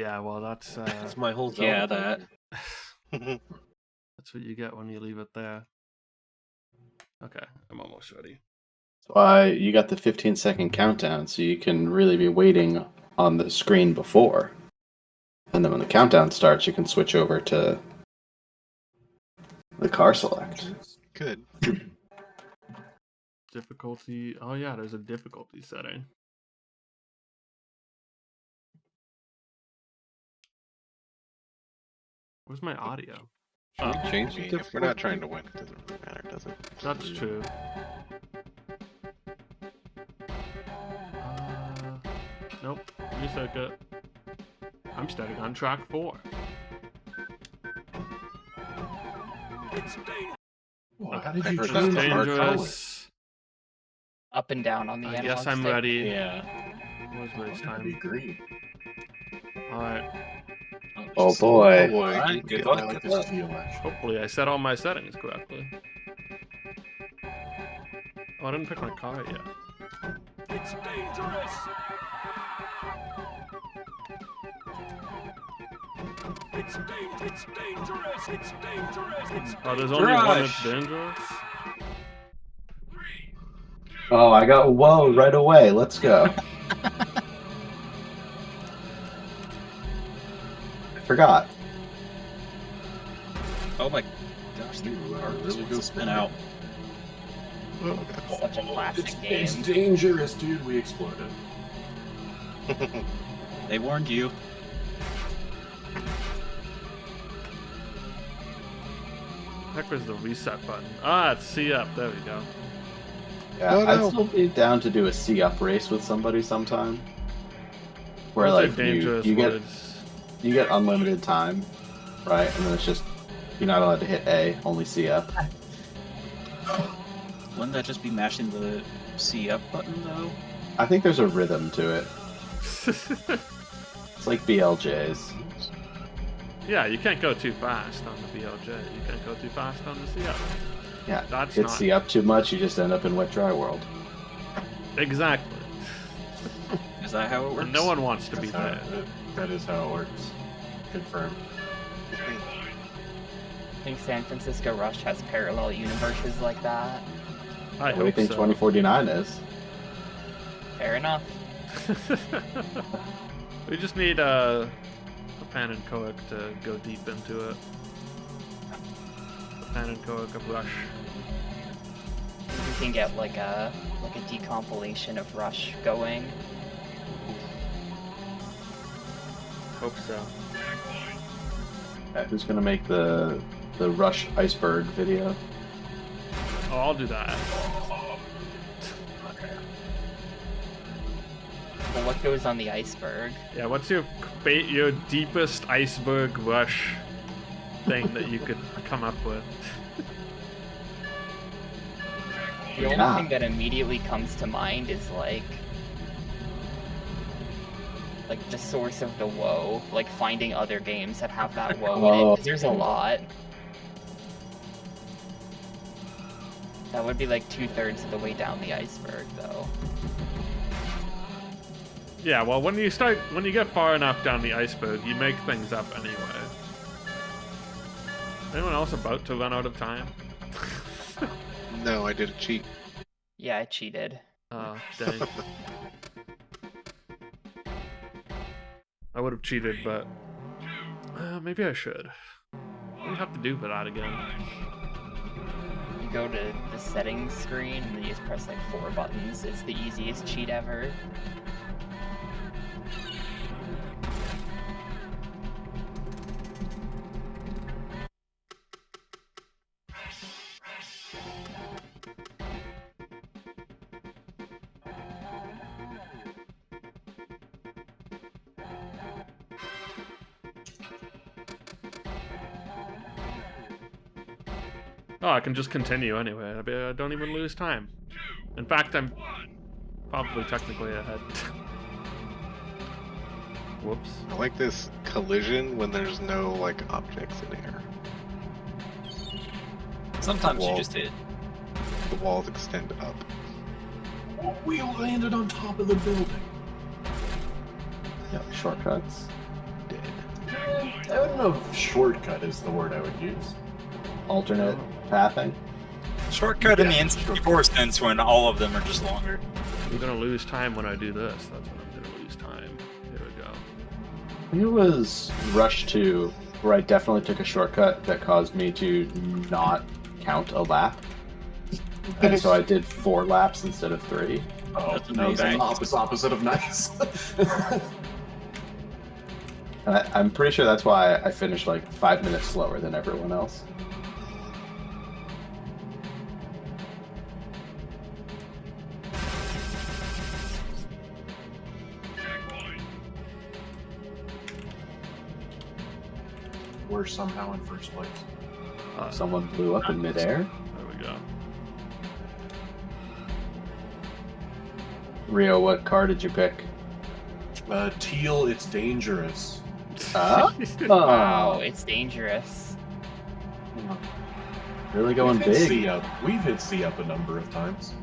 yeah, well, that's That's my whole zone. Yeah, that. that's what you get when you leave it there. Okay, I'm almost ready. That's why you got the 15-second countdown, so you can really be waiting on the screen before. And then when the countdown starts, you can switch over to the car select. Good. Difficulty. Oh yeah, there's a difficulty setting. Where's my audio? Oh, change I mean, the if we're not trying to win, it doesn't really matter, does it? That's true. Nope. Reset it. I'm starting on track 4. Well, how did I you heard change that's the hard color? Dangerous. Up and down on the I analog guess I'm stick. ready. Yeah. Where's race It's gonna be time? green. Alright. Oh boy. Oh boy. Alright, Good I luck. like this steel action. Hopefully I set all my settings correctly. Oh, I didn't pick my car yet. It's dangerous! It's dangerous! It's dangerous! Oh, there's only one that's dangerous? Oh, I got whoa right away. Let's go. I forgot. Oh my gosh, the car really goes spin out. Oh, God. Such a classic It's game. dangerous, dude. We exploded. They warned you. Heck was the reset button? Ah, it's C up. There we go. Yeah, Oh, no. I'd still be down to do a C-up race with somebody sometime. Where Those are like dangerous you words. get unlimited time, right? And then it's just you're not allowed to hit A, only C-up. Wouldn't that just be mashing the C up button though? I think there's a rhythm to it. It's like BLJs. Yeah, you can't go too fast on the BLJ. You can't go too fast on the C up. Yeah, That's hit not C-up too much, you just end up in wet dry world. exactly. Is that how it works? And no one wants to be That's how there. that is how it works. Confirmed. I think San Francisco Rush has parallel universes like that. I What do you hope think so. 2049 is? Fair enough. We just need a pan and coic to go deep into it. A pan and coic of Rush. We can get like a decompilation of Rush going. Hope so. Who's gonna make the Rush iceberg video? Oh, I'll do that. Well, what goes on the iceberg? Yeah, what's your deepest iceberg Rush thing that you could come up with? The only Yeah. thing that immediately comes to mind is like the source of the woe, like finding other games that have that woe in it. 'Cause there's a lot. That would be like 2/3 of the way down the iceberg, though. Yeah, well, when you get far enough down the iceberg, you make things up anyway. Anyone else about to run out of time? No, I did a cheat. Yeah, I cheated. Oh, dang. I would have cheated, but maybe I should. What do you have to do for that again? You go to the settings screen and then you just press like 4 buttons. It's the easiest cheat ever. Oh, I can just continue anyway. I don't even lose time. In fact, I'm probably technically ahead. Whoops. I like this collision when there's no like objects in air. Sometimes you Wall. just hit. The walls extend up. We landed on top of the building. Yeah, shortcuts. Dick. I don't know if shortcut is the word I would use. Alternate pathing. Shortcut in the Yeah, N64 sense when all of them are just longer. I'm gonna lose time when I do this. That's when I'm gonna lose time. Here we go. I think it was Rush 2 where I definitely took a shortcut that caused me to not count a lap. And so I did 4 laps instead of 3. Oh, That's no, amazing. opposite of nice. And I'm pretty sure that's why I finished like 5 minutes slower than everyone else. We're somehow in first place. Someone blew up in midair. There we go. Rio, what car did you pick? Teal, it's dangerous. Oh, Wow, it's dangerous. really going We've hit big. C up. We've hit C up a number of times.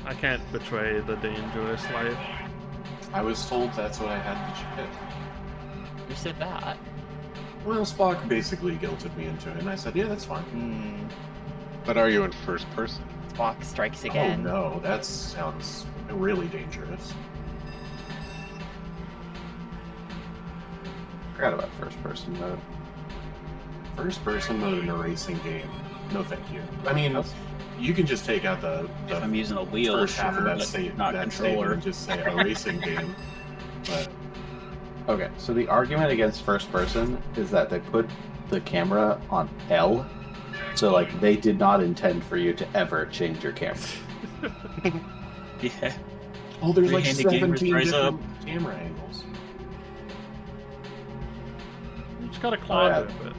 I can't betray the dangerous life. I was told that's what I had to pick. Who said that? Well, Spock basically guilted me into it, and I said, yeah, that's fine. Hmm. But are you in first person? Spock strikes again. Oh no, that sounds really dangerous. Forgot about first person mode. First person mode in a racing game. No, thank you. I mean, you can just take out the If I'm using a wheel, first half of sure, that, but state, not that controller. statement and just say a racing game. But Okay, so the argument against first person is that they put the camera on L, so like they did not intend for you to ever change your camera. Yeah. oh, there's like Three-handed gamers 17 rise up. different camera angles. You just gotta climb yeah. it a bit.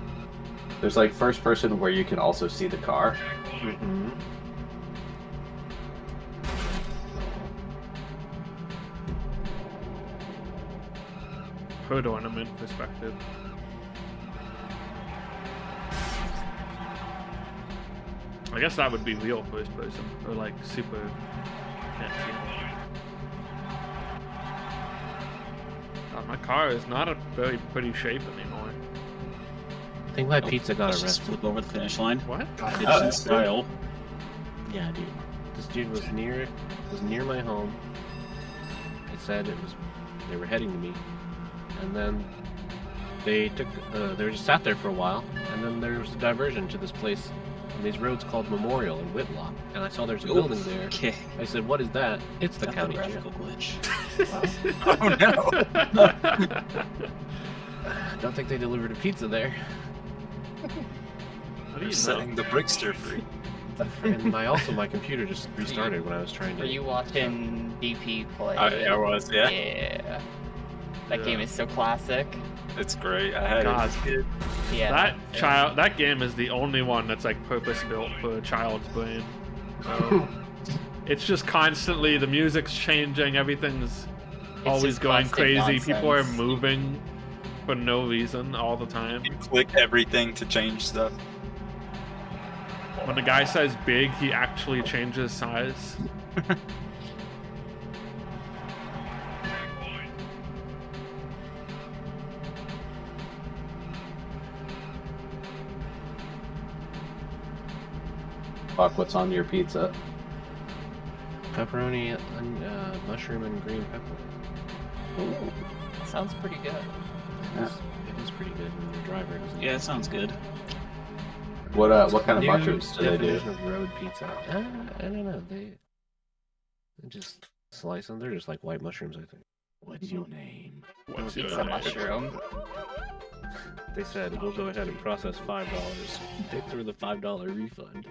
There's like first person where you can also see the car. Mm-hmm. Hood ornament perspective. I guess that would be real first person, or like super. Can't see. God, my car is not a very pretty shape anymore. I think my pizza got Let's just arrested. flip over the finish line. What? God, Did it in style. Yeah, dude. This dude was near my home. He said they were heading to me, and then they were just sat there for a while, and then there was a diversion to this place on these roads called Memorial in Whitlock, and I saw there's a building there. Okay. I said, "What is that?" It's the Got county jail. graphical glitch. Oh no! Don't think they delivered a pizza there. How do you know? Setting the Brickster free. And my computer just restarted when I was trying to. Are you watching DP play? I was, yeah. Yeah. That Yeah. game is so classic. It's great. I had God. it as a kid. Yeah. That game is the only one that's like purpose built for a child's brain. So, it's just constantly the music's changing, everything's It's always just going constant crazy. People are nonsense. moving for no reason all the time. You click everything to change stuff. When the guy says big, he actually changes size. Fuck, what's on your pizza? Pepperoni, and, mushroom, and green pepper. Sounds pretty good. Yeah. It is pretty good when you're driving. Isn't it? Yeah, it sounds good. What kind of New mushrooms do they do? definition of road pizza. I don't know. They just slice them. They're just like white mushrooms, I think. What's your name? What's your Pizza name? mushroom. They said we'll go ahead and process $5. They threw the $5 refund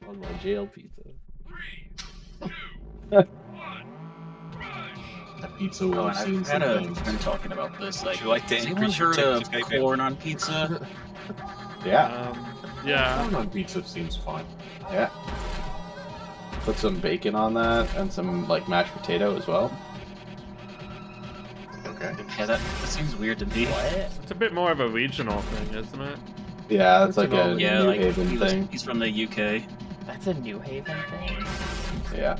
on my jail pizza. That pizza will Oh, have and seen I've some had a things. friend talking about this. Like, Would you like to has anyone increase your heard tip of to pay corn on pizza? Yeah, Yeah. Corn on pizza seems fine. yeah. Put some bacon on that and some like mashed potato as well. Okay. Yeah, that seems weird to me. What? It's a bit more of a regional thing, isn't it? Yeah, it's like That's a an Yeah, New like Haven thing. he's from the UK. That's a New Haven thing. Yeah.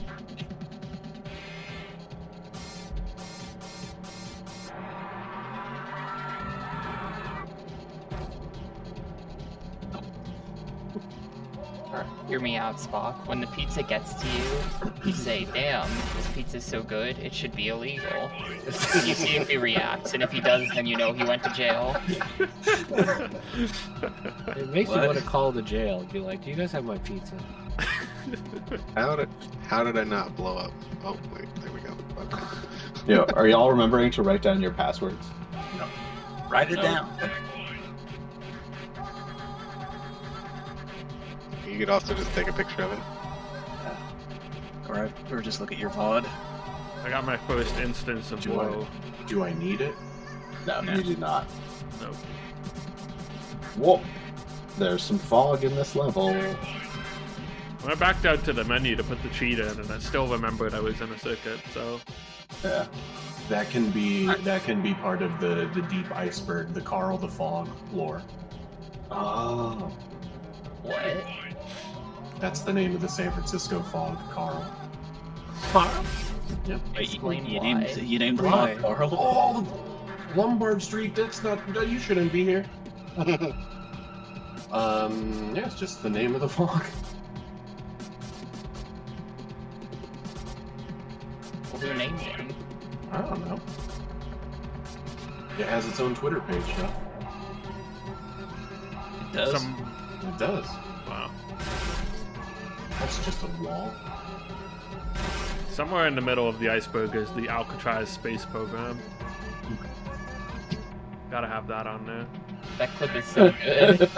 Hear me out, Spock. When the pizza gets to you, you say, "Damn, this pizza's so good, it should be illegal." And you see if he reacts, and if he does, then you know he went to jail. It makes What? you want to call the jail and be like, "Do you guys have my pizza?" How did I not blow up? Oh wait, there we go. Okay. Yo, are y'all remembering to write down your passwords? Write it No. down. You could also just take a picture of it. Or just look at your VOD. I got my first instance of Do blow. Do I need it? No, No. you do not. Nope. Whoa. There's some fog in this level. I backed out to the menu to put the cheat in, and I still remembered I was in a circuit, so... Yeah. That can be part of the deep iceberg, the Carl the Fog lore. Oh. What? That's the name of the San Francisco fog, Carl. Yep. Wait, Explain you why. named the Why? VOD, Carl? Oh, Lombard Street. That's not. You shouldn't be here. Yeah, it's just the name of the fog. Well, who named him? I don't know. It has its own Twitter page, yeah. It does. It does. Wow. That's just a wall. Somewhere in the middle of the iceberg is the Alcatraz space program. Gotta have that on there. That clip is so good.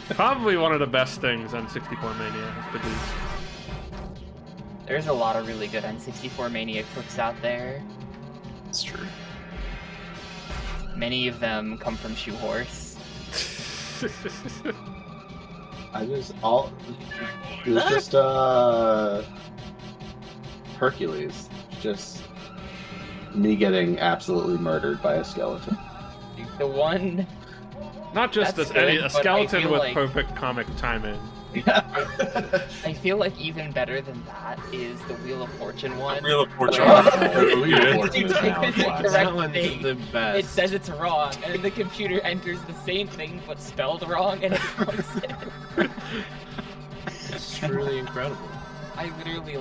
Probably one of the best things N64Mania has produced. There's a lot of really good N64Mania clips out there. It's true. Many of them come from Shoe Horse. It was just Hercules. Just me getting absolutely murdered by a skeleton. The one... Not just That's this, any, good, a but I skeleton feel with like- perfect comic timing. I feel like even better than that is the Wheel of Fortune one. Wheel of Fortune. Correct That one's thing. the best. It says it's wrong, and the computer enters the same thing but spelled wrong, and it comes in. It's truly incredible. I literally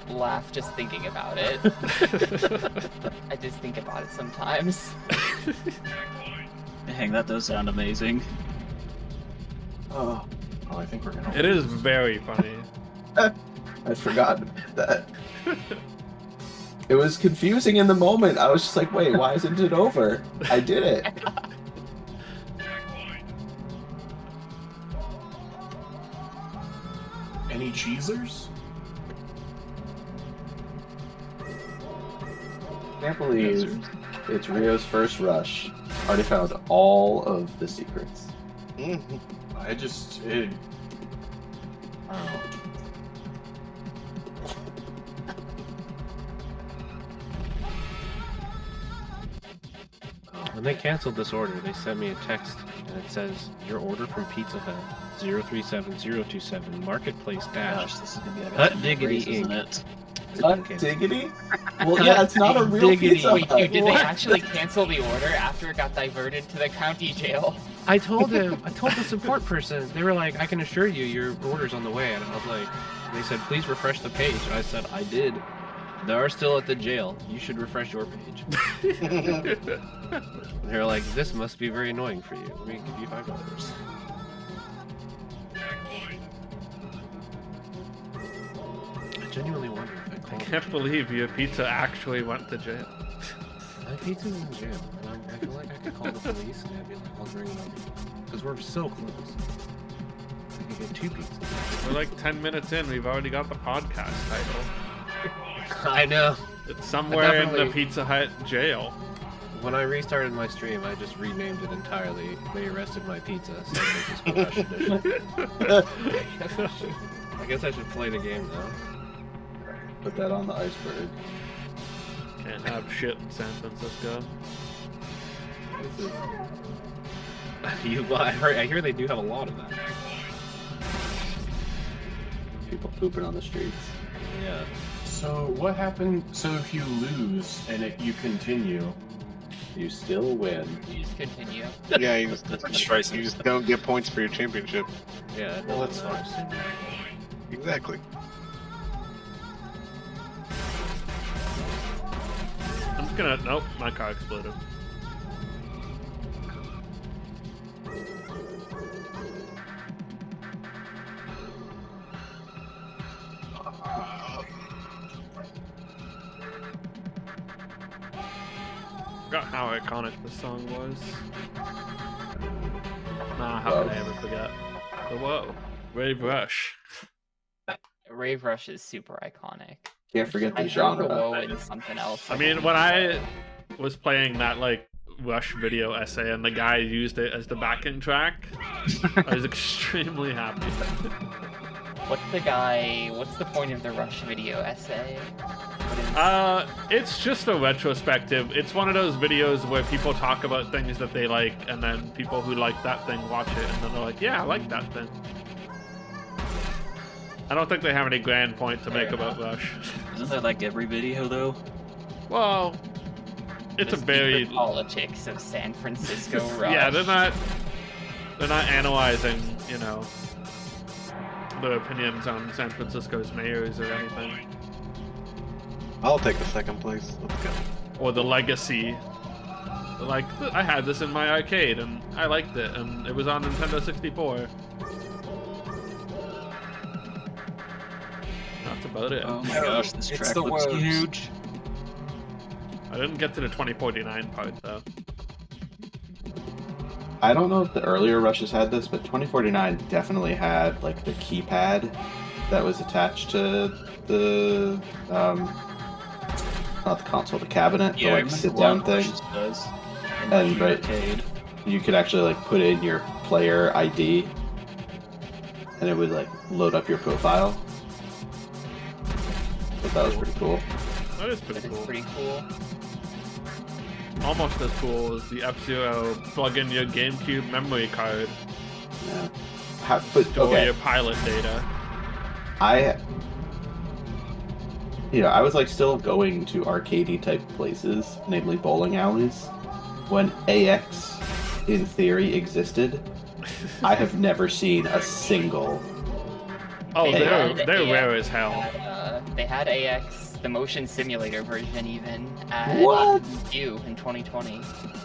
laugh just thinking about it. I just think about it sometimes. Dang, that does sound amazing. Oh, I think we're gonna. It is very funny. I'd forgotten about that. It was confusing in the moment. I was just like, wait, why isn't it over? I did it. Any cheesers? Can't believe it's Rio's first rush. Already found all of the secrets. I just oh. When they canceled this order, they sent me a text, and it says, "Your order from Pizza Hut, 037027, Marketplace Dash, Gosh, this is gonna be like a Hut Diggity phrase, isn't Inc." it? Diggity? Well, yeah, it's not a real Diggity. pizza. Wait, Hut. dude, did they actually cancel the order after it got diverted to the county jail? I told the support person, they were like, "I can assure you your order's on the way." And I was like, they said, "Please refresh the page." And I said, "I did. They are still at the jail. You should refresh your page." They're like, "This must be very annoying for you. Let me give you $5." I genuinely wonder if I I called. can't believe your pizza actually went to jail. My pizza's in jail, and I feel like I could call the police and I'd be like, "I'll bring it over." Because we're so close. I could get 2 pizzas. We're like 10 minutes in, we've already got the podcast title. I know. It's somewhere in the Definitely. Pizza Hut jail. When I restarted my stream, I just renamed it entirely. They arrested my pizza, so I just Rush Edition. I guess I should play the game now. Put that on the iceberg. Can't have shit in San Francisco. I hear they do have a lot of that. People pooping on the streets. Yeah. So what happened? So if you lose and you continue, You still win. You just continue. Yeah, you French fries. just don't get points for your championship. Yeah, Well, that's fine. Exactly. I'm just gonna. Nope, my car exploded. Forgot how iconic this song was. Nah, how could I ever forget? The whoa, Rave Rush. Rave Rush is super iconic. Can't forget I the heard the genre. woe in something else. I mean, when I was playing that like Rush video essay and the guy used it as the backing track, I was extremely happy. What's the point of the Rush video essay? It's just a retrospective. It's one of those videos where people talk about things that they like, and then people who like that thing watch it, and then they're like, "Yeah, I like that thing." I don't think they have any grand point to make about Rush. Isn't that like every video though? Well, it's The a very secret politics of San Francisco Rush. yeah. They're not analyzing, you know, their opinions on San Francisco's mayors or anything, I'll take the second place. Let's go. or the legacy. Like, I had this in my arcade and I liked it, and it was on Nintendo 64. That's about it. Oh my gosh, this It's track the looks worst. huge. I didn't get to the 2049 part though. I don't know if the earlier rushes had this, but 2049 definitely had like the keypad that was attached to the not the console, the cabinet, Yeah, I the like remember sit one down of thing. Rush's does. And right, Arcade. you could actually like put in your player ID, and it would like load up your profile. But that was pretty cool. That is pretty That is cool. pretty cool. Almost as cool as the F-Zero plug in your GameCube memory card, Yeah. But store okay, your pilot data. I was like still going to arcadey type places, namely bowling alleys, when AX in theory existed. I have never seen a single. Oh, They they're had rare AX as hell. They had AX, the motion simulator version, even at What? U in 2020.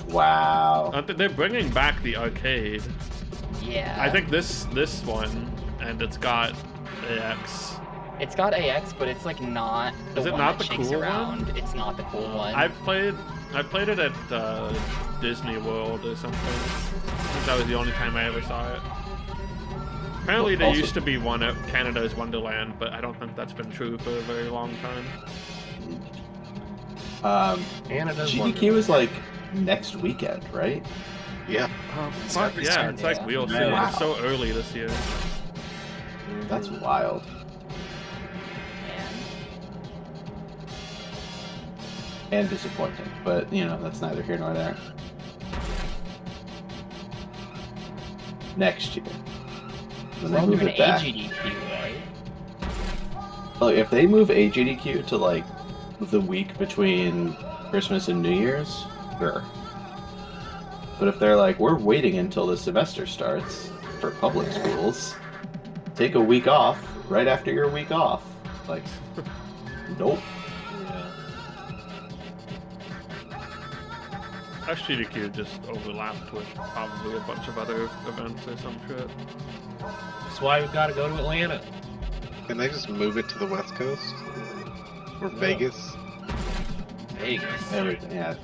Wow. They're bringing back the arcade. Yeah. I think this one, and it's got AX. It's got AX, but it's like not. The Is it one not that the shakes cool one? around. It's not the cool one. I played it at Disney World or something. I think that was the only time I ever saw it. Apparently there Also- used to be one at Canada's Wonderland, but I don't think that's been true for a very long time. Canada's GDQ is like next weekend, right? Yeah. Oh, It's fuck, every yeah, it's Sunday, like we'll see. Wow. It's so early this year. That's wild. And disappointing, but that's neither here nor there. Next year, when they Well, move an it back. AGDQ, right? Like, if they move AGDQ to like the week between Christmas and New Year's, sure. But if they're like, we're waiting until the semester starts for public schools, take a week off right after your week off, like, nope. SGDQ just overlapped with probably a bunch of other events or some shit. That's why we've got to go to Atlanta. Can they just move it to the West Coast? Or Vegas? Vegas. Everything, yeah.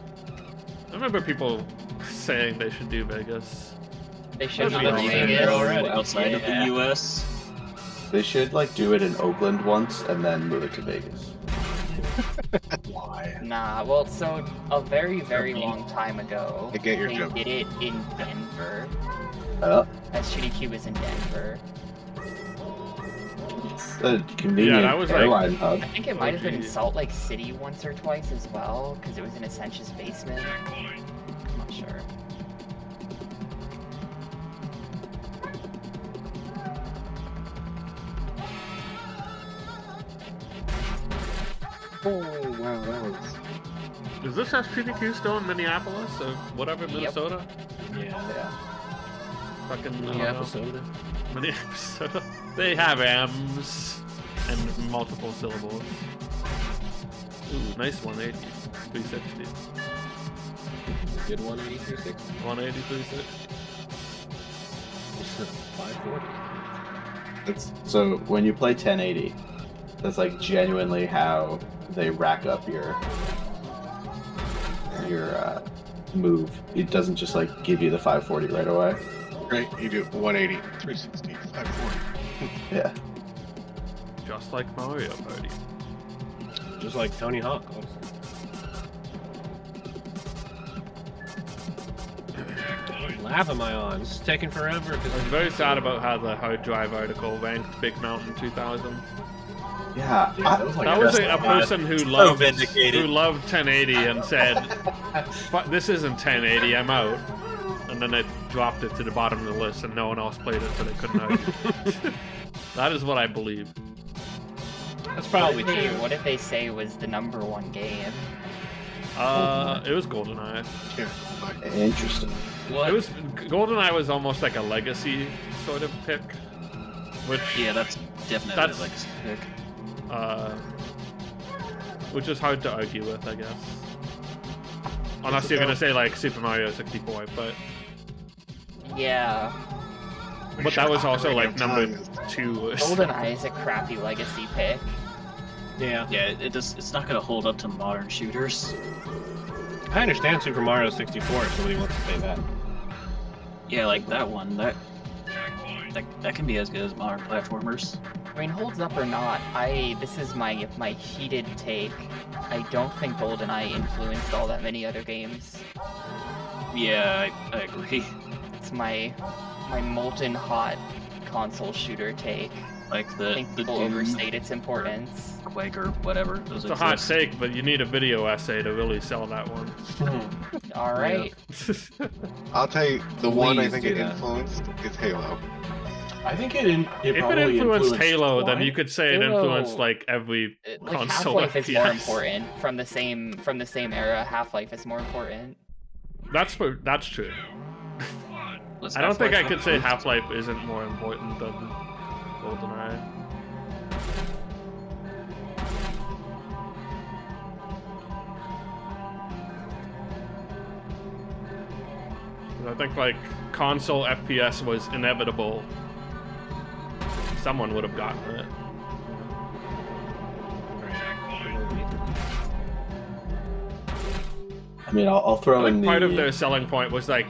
I remember people saying they should do Vegas. They should That'd do be Vegas. there already. Outside of the US. They should like do it in Oakland once and then move it to Vegas. Why? Nah, well, so a very, very long time ago, I get your they joke. did it in Denver. SGDQ was in Denver. It's a convenient that was, like- airline hub. I think it might have been in geez. Salt Lake City once or twice as well, because it was in Essentia's basement. I'm not sure. Oh, wow, that was... Is this SPDQ still in Minneapolis or whatever, Minnesota? Yeah. Fucking I don't know. Minneapolis. Minneapolis. They have M's and multiple syllables. Ooh, nice 180. 360. Good 183.6. 180, 360. 540. So when you play 1080, that's like genuinely how they rack up your move. It doesn't just like give you the 540 right away. Right, you do 180, 360, 540. Yeah. Just like Mario Party. Just like Tony Hawk, honestly. What lab am I on? This is taking forever. I was very sad about how the hard drive article ranked Big Mountain 2000. Yeah. That was a person who So loved vindicated. 1080 and said, "Fuck, this isn't 1080, I'm out." And then it dropped it to the bottom of the list and no one else played it, so they couldn't argue. That is what I believe. That's probably Hey, true. what if they say it was the #1 game? It was GoldenEye. Yeah, fine. Interesting. What? It was GoldenEye was almost like a legacy sort of pick, which Yeah, that's definitely That's- like a pick. which is hard to argue with, I guess. Unless you're gonna say like Super Mario 64, but Yeah, that was also like Time number is- 2. GoldenEye is a crappy legacy pick. Yeah. Yeah, it's not gonna hold up to modern shooters. I understand Super Mario 64 if somebody wants to say that. Yeah, like that one, that can be as good as modern platformers. I mean, holds up or not, this is my heated take. I don't think GoldenEye influenced all that many other games. Yeah, I agree. It's my molten hot console shooter take. Like I the think people Doom, overstate its importance. Quake or whatever. Those It's a hot exist. take, but you need a video essay to really sell that one. All right. I'll tell you, the one I Please think do it that. influenced is Halo. I think it If it probably influenced Halo, then one. you could say it Halo- influenced like every Like console Half-Life is more FPS. important from the same era. Half-Life is more important. That's true. Was I don't think I Half-Life could say influenced? Half-Life isn't more important than GoldenEye. I think like console FPS was inevitable. Someone would have gotten it. I mean, I'll throw I in think the part of their selling point was like,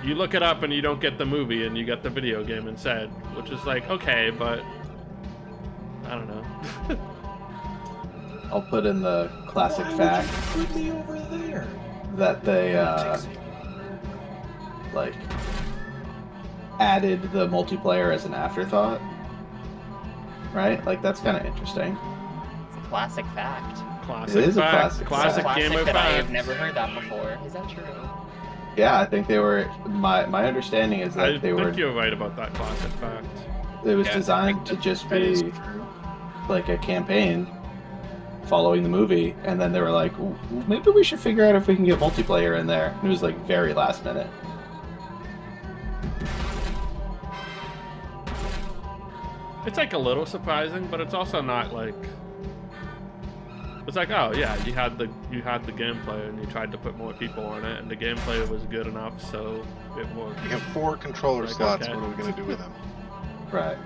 you look it up and you don't get the movie and you get the video game instead, which is like, okay, but I don't know. I'll put in the classic fact Put me over there. that they like added the multiplayer as an afterthought. Right? Like that's kind of interesting. It's a classic fact. Classic It is a fact. classic Classic fact. gamer that I have fact. never heard that before. Is that true? Yeah, I think they were. My understanding is that I they think were. you're right about that classic fact. It was Yeah, I designed to think just that is be true. like a campaign following the movie, and then they were like, maybe we should figure out if we can get multiplayer in there. And it was like very last minute. It's like a little surprising, but it's also not like. It's like, oh yeah, you had the gameplay and you tried to put more people on it, and the gameplay was good enough, so it worked. You have 4 controller Like, slots. okay. What are we gonna do with them? Right.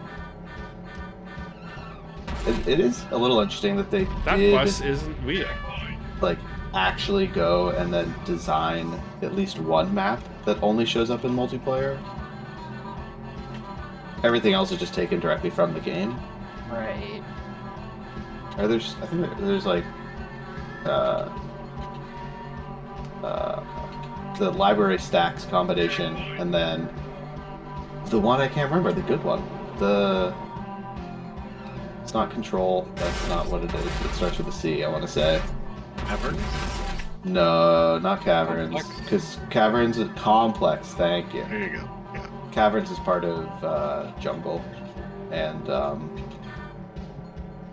It is a little interesting that they That did bus isn't real. like actually go and then design at least one map that only shows up in multiplayer. Everything else is just taken directly from the game. Right. Or there's, I think there's like, the library stacks combination, and then the one I can't remember, the good one. It's not Control. That's not what it is. It starts with a C. I want to say. Caverns? No, not Caverns. Complex? Because Caverns is Complex. Thank you. There you go. Yeah. Caverns is part of Jungle, and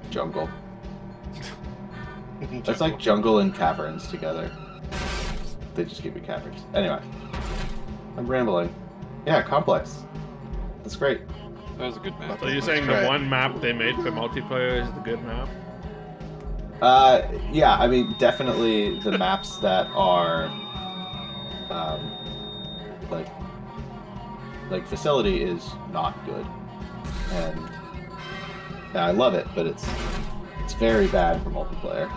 Jungle. That's like jungle and caverns together. They just give you caverns. Anyway, I'm rambling. Yeah, complex. That's great. That was a good map. So you're saying the one map they made for multiplayer is the good map? Yeah, I mean, definitely the maps that are, like Facility is not good, and I love it, but it's very bad for multiplayer.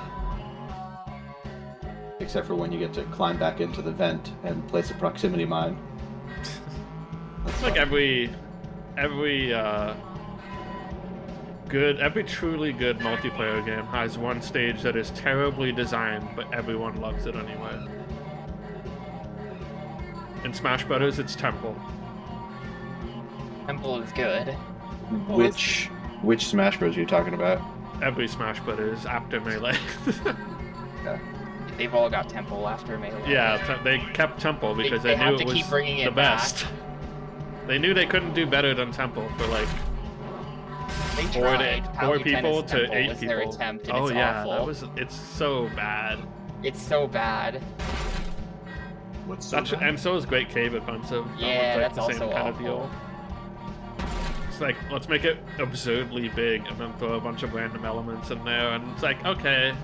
Except for when you get to climb back into the vent and place a proximity mine. It's like every truly good multiplayer game has one stage that is terribly designed, but everyone loves it anyway. In Smash Brothers, it's Temple. Temple is good. Which Smash Bros are you talking about? Every Smash Brothers after Melee. Yeah. They've all got Temple after Melee. Yeah, they kept Temple because They they knew have it to was keep bringing it the best. They knew they couldn't do better than Temple for like They four tried. people Tennis to Temple 8 was people. their attempt, and Oh it's yeah, awful. it's so bad. It's so bad. What's so That's, bad? and so is Great Cave Offensive. Yeah, that one's like that's the same also kind of deal. awful. It's like, let's make it absurdly big and then throw a bunch of random elements in there, and it's like, okay.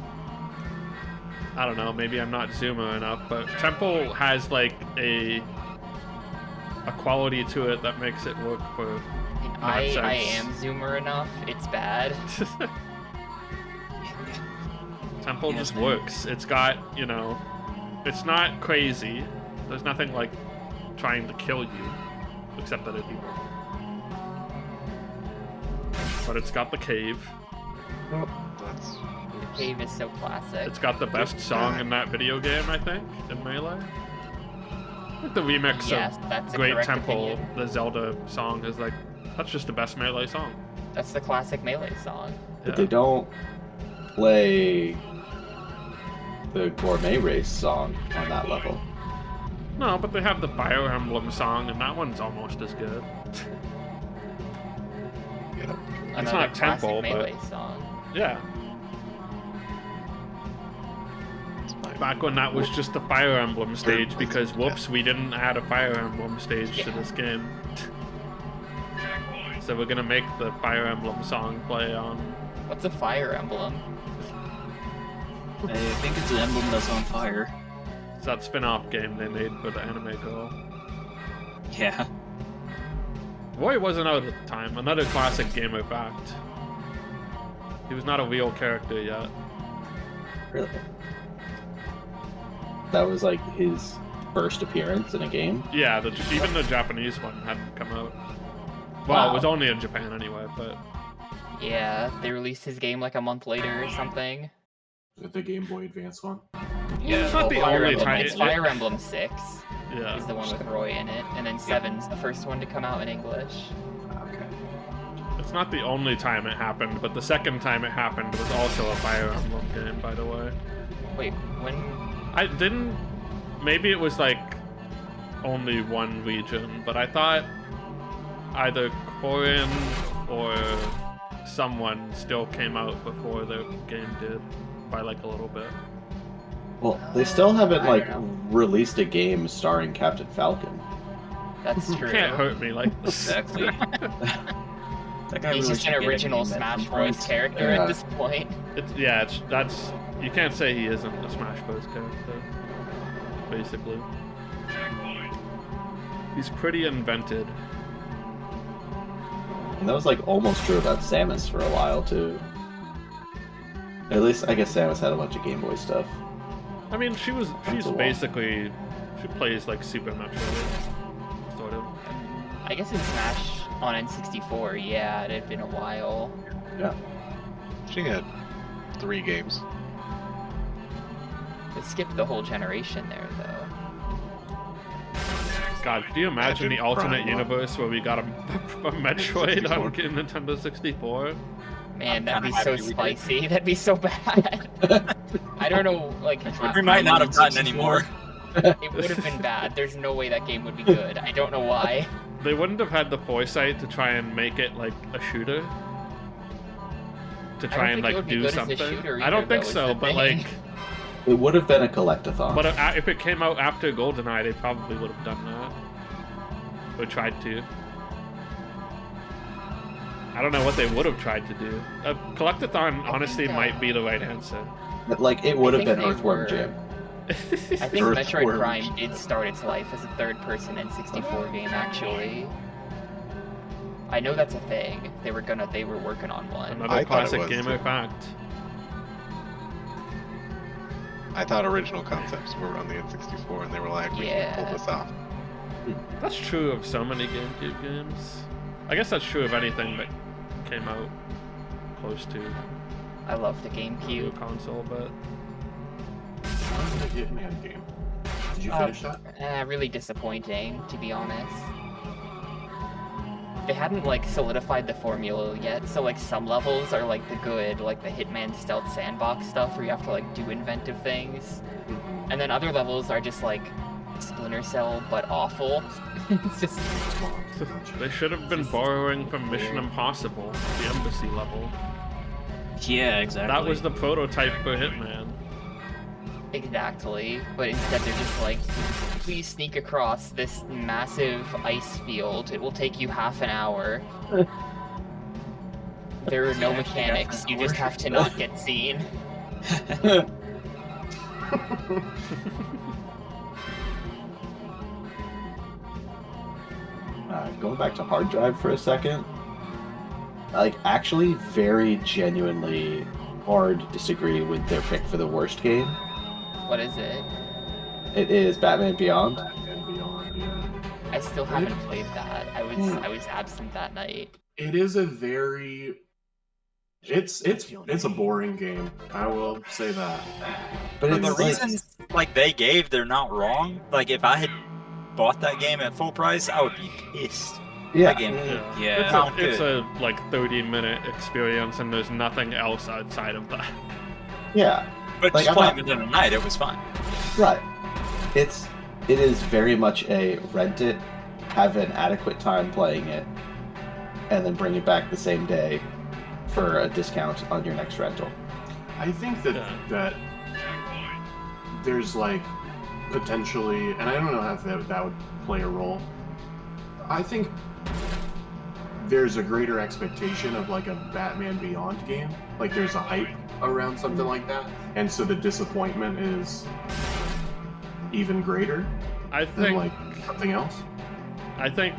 I don't know, maybe I'm not zoomer enough, but Temple has like a quality to it that makes it work for I nonsense. am zoomer enough. It's bad. Temple Yeah, just same. works. It's got, you know, it's not crazy. There's nothing like trying to kill you, except other people. But it's got the cave. That's The cave is so classic. It's got the best song in that video game, I think, in Melee. Like the remix Yes, of that's a Great correct Temple, opinion. the Zelda song, is like, that's just the best Melee song. That's the classic Melee song. But they don't play the Gourmet Race song on that level. No, but they have the Fire Emblem song, and that one's almost as good. Another not classic Temple, but- Melee song. Yeah. it's my Back when that was just the Fire Emblem stage, because whoops, we didn't add a Fire Emblem stage to Yeah. this game. So we're gonna make the Fire Emblem song play on. What's a Fire Emblem? I think it's an emblem that's on fire. It's that spin-off game they made for the anime girl. Yeah. Roy wasn't out at the time. Another classic gamer fact. He was not a real character yet. Really? That was like his first appearance in a game? Yeah, even the Japanese one hadn't come out. Well, Wow. it was only in Japan anyway, but Yeah, they released his game like a month later or something. The Game Boy Advance one. Yeah, it's not the Fire only Emblem, time. It's Fire Emblem 6 Yeah. is the one with Roy in it, and then 7's the first one to come out in English. Okay. It's not the only time it happened, but the second time it happened was also a Fire Emblem game, by the way. Wait, when? I didn't. Maybe it was like only one region, but I thought either Corin or someone still came out before the game did by like a little bit. Well, they still haven't I like don't released a game starring Captain Falcon. That's You true. can't hurt me like this. Exactly. That guy He's really just should an get a original game at Smash some Bros. point. character Yeah. at this point. That's you can't say he isn't a Smash Bros. Character. Basically, he's pretty invented. And that was like almost true about Samus for a while too. At least I guess Samus had a bunch of Game Boy stuff. I mean, she's a lot. basically she plays like Super Metroid, sort of. I guess in Smash on N64, yeah, it had been a while. Yeah. She had 3 games. They skipped the whole generation there, though. God, could you imagine the Imagine alternate Prime. universe where we got a Metroid on Nintendo 64? Man, that'd be kinda so happy we did. spicy. That'd be so bad. I don't know, like, half We might my not have gotten N64, any more. It would have been bad. There's no way that game would be good. I don't know why. They wouldn't have had the foresight to try and make it like a shooter. to try and think it like would be do good as a something. shooter I don't either, think though, is so, the but thing. like, It would have been a collectathon. but if it came out after GoldenEye, they probably would have done that. Or tried to. I don't know what they would have tried to do. A collectathon honestly might be the right answer. Like, it would have think been they Earthworm were. Jim. I think Earthworm. Metroid Prime did start its life as a third-person N64 game, actually. I know that's a thing. They were working on one. Another I thought it classic was, gamer too. fact. I thought original concepts were on the N64, and they were like, we can pull Yeah. this off. That's true of so many GameCube games. I guess that's true of anything that came out close to I love the a new GameCube. console, but How was the Hitman game? Did you finish that? Really disappointing, to be honest. They hadn't like solidified the formula yet, so like some levels are like the good, like the Hitman stealth sandbox stuff where you have to like do inventive things, and then other levels are just like Splinter Cell but awful. It's just they should have been borrowing from Mission Impossible, the embassy level. Yeah, exactly. That was the prototype for Hitman. exactly, but instead they're just like, please sneak across this massive ice field. It will take you half an hour. There are no mechanics. You just have to not get seen. Going back to hard drive for a second, like, actually very genuinely hard disagree with their pick for the worst game. What is it? It is Batman Beyond. And Beyond, yeah. I still haven't played that. I was absent that night. It is a very... It's a boring game. I will say that. But But it's the like, reasons like they gave, they're not wrong. Like if I had bought that game at full price, I would be pissed. yeah, That game, Yeah. It's a like 30-minute experience, and there's nothing else outside of that. yeah, but Like, just I'm playing not- within a night, it was fun. right. It is very much a rent it, have an adequate time playing it, and then bring it back the same day for a discount on your next rental. I think that Yeah. that there's like potentially, and I don't know if that would play a role. I think there's a greater expectation of like a Batman Beyond game. Like there's a hype around something like that, and so the disappointment is even greater I than think. like something else. I think.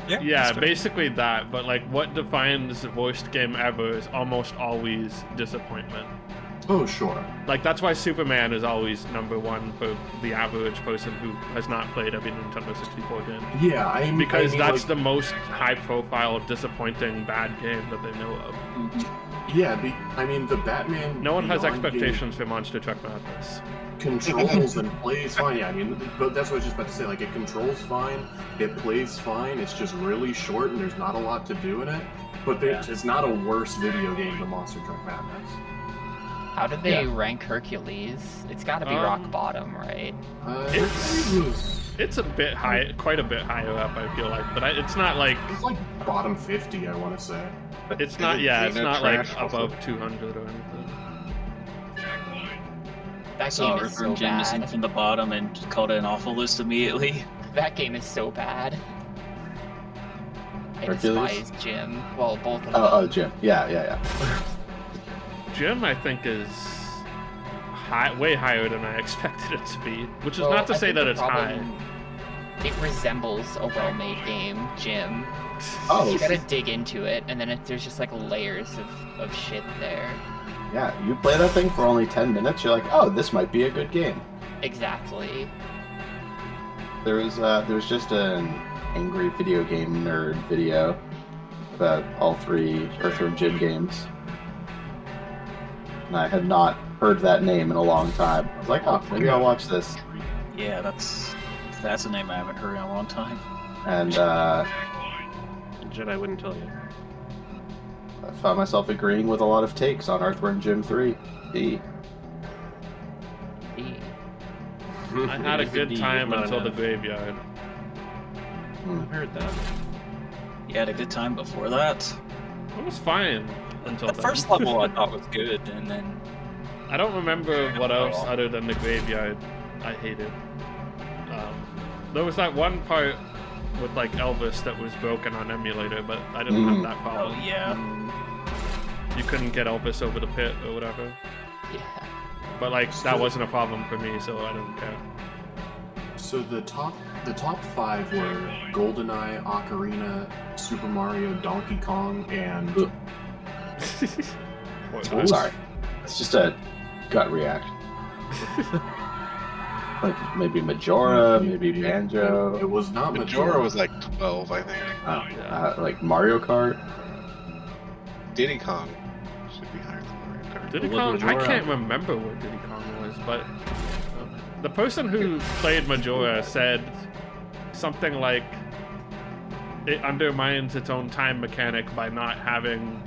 Yeah, Yeah, that's fair. basically that. But like, what defines the worst game ever is almost always disappointment. Oh sure. Like that's why Superman is always number one for the average person who has not played every Nintendo 64 game. Yeah, I mean, Because that's like, the most high-profile, disappointing bad game that they know of. yeah. I mean, the Batman. No one has Beyond game expectations for Monster Truck Madness. controls and plays fine. Yeah, I mean, but that's what I was just about to say. Like, it controls fine, it plays fine. It's just really short, and there's not a lot to do in it. But it's not a worse video game than Monster Truck Madness. How did they rank Hercules? It's got to be rock bottom, right? It's a bit high, quite a bit higher up, I feel like. But it's not like It's like bottom 50, I want to say. it's not. Yeah, it's not like above 200 or anything. That Saw game is so Earthworm Jim missing bad. from the bottom and called it an awful list immediately. That game is so bad. I Hercules? despise Jim. Well, both of them. Oh, Jim. Yeah. Jim, I think, is way higher than I expected it to be. Which is Well, not to I say think that the it's high. problem- It resembles a well-made game, Jim. Oh, You gotta dig into it, and then there's just like layers of shit there. yeah. You play that thing for only 10 minutes, you're like, oh, this might be a good game. Exactly. There was just an angry video game nerd video about all 3 Earthworm Jim games. And I had not heard that name in a long time. I was like, oh, maybe I'll watch this. Yeah, that's a name I haven't heard in a long time. And Jedi wouldn't tell you. I found myself agreeing with a lot of takes on Earthworm Jim 3. D. I had a It's good D, time not until the enough. graveyard. I heard that. You had a good time before that. It was fine. until The then. first level I thought was good, and then I don't remember what else other than the graveyard I hated. There was that one part with like Elvis that was broken on emulator, but I didn't have that problem. Oh yeah. You couldn't get Elvis over the pit or whatever. Yeah. But like that wasn't a problem for me, so I don't care. So the top 5 were GoldenEye, Ocarina, Super Mario, Donkey Kong, and What- Sorry. It's just a gut reaction. Like maybe Majora, maybe Banjo. it was not Majora was like 12, I think. Like Mario Kart. Diddy Kong should be higher than Mario Kart. Diddy Was Kong? I Majora- can't remember what Diddy Kong was, but the person who played Majora said something like it undermines its own time mechanic by not having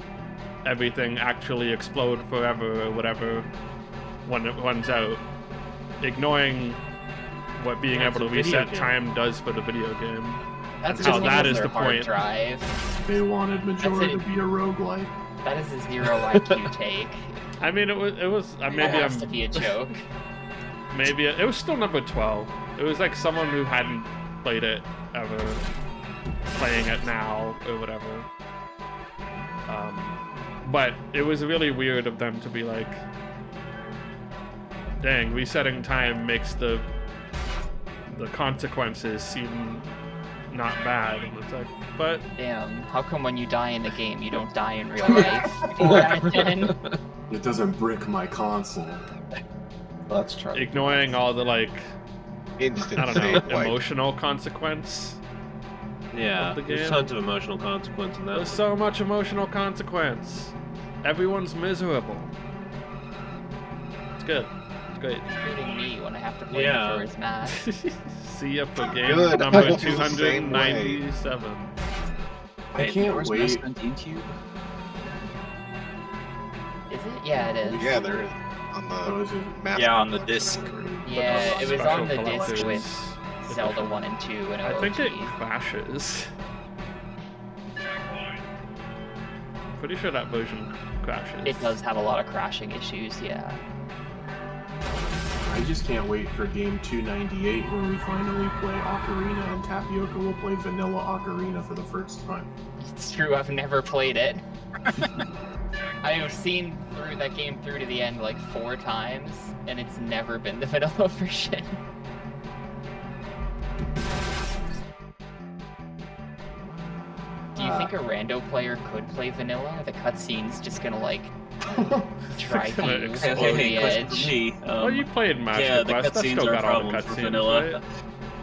everything actually explode forever or whatever when it runs out, ignoring what being Yeah, able to it's a video reset game. time does for the video game. That's How just that because is they're the hard point. drive. They wanted Majora That's to it. be a roguelike. That is a 0 IQ take. I mean, it was That maybe has to be a joke. maybe it was still number 12. It was like someone who hadn't played it ever, playing it now or whatever. But it was really weird of them to be like, dang, resetting time makes the consequences seem not bad. And it's like, but Damn, how come when you die in the game, you don't die in real life? Imagine. It doesn't brick my console. Well, that's true. ignoring all the like, Instant I don't know, save wipe. emotional consequence. Yeah, Of the there's game. tons of emotional consequence in that. There's one. so much emotional consequence. Everyone's miserable. It's good. It's great. Including me when I have to play Yeah. Majora's Mask. See ya for game Good. I number was the same way. 297. I Wait, can't Majora's wait. Mask on GameCube? Is it? Yeah, it is. Yeah, there is on Oh, the is it? map. yeah, on the disc. Yeah, it was Special on the disc collectors with Zelda edition. 1 and 2 and I think it OG. crashes. Pretty sure that version crashes. It does have a lot of crashing issues, yeah. I just can't wait for game 298 when we finally play Ocarina and Tapioca will play Vanilla Ocarina for the first time. It's true, I've never played it. I have seen through that game through to the end like 4 times, and it's never been the vanilla version. Do you think a rando player could play vanilla? Are the cutscenes just gonna like drive gonna you explode. over the question for edge? me. Well, you played Master yeah, the Quest. That's cutscenes still are a got all the problem for cutscenes, vanilla. right?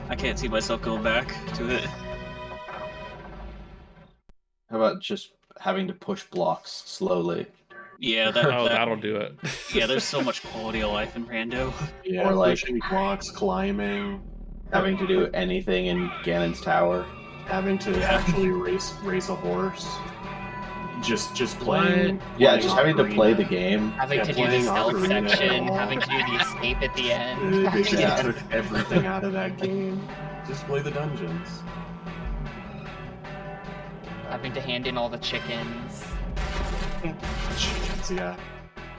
I can't see myself going back to it. How about just having to push blocks slowly? Yeah, that, Oh, that- that'll do it. yeah. There's so much quality of life in Rando. Yeah, Or, like- pushing blocks, climbing, Having to do anything in Ganon's tower. having to actually race a horse. Just playing. Yeah, playing just having to play the Ocarina. game. Having Yeah, to do the playing stealth Ocarina. section, having to do the escape at the end. They just Yeah. took everything out of that game. Just play the dungeons. Having to hand in all the chickens. Chickens, yeah.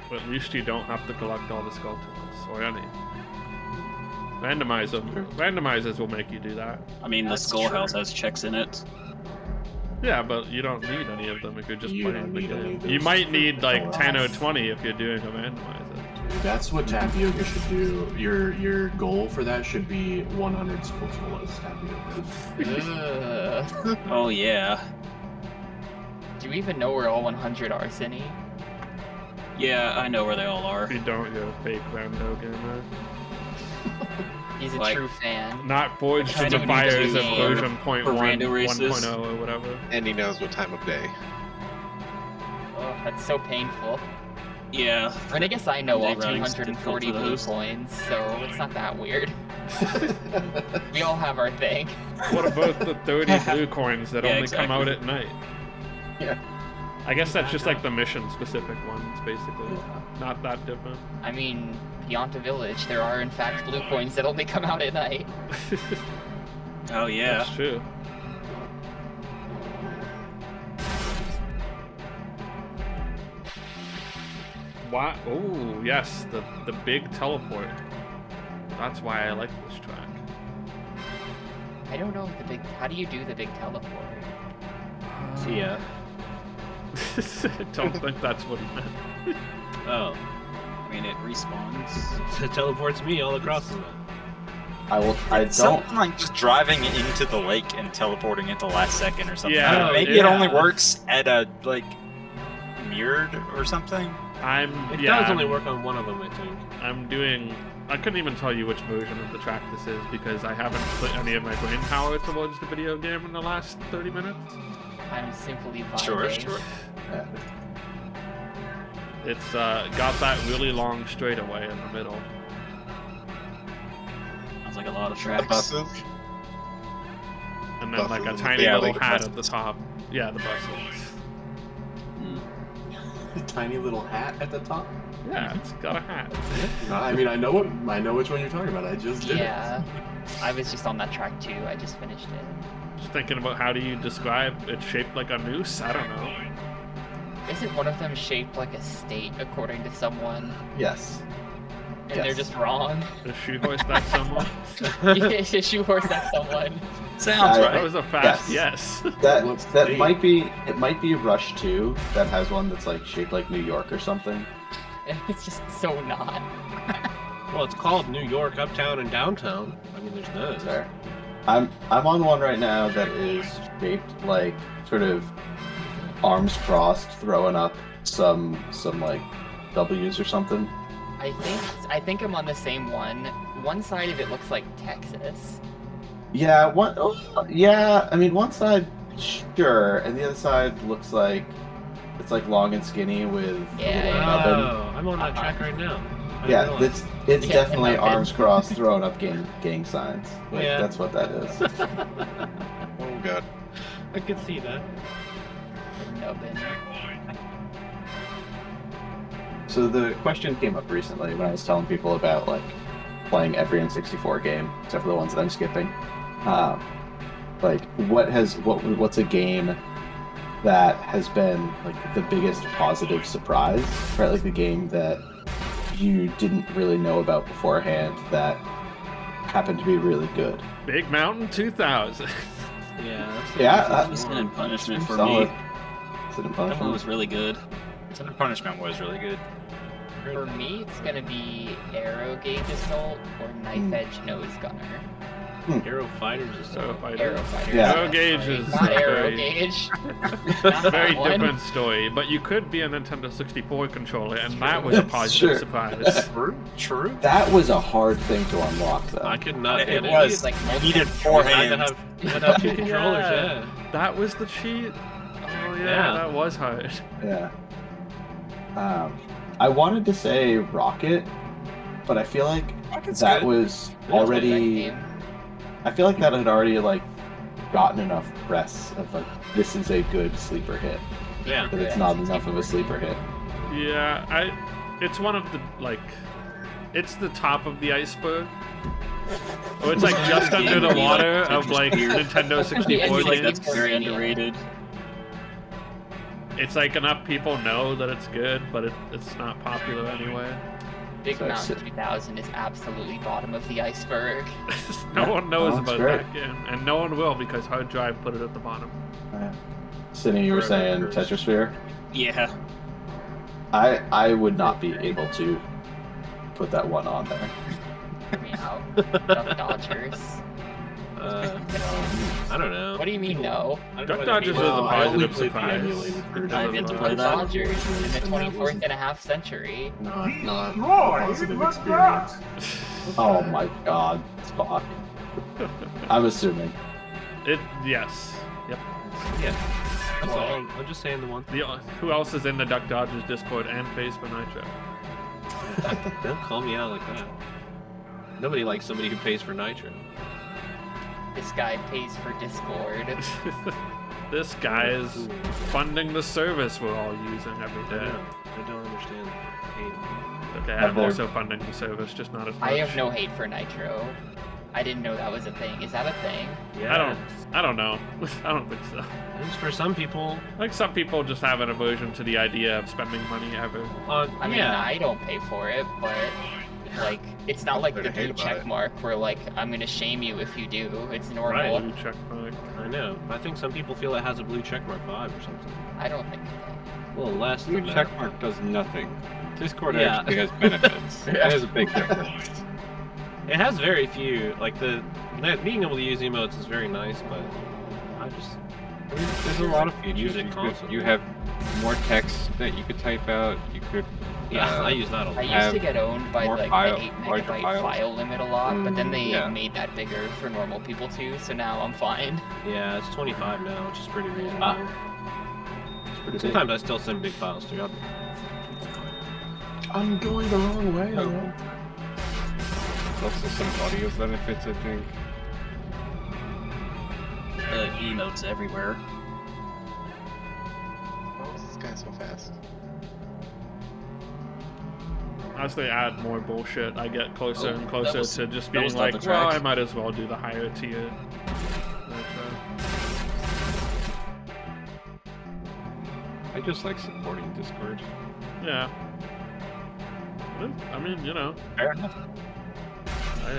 But at least you don't have to collect all the skeletons or any. Randomize them. Randomizers will make you do that. I mean, the That's Skullhouse true. has checks in it. Yeah, but you don't need any of them if you're just You playing don't the need any game. of those You might need like for 10 or us. 20 if you're doing a randomizer. That's what Tapioca should do. Your goal for that should be 100 Skulltulas, Tapioca. Ugh. Oh yeah, Do you even know where all 100 are, Cinny? yeah. I know where they all are. If you don't, you're a fake rando gamer. He's a Like- true fan. Not forged I in the don't need to fires do of for version .1, rando races. 1.0 or whatever. And he knows what time of day. Oh, that's so painful. Yeah. And I guess I know all Day routing's difficult 240 for blue those. coins, so it's not that weird. We all have our thing. What about the 30 blue coins that Yeah, only exactly. come out at night? Yeah. I guess that's just like the mission specific ones, basically. Not that different. I mean, Pianta Village, there are in fact blue coins that only come out at night. Oh yeah. That's true. why? Oh, yes, the big teleport. That's why I like this track. I don't know the big. How do you do the big teleport? See ya. I don't think that's what he meant. Oh. I mean, it respawns. It teleports me all across the map. I It's don't. something like just driving into the lake and teleporting at the last second or something. Yeah, I don't know, maybe yeah. it only works at a like mirrored or something. It does only work on one of them, I think. I'm doing. I couldn't even tell you which version of the track this is because I haven't put any of my brain power towards the video game in the last 30 minutes. I'm simply vibing. Sure. Yeah. It's got that really long straightaway in the middle. Sounds like a lot of tracks. Buses. And then like a Buses. tiny Yeah, little like hat buses. at the top. Yeah, the buses. A tiny little hat at the top. Yeah, it's got a hat. No, I mean, I know which one you're talking about. I just did Yeah. I was just on that track too. I just finished it. Just thinking about how do you describe it's shaped like a noose? I don't know. Isn't one of them shaped like a state according to someone? Yes. And they're Yes. just wrong? Is shoehorse that someone? Yeah, shoehorse at someone. Sounds I- right. That was a fast yes. That Looks that neat. might be Rush 2 that has one that's like shaped like New York or something. And it's just so not. Well, it's called New York Uptown and Downtown. I mean, there's those. There. I'm on one right now that is shaped like sort of arms crossed, throwing up some like W's or something. I think I'm on the same one. One side of it looks like Texas. Yeah, yeah. I mean, one side, sure, and the other side looks like it's like long and skinny with Yeah, a little yeah. nubbin. Oh, I'm on that track right now. I Yeah, didn't realize. it's Yeah, definitely nubbin. arms crossed, throwing up gang signs. Like, Yeah. that's what that is. Oh god. I could see that. Nubbin. So the question came up recently when I was telling people about like playing every N64 game except for the ones that I'm skipping. Like, what's a game that has been like the biggest positive surprise, right? Like the game that you didn't really know about beforehand that happened to be really good. Big Mountain 2000. Yeah. That's Yeah, Sin and Punishment for solid. me. Sin and That one Punishment. was really good. Sin and Punishment was really good. For me, it's gonna be Arrow Gauge Assault or Knife Edge Nose Gunner. Arrow Fighters is So so. Arrow Fighter. Yeah. Arrow Gauge is Not a Arrow very- Gauge. Not Very that one. different story, but you could be a Nintendo 64 controller, and that was a positive Sure. surprise. True. That was a hard thing to unlock, though. I could not It get it. was. Like, You needed four You had to hands. have two controllers, yeah. That was the cheat. Oh yeah, Yeah. that was hard. Yeah. I wanted to say Rocket, but I feel like Rocket's that good. was That's what that already. game. I feel like that had already like gotten enough press of like this is a good sleeper hit, Yeah. but it's not enough of a sleeper hit. Yeah, it's one of the like, it's the top of the iceberg. Oh, it's like just under the water of like Nintendo Yeah, 64 it's Like like games. that's very underrated. It's like enough people know that it's good, but it's not popular anyway. Big So Mountain 2000 is absolutely bottom of the iceberg. No one knows Oh, that's about great. that game, and no one will because Hard Drive put it at the bottom. Sydney, you were saying Forever. Tetrasphere. Yeah. I would not be able to put that one on there. Meow. Duck Dodgers. I don't know. What do you mean no? I don't know Duck what Dodgers it was means. a I only positive played the surprise. emulated version. I've yet to Uh, play that. Dodgers in the And that 24th wasn't- and a half century. Not a positive experience. Oh my god, fuck. I'm assuming. Yes. Yep. Yeah. That's all. I'm just saying the one thing. Who else is in the Duck Dodgers Discord and pays for Nitro? Don't call me out like that. Nobody likes somebody who pays for Nitro. This guy pays for Discord. This guy is funding the service we're all using every I day. know. I don't understand. I hate it. Okay, Have I'm there- also funding the service, just not as much. I have no hate for Nitro. I didn't know that was a thing. Is that a thing? Yeah. I don't know. I don't think so. It's for some people. Like some people just have an aversion to the idea of spending money ever. I mean, I don't pay for it, but like, it's not like the Better hate blue about check it. mark where like I'm gonna shame you if you do. It's normal. Blue check mark. I know. I think some people feel it has a blue checkmark vibe or something. I don't think. A little less Blue than that. checkmark does nothing. Discord Yeah. actually has benefits. That is a big difference. It has very few. Like that being able to use emotes is very nice, but I just There's a lot of features. Use it You constantly. have more text that you could type out. You could. I use that a lot. I used have to get owned by more like file- the 8 larger megabyte files. file limit a lot, but then they yeah. made that bigger for normal people too. So now I'm fine. Yeah, it's 25 now, which is pretty reasonable. It's pretty big. Sometimes I still send big files to you. I'm going the wrong way. Oh. There's also some audio benefits, I think. Emotes everywhere. Why is this guy so fast? As they add more bullshit, I get closer Oh, and that closer was- to just that being was not like, the well, track. I might as well do the higher tier. Like, I just like supporting Discord. yeah. I mean, you know. Fair enough.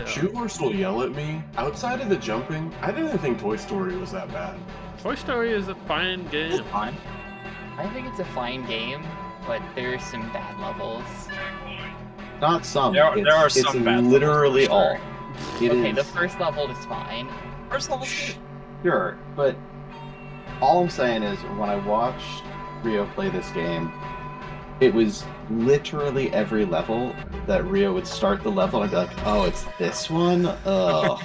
Shoot Horse will yell at me. Outside of the jumping, I didn't think Toy Story was that bad. Toy Story is a fine It's game. fine. I think it's a fine game, but there's some bad levels. Not some. There are it's some bad literally levels, all. for It Okay, is- the first level is fine. First level's good. Sure, but all I'm saying is when I watched Rio play this game, it was literally every level that Rio would start the level and I'd be like, oh, it's this one? Ugh.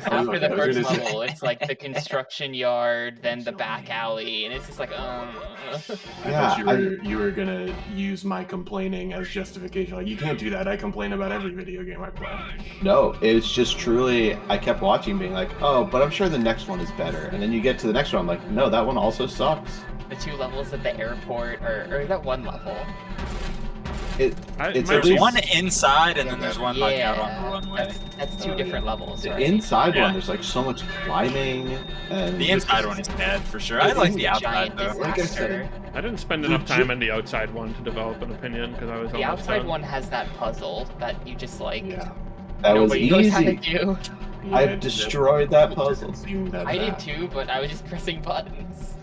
After the I was first gonna say- level, it's like the construction yard, then the back alley, and it's just like, I Yeah, thought you were gonna use my complaining as justification. Like, you can't do that. I complain about every video game I play. No, it's just truly, I kept watching being like, oh, but I'm sure the next one is better. And then you get to the next one, I'm like, no, that one also sucks. the 2 levels at the airport, or that 1 level. It's There's at There's least- one inside, and then there's one like out on the runway. That's 2 different levels, The right? inside Yeah. one, there's like so much climbing. And The inside one is bad for sure. I like the outside Giant though. Like I said, disaster. I didn't spend enough time in the outside one to develop an opinion because I was The almost outside done. one has that puzzle that you just like. Yeah. that was Nobody knows how to easy. do. Yeah, I've destroyed that puzzle. Didn't seem that I did bad. too, but I was just pressing buttons.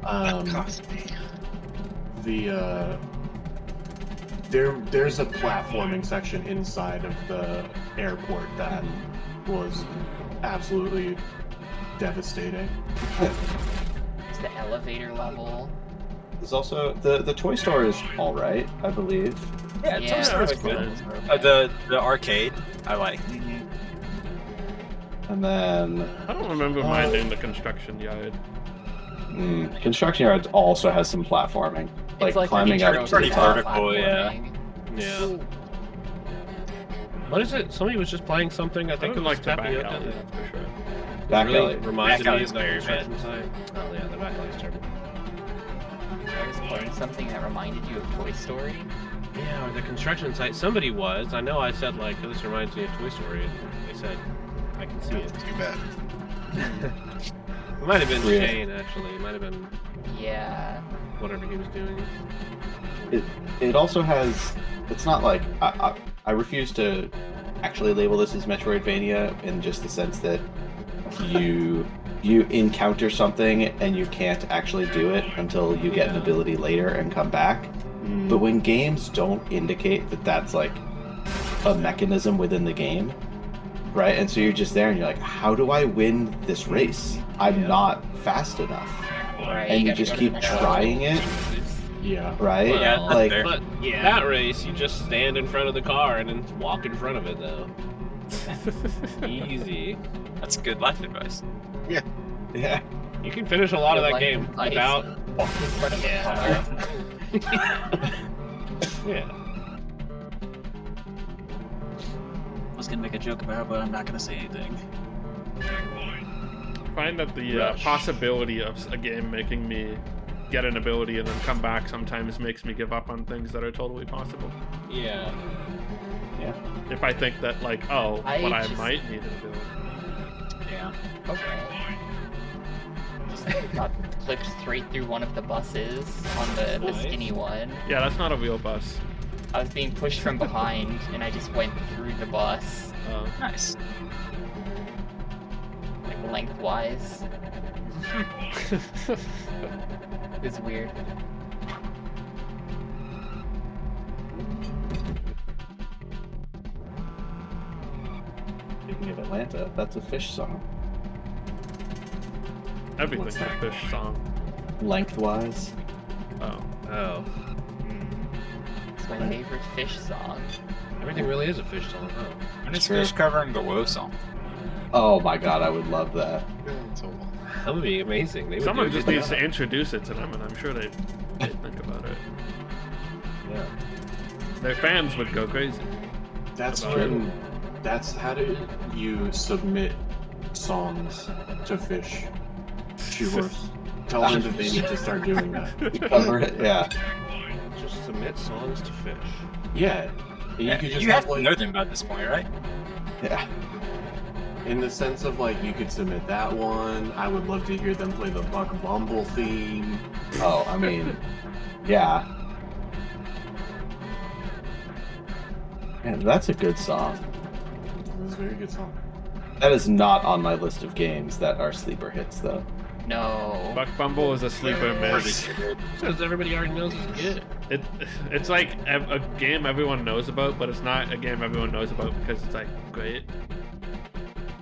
That cost me. There's a platforming section inside of the airport that was absolutely devastating. It's the elevator level. There's also the toy store is all right, I believe. Yeah, Yeah, Toy Story's Toy good. Story's The arcade, I like. And then I don't remember minding the construction yard. construction yards also has some platforming, like, It's like climbing the intro up to to the pretty top. vertical, yeah. platforming. Yeah. What is it? Somebody was just playing something. I I think it don't was like the back Tapioca. alley, that's for sure. Back really alley. reminded Back me alley's of the very construction site. Oh yeah, the back alley's terrible. I was playing something that reminded you of Toy Story. Yeah, or the construction site. Somebody was. I know I said like, oh, this reminds me of Toy Story, and they said, I can see it. Too bad. It might have been Really? Shane actually. It might have been Yeah. whatever he was doing. It also has. It's not like I refuse to actually label this as Metroidvania in just the sense that you encounter something and you can't actually do it until you get an Yeah. ability later and come back. But when games don't indicate that that's like a mechanism within the game, right? And so you're just there and you're like, how do I win this race? I'm Yeah. not fast enough. Right. And you gotta just go to keep the next trying it, Yeah. right? Yeah, Well, like there. But Yeah. that race, you just stand in front of the car and then walk in front of it though. Easy. That's good life advice. yeah. You can finish a lot of that Like game ice. without. Walk in front of the car. Yeah. I was gonna make a joke about it, but I'm not gonna say anything. I find that the Rush. possibility of a game making me get an ability and then come back sometimes makes me give up on things that are totally possible. Yeah. Yeah. If I think that, like, oh, what I just- might need to do. Yeah. Okay. Just got flipped straight through one of the buses on the Nice. skinny one. Yeah, that's not a real bus. I was being pushed from behind, and I just went through the bus, Nice. like lengthwise. It's weird. Speaking of Atlanta, that's a fish song. Everything's a fish song. Lengthwise. Oh. Oh. It's my favorite fish song. Everything really is a fish song, huh? When is Sure. Fish covering the Woe song? Oh my god, I would love that. So, That would be amazing. They would Someone do a just good needs job. to introduce it to them, and I'm sure they'd think about it. Yeah. Their fans would go crazy. That's About when. That's how do you submit songs to Fish? Shoehorse. Tell them that they need to start doing that. Cover it, yeah. Just submit songs to fish. Yeah. And you could just You have have to like, know them at this point, right? Yeah. in the sense of like, you could submit that one. I would love to hear them play the Buck Bumble theme. Oh, I mean, yeah. Man, that's a good song. It's a very good song. That is not on my list of games that are sleeper hits, though. No. Buck Bumble is a sleeper miss. Because everybody already knows it's good. It's like a game everyone knows about, but it's not a game everyone knows about because it's like great.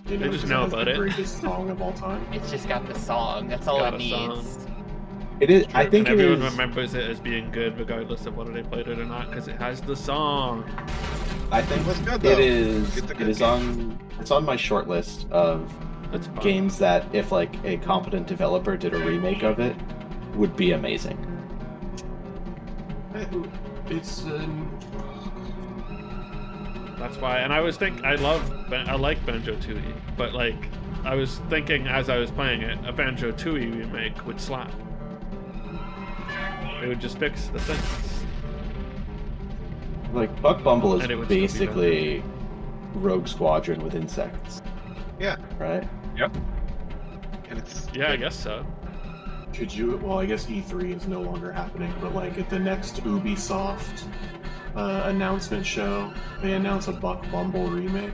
You They just because know has about the it. greatest song of all time. It's just got the song. That's all Got it a needs. song. It is. I think and it everyone is. remembers it as being good regardless of whether they played it or not because it has the song. I think What's good, though? it is. Get the It good is game. on. It's on my short list of It's fun. games that, if like a competent developer did a remake of it, would be amazing. It's That's why, and I like Banjo Tooie, but like I was thinking as I was playing it, a Banjo Tooie remake would slap. It would just fix the things. Like Buck Bumble is And it would still be basically Rogue Squadron with insects. Yeah. Right. And it's Yeah, I guess so. Could you? Well, I guess E3 is no longer happening, but like at the next Ubisoft announcement show, they announce a Buck Bumble remake.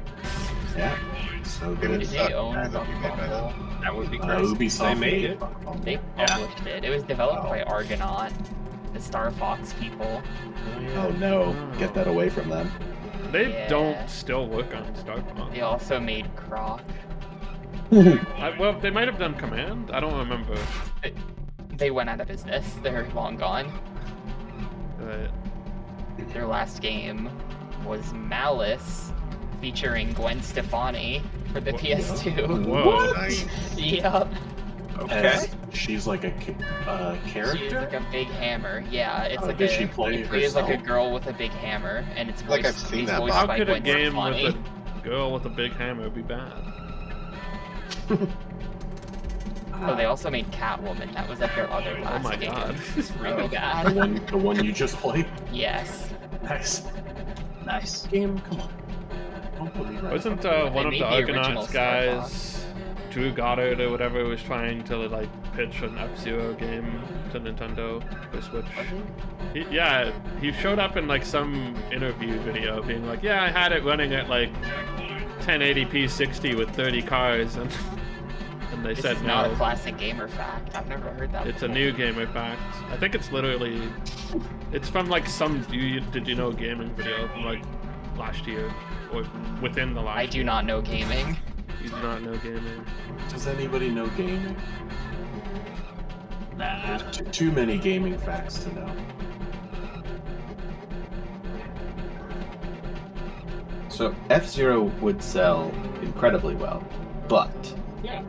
Yeah. So It good. would Did suck they own as Buck if you made by Bumble? them. That would be great. Ubisoft They made it. Buck Bumble. They published it. It was developed by Argonaut, the Star Fox people. Oh no! Get that away from them. They Yeah. don't still work on Star Fox. They also made Croc. Well, they might have done Command. I don't remember. They went out of business. They're long gone. But Their last game was Malice, featuring Gwen Stefani for the Wha- PS2. whoa. Nice. Yep. Okay. As she's like a character. She's like a big hammer. Yeah, it's Oh, like did a. she play it plays like a herself? girl with a big hammer, and it's Like, voiced, I've seen it's that. voiced how by could a Gwen game Stefani. with a girl with a big hammer be bad? Oh, they also made Catwoman. That was like their other last my game. God. It's really the bad. one you just played. Yes. Nice Nice. game. Come on. Don't put me right. Wasn't in front of one of made the the original Argonauts Star guys, Drew Goddard or whatever, was trying to like pitch an F-Zero game to Nintendo for Switch? He showed up in like some interview video being like, yeah, I had it running at like 1080p 60 with 30 cars, and they This said is no. not a classic gamer fact. I've never heard that It's a before. new gamer fact. I think it's literally, it's from like some Did You Know gaming video from like last year or within the last. I do not know gaming. You do not know gaming. it. Does anybody know gaming? Nah. There's too many gaming facts to know. So F-Zero would sell incredibly well, but Yeah.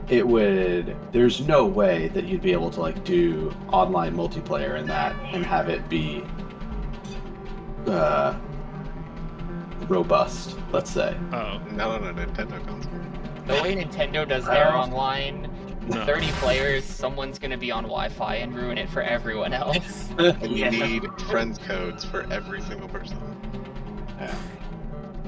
it would. There's no way that you'd be able to like do online multiplayer in that and have it be robust. Let's say. Oh. Not on a Nintendo console. The way Nintendo does their online, No. 30 players, someone's gonna be on Wi-Fi and ruin it for everyone else. And you need friends codes for every single person. Yeah.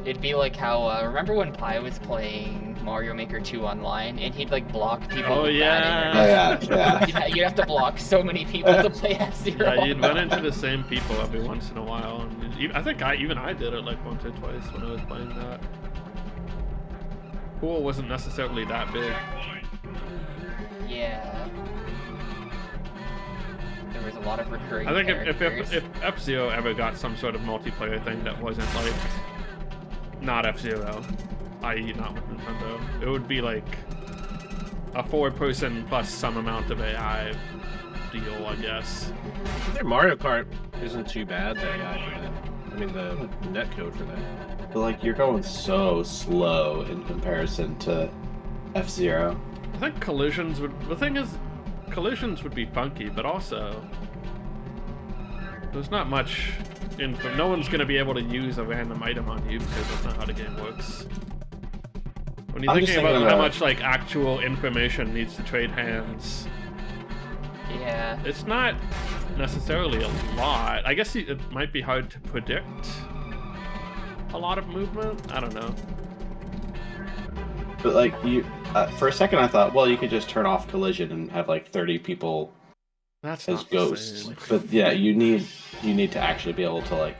It'd be like how, remember when Pi was playing Mario Maker 2 online, and he'd like block people Oh, with yeah. bad internet? Yeah. You'd have to block so many people to play F-Zero. Yeah, you'd run into the same people every once in a while. And I think even I did it like once or twice when I was playing that. Pool wasn't necessarily that big. Yeah. There was a lot of recurring I think characters. if F-Zero ever got some sort of multiplayer thing that wasn't like not F-Zero, i.e. not with Nintendo, it would be like a 4-person plus some amount of AI deal, I guess. Their Mario Kart isn't too bad, the AI for that. I mean, the netcode for that. But like, you're going so slow in comparison to F-Zero. I think collisions would. The thing is, collisions would be funky, but also there's not much info. No one's gonna be able to use a random item on you because that's not how the game works. When you're I'm just thinking about thinking how about- much like actual information needs to trade hands, Yeah. it's not necessarily a lot. I guess it might be hard to predict a lot of movement. I don't know. But like, for a second I thought, well, you could just turn off collision and have like 30 people That's as not the ghosts. same. But yeah, you need to actually be able to like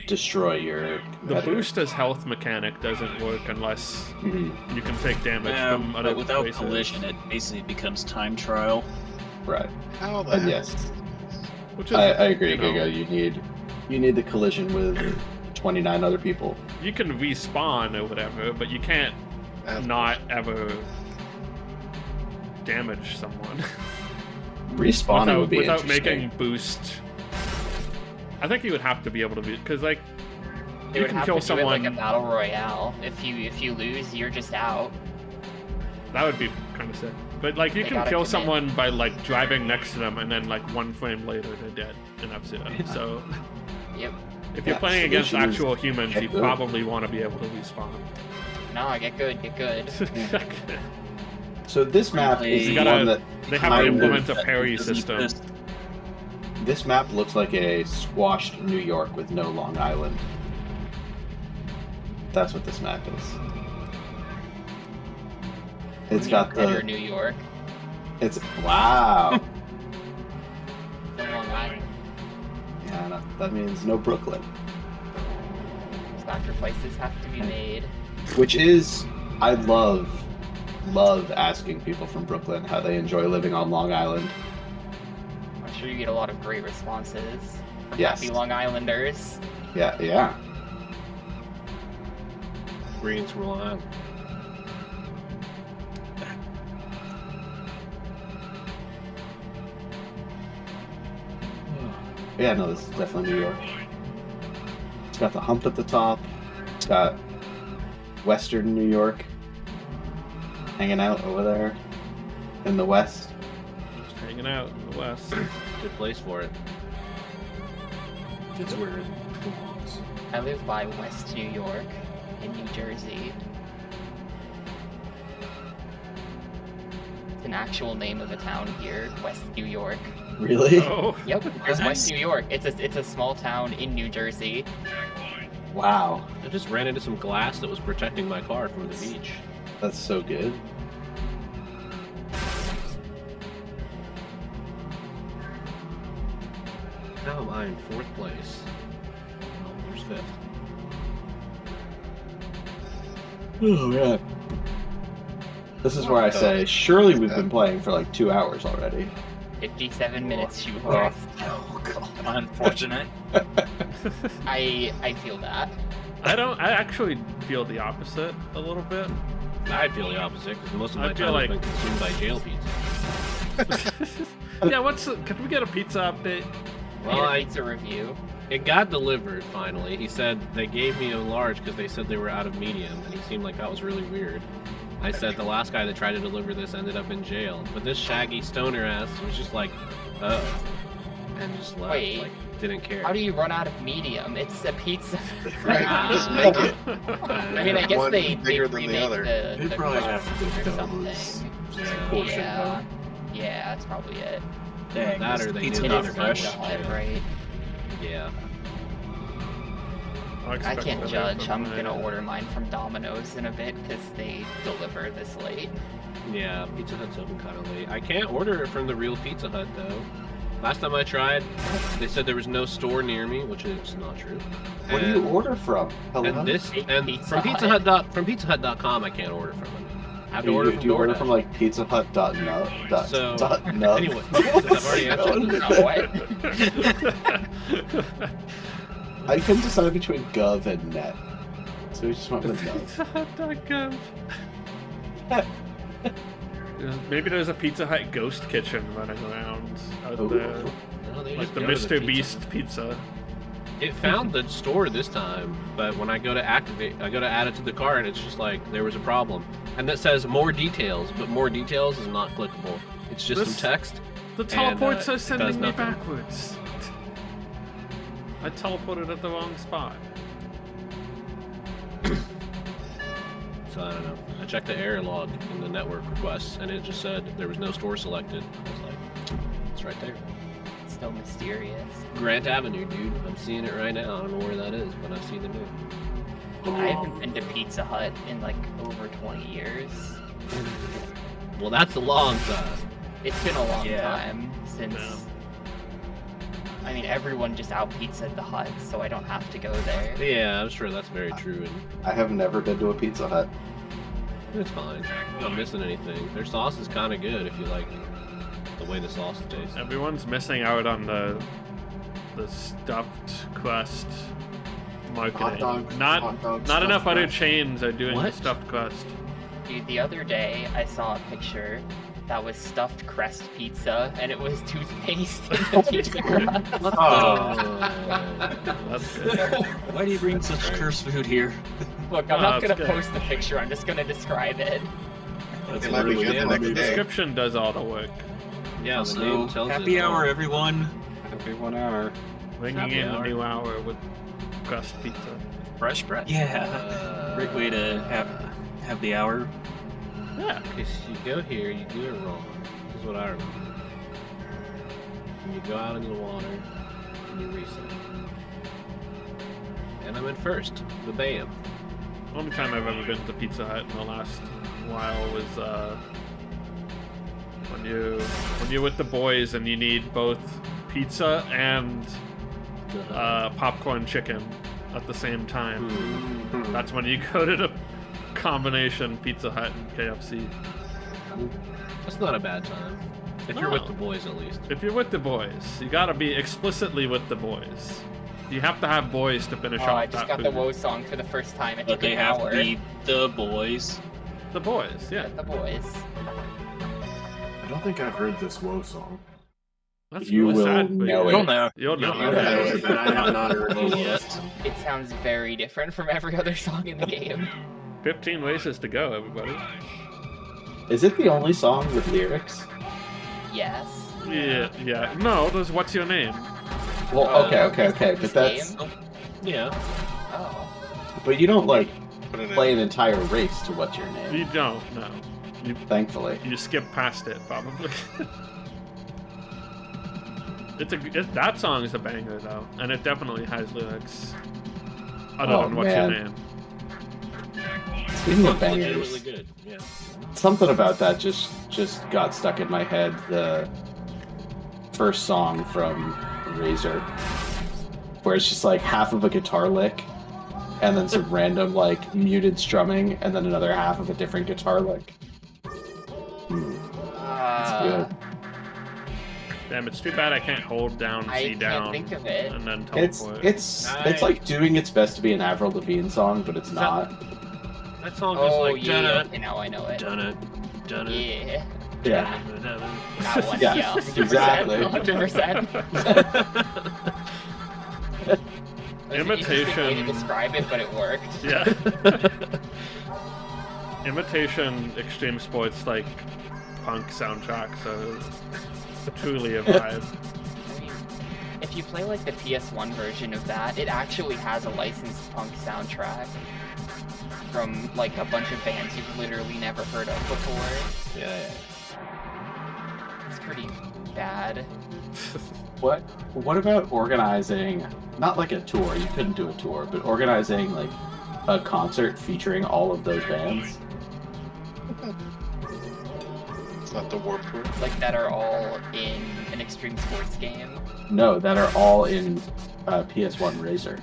destroy your The competitor. booster's health mechanic doesn't work unless Mhm. you can take damage Yeah, from other but without places. collision, it basically becomes time trial. Right. How the And hell? yes, Which is, I agree, you know, Giga. You need the collision with 29 other people. you can respawn or whatever, but you can't That's not ever damage someone Respawning would be without interesting. making boost. I think you would have to be able to be, because like They you would can have kill to do it like a someone. battle royale. If you lose, you're just out. That would be kind of sick. But like you They can gotta kill commit. someone by like driving next to them, and then like 1 frame later they're dead in F-Zero. So Yep. if you're Yeah, playing against solution is actual humans, get you good. probably want to be able to respawn. No, get good, get good. So this map is You the gotta- one that They have to kind implement of- a parry Doesn't system. exist. This map looks like a squashed New York with no Long Island. That's what this map is. It's got Better the. New York. It's wow. No Long Island. Yeah, no, that means no Brooklyn. Sacrifices have to be made. Which is, I love asking people from Brooklyn how they enjoy living on Long Island. I'm sure you get a lot of great responses from Yes. happy Long Islanders. Yeah. Greetings from Long Island. Yeah, no, this is definitely New York. It's got the hump at the top. It's got Western New York hanging out over there in the west. Just hanging out in the west. Good place for it. It's where it belongs. I live by West New York in New Jersey. It's an actual name of a town here, West New York. Really? Oh, Yep, there's Nice. West New York. It's a small town in New Jersey. Wow, I just ran into some glass that was protecting my car from the beach. that's so good. How am I in 4th place? Oh, there's 5th. Oh yeah. This is where I say, surely we've been playing for like 2 hours already. 57 minutes, shoot Oh. horse. Unfortunate. I feel that. I actually feel the opposite a little bit. I feel the opposite because most of I my feel time like- has been consumed by jail pizza. Yeah, could we get a pizza update? Well, Well, pizza review. it got delivered finally. He said they gave me a large because they said they were out of medium, and he seemed like that was really weird. I said the last guy that tried to deliver this ended up in jail, but this shaggy stoner ass was just like, oh, and just left, Wait. like didn't care. How do you run out of medium? It's a pizza. Right, just make it. I mean, I guess One they bigger than the remake other. They the probably crust have to or get something. those. Yeah, yeah, that's probably it. Dang, That this or they pizza knew It the not is other guy fresh. was fresh, right? Yeah. I expect can't that judge. from I'm my- gonna order mine from Domino's in a bit because they deliver this late. Yeah, Pizza Hut's open kind of late. I can't order it from the real Pizza Hut though. Last time I tried, they said there was no store near me, which is not true. What do you order from? Hello? And Pizza from Hut. PizzaHut.com, I can't order from them. I have to order Do from you order DoorDash. from like Pizza Hut dot nut dot So, dot nut? anyway, I've already answered. What? I couldn't decide between gov and net, so we just went with nut. Pizza Hut.gov. Maybe there's a Pizza Hut ghost kitchen running around out Ooh. there. No, they Like just the go to Mr. Pizza Beast pizza. It found the store this time, but when I go to add it to the cart, it's just like there was a problem, and that says more details, but more details is not clickable. It's just This- some text. The teleports it are does sending me nothing. backwards. I teleported at the wrong spot. So I don't know. I checked the error log in the network requests, and it just said there was no store selected. I was like, it's right there. Still mysterious. Grant Avenue, dude. I'm seeing it right now. I don't know where that is, but I see the name. I haven't been to Pizza Hut in like over 20 years. Well, that's a long time. It's been a long Yeah. time since. Yeah. I mean, everyone just out pizzaed the Hut, so I don't have to go there. Yeah, I'm sure that's very true, and I have never been to a Pizza Hut. it's fine. I'm not missing anything. Their sauce is kind of good if you like the way the sauce tastes. Everyone's missing out on the stuffed crust marketing. Hot dogs, not hot dogs, not enough stuffed other crust. chains are doing the What? stuffed crust. Dude, the other day I saw a picture that was stuffed crust pizza, and it was toothpaste in the pizza crust. That's good. Why do you bring such cursed food here? Look, I'm not it's gonna good. post the picture, I'm just gonna describe it. That's It might be literally good the it. next The day. description does all the work. Yeah, the Also, name tells happy it all. hour, everyone. Happy 1 hour. Bringing Happy in hour. a new hour with crust pizza. Fresh bread. Yeah. Great way to have the hour. Yeah. Because you go here, you do it wrong. This is what I remember. And you go out into the water, and you reset. And I'm in first. The BAM. Only time I've ever been to Pizza Hut in the last while was when you're with the boys and you need both pizza and popcorn chicken at the same time. That's when you go to the combination Pizza Hut and KFC. That's not a bad time. If you're No. with the boys, at least. If you're with the boys, you gotta be explicitly with the boys. You have to have boys to finish Oh, off I just that got food. the Woe song for the first time. It But took they an have hour. to be the boys. The boys, yeah. The boys. I don't think I've heard this Woe song. That's You really will sad for know you. it. You'll know. You'll know. I have not heard it yet. It sounds very different from every other song in the game. 15 races to go, everybody. Is it the only song with lyrics? Yes. Yeah, yeah. No, there's What's Your Name? Well, okay, This but that's game? Yeah. Oh. but you don't like Put it in. play an entire race to what's your name. You don't, no. Thankfully. You skip past it, probably. That song is a banger, though, and it definitely has lyrics. Other Oh, than What's Your man. Name? Speaking of It's bangers, legitimately good. Yeah. something about that just got stuck in my head. The first song from Razor, where it's just like half of a guitar lick, and then some random like muted strumming, and then another half of a different guitar lick. It's good. Damn, it's too bad I can't hold down I C can't down think of it. and then It's teleport. it's like doing its best to be an Avril Lavigne song, but it's Is that- not. That song goes Oh, like yeah. dun Okay, now I know it. dun dun Yeah. Yeah. That one, Yeah, yeah. 100%, exactly. 100%. It was an interesting way to Imitation. describe it, but it worked. Yeah. Imitation Extreme Sports like punk soundtrack, so truly a vibe. I mean, if you play like the PS1 version of that, it actually has a licensed punk soundtrack from like a bunch of bands you've literally never heard of before. Yeah, It's pretty bad. What about organizing, not like a tour, you couldn't do a tour, but organizing like a concert featuring all of those bands? It's not the Warped Tour. Like that are all in an extreme sports game. No, that are all in PS1 Razor.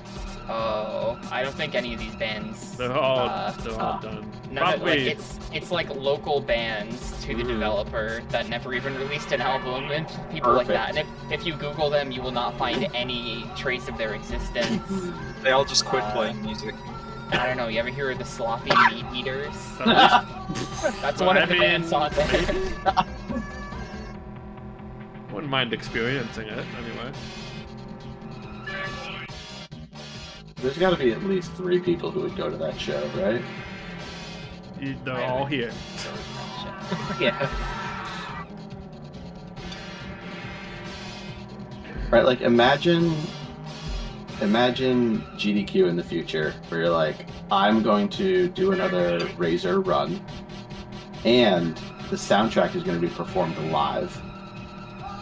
Oh, I don't think any of these bands. They're all done. Like it's like local bands to the developer that never even released an album and people like that. And if you Google them, you will not find any trace of their existence. They all just quit playing music. I don't know. You ever hear of the Sloppy Meat Eaters? That's one of the bands on there. Wouldn't mind experiencing it anyway. There's got to be at least 3 people who would go to that show, right? They're all here. Yeah. Right, like imagine GDQ in the future where you're like, I'm going to do another Razor run, and the soundtrack is going to be performed live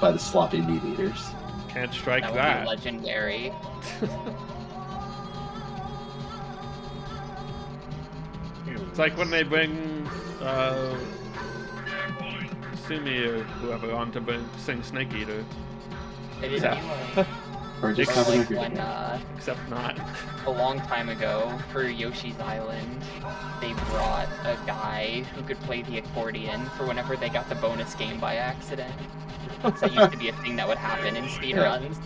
by the Sloppy Meat Eaters. Can't strike That that. would be legendary. It's like when they bring Sumi or whoever on to sing Snake Eater. It is Or just like having when, except not. a long time ago, for Yoshi's Island, they brought a guy who could play the accordion for whenever they got the bonus game by accident. That used to be a thing that would happen in speedruns.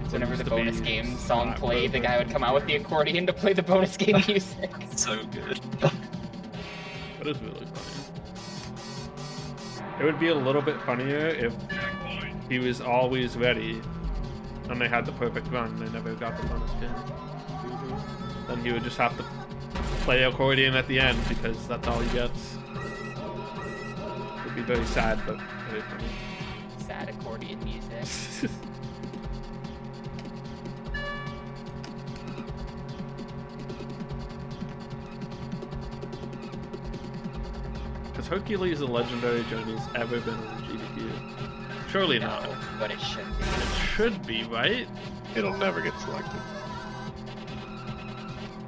Whenever the bonus game song played, the guy would come out with the accordion to play the bonus game music. So good. That is really funny. It would be a little bit funnier if he was always ready and they had the perfect run. They never got the bonus game. Then he would just have to play accordion at the end because that's all he gets. It would be very sad, but very funny. Sad accordion music. Has Hercules the Legendary Journeys ever been on GDQ? Surely No, not. but it should be. It should be, right? It'll never get selected.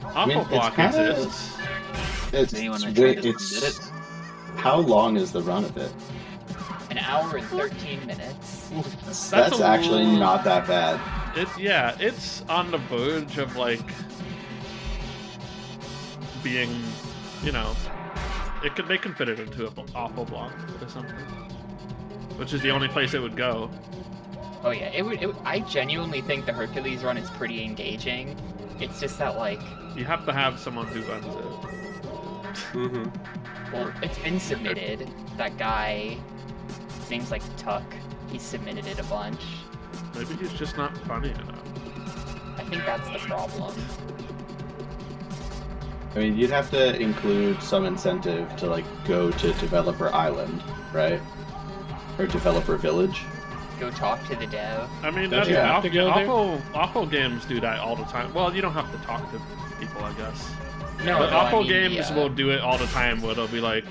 Awful Block exists. It's how long is the run of it? An hour and 13 minutes. That's actually not that bad. It's on the verge of like being, you know, they could fit it into an Awful Block or something, which is the only place it would go. Oh yeah, I genuinely think the Hercules run is pretty engaging. It's just that like you have to have someone who runs it. Well, it's been submitted. That guy seems like Tuck. He submitted it a bunch. Maybe he's just not funny enough. I think that's the problem. I mean, you'd have to include some incentive to like go to Developer Island, right? Or Developer Village. Go talk to the dev. I mean, Don't that's you have to go there? awful games do that all the time. Well, you don't have to talk to people, I guess. No, but no, awful I mean, games will do it all the time where they'll be like,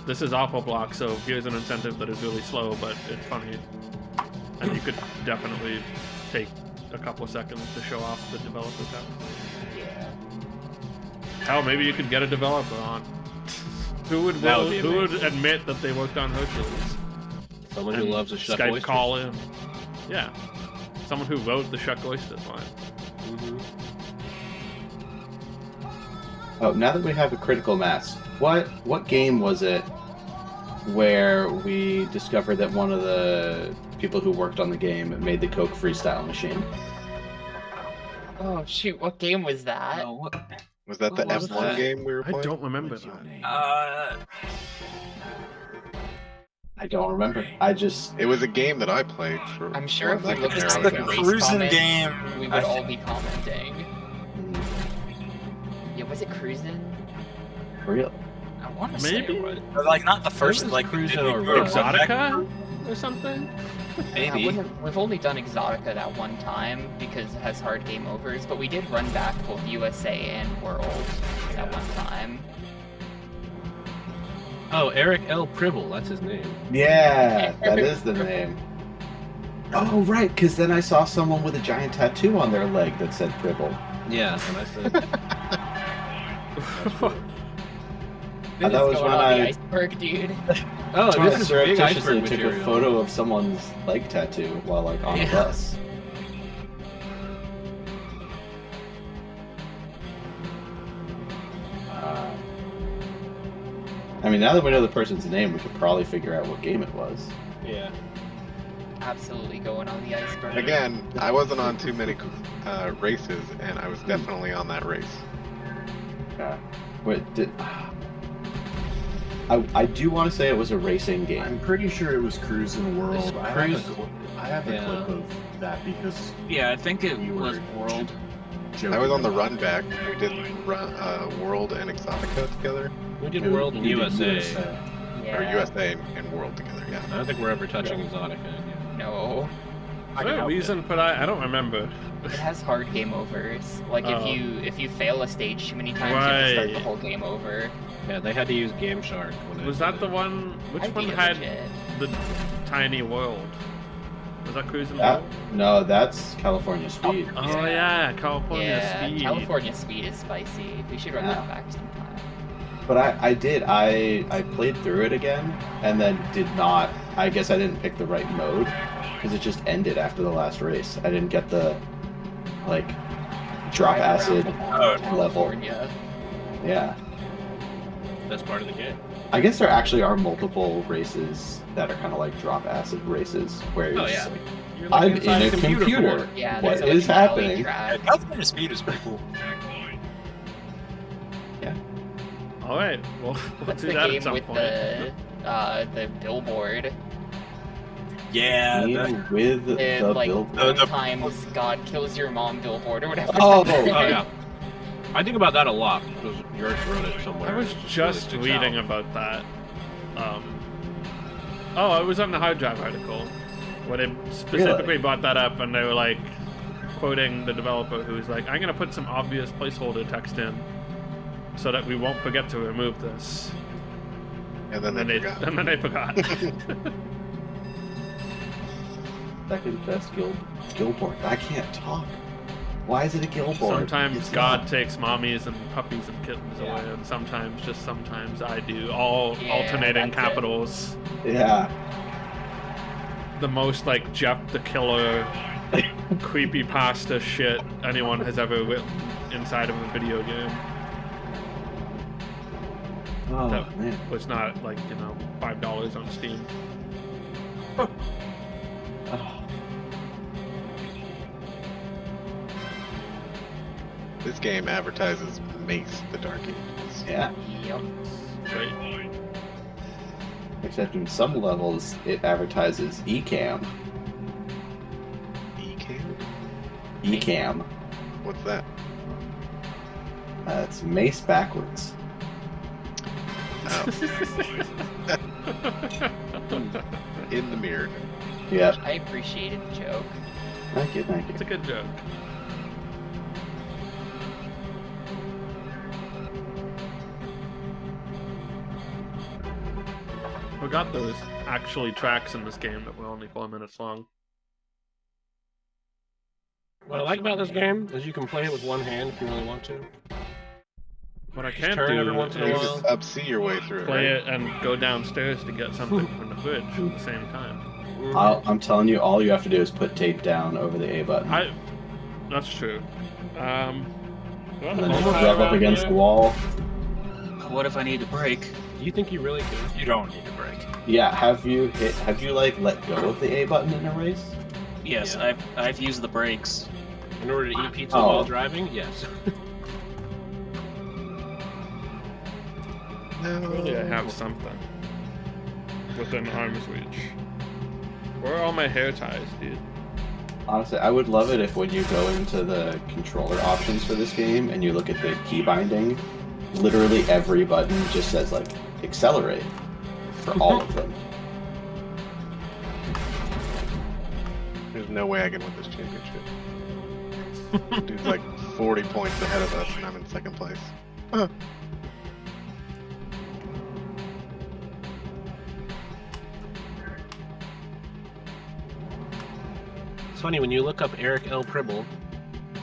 this is Awful Block, so here's an incentive that is really slow, but it's funny. And you could definitely take a couple seconds to show off the developer text. Yeah. Hell, maybe you could get a developer on. Who would admit that they worked on Hercules? Someone who loves a Shuck Skype Oysters. call in. Yeah. Someone who wrote the Shuck Oysters line. Oh, now that we have a critical mass, what game was it where we discovered that one of the people who worked on the game made the Coke freestyle machine? Oh shoot, what game was that? Was that the What was F1 that? game we were playing? I don't remember that. I don't remember. It was a game that I played for. I'm sure if we looked It's at the the race cruising comments, game. we would all be commenting. Yeah, was it cruising? Real? I want to say Maybe? it was. But, like, not the first, like, Cruising did we or go to Runback? Exotica or something? Maybe. We've only done Exotica that one time because it has hard game overs, but we did run back both USA and World that one time. Oh, Eric L. Pribble, that's his name. Yeah, that is the name. Oh, right, because then I saw someone with a giant tattoo on their leg that said Pribble. Yeah, and I said. This that is was going when on the I- iceberg, dude. Oh, That's when I this is big surreptitiously iceberg took a material. photo of someone's leg tattoo while like on a Yeah. bus. I mean, now that we know the person's name, we could probably figure out what game it was. Yeah. Absolutely going on the iceberg. Again, I wasn't on too many races, and I was definitely on that race. Okay. Wait, did... I do want to say it was a racing game. I'm pretty sure it was Cruisin' World. I have a Yeah. clip of that because Yeah, I think it you was were World. joking I was on the about Runback. We did World and Exotica together, We did it. World and You did USA. Yeah. or USA and World together. Yeah. I don't think we're ever touching Exotica. Yeah. No. Is there a reason for that? I don't remember. It has hard game overs. Like Oh. if you fail a stage too many times, you have to start the Right. whole game over. Yeah, they had to use Game Shark. When Was that the one? Which I one beat it had legit. the tiny world? Was that Cruising That, World? no, that's California Speed. Oh yeah, California Yeah, Speed. California Speed is spicy. We should run Yeah. that back sometime. But I played through it again and then did not. I guess I didn't pick the right mode because it just ended after the last race. I didn't get the like drop Drive around acid the whole level. California. Yeah. That's part of the game. I guess there actually are multiple races that are kind of like drop acid races where Oh, it's yeah. like, You're like I'm inside in a computer. fort. Yeah, What there's a is rally happening? track. Yeah, California Speed is pretty cool. All right, well, we'll What's do the that at game some with point. the billboard? Yeah. Game with the Like billboard. the- times God kills your mom billboard or whatever. Oh, Oh yeah. I think about that a lot because George wrote it somewhere. I was and it just really sticks reading out. about that. Oh, it was on the hard drive article where they specifically Really? brought that up, and they were like quoting the developer who was like, "I'm gonna put some obvious placeholder text in so that we won't forget to remove this." And then they forgot. and then they forgot. Second best billboard. I can't talk. Why is it a billboard? Sometimes It's God not. takes mommies and puppies and kittens Yeah. away, and sometimes I do. All Yeah, alternating that's it. capitals. Yeah. The most like Jeff the Killer creepypasta shit anyone has ever written inside of a video game. Oh That man. was not like, $5 on Steam. Oh. This game advertises Mace: The Dark Ages. Yeah. Yep. Right? Except in some levels, it advertises Ecam. Ecam? Ecam. What's that? It's Mace backwards. Oh, in the mirror. Yep. I appreciated the joke. Thank you. Thank you. It's a good joke. Forgot there was actually tracks in this game that were only 4 minutes long. What I like about this game is you can play it with one hand if you really want to. What I Just can't turn do every once in a You is while. just up-C your way through it, play right? it and go downstairs to get something from the fridge at the same time. I'm telling you, all you have to do is put tape down over the A button. That's true. And then just rub up against the wall. What if I need to brake? Do you think you really could? You don't need to brake. Yeah, have you like let go of the A button in a race? Yes, Yeah. I've used the brakes. In order to eat pizza Oh. while driving? Yes. Surely I have something within arm's reach. Where are all my hair ties, dude? Honestly, I would love it if when you go into the controller options for this game and you look at the key binding, literally every button just says like accelerate for all of them. There's no way I can win this championship. Dude's like 40 points ahead of us, and I'm in second place. It's funny when you look up Eric L. Pribble.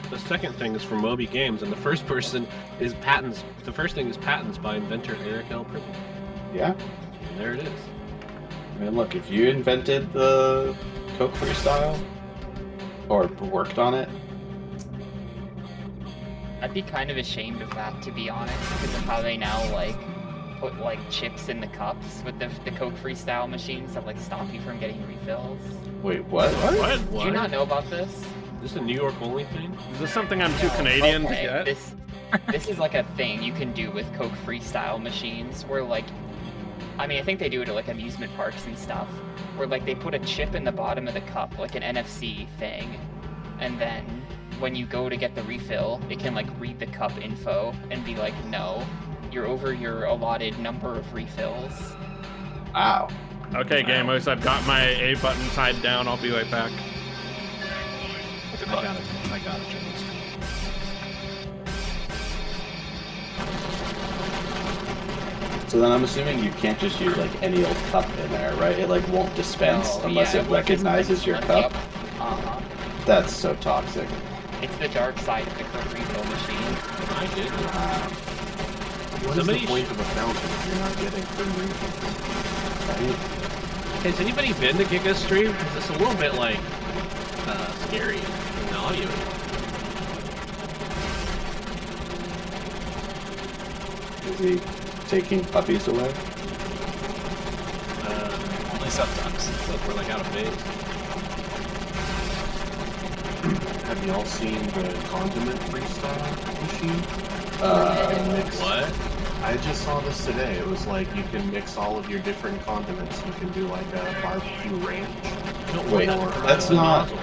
The second thing is from Moby Games, and the first person is patents. The first thing is patents by inventor Eric L. Pribble. Yeah. And there it is. I mean, look, if you invented the Coke Freestyle, or worked on it, I'd be kind of ashamed of that, to be honest, because of how they now, like, put, like, chips in the cups with the Coke Freestyle machines that, like, stop you from getting refills. wait, what? Did you not know about this? Is this a New York only thing? Is this something I'm too Canadian Okay, to get? This is like a thing you can do with Coke Freestyle machines where, like, I mean, I think they do it at, like, amusement parks and stuff, where, like, they put a chip in the bottom of the cup, like an NFC thing, and then when you go to get the refill, it can, like, read the cup info and be like, no, you're over your allotted number of refills. Wow. Okay, gamers, I've got my A button tied down. I'll be right back. I got it, journalist. So then I'm assuming you can't just use like any old cup in there, right? It like won't dispense No, unless yeah, it recognizes your cup. Yep. Uh-huh. That's so toxic. It's the dark side of the Coke refill machine. I did. What is the point of a fountain if you're not getting free refills? Right? Has anybody been to Giga Stream? Because it's a little bit like scary in the audio. Is he taking puppies away? Only sometimes. Look, we're like out of base. Have y'all seen the condiment freestyle machine? What? I just saw this today. It was like you can mix all of your different condiments. You can do like a barbecue ranch. Wait, that's not. You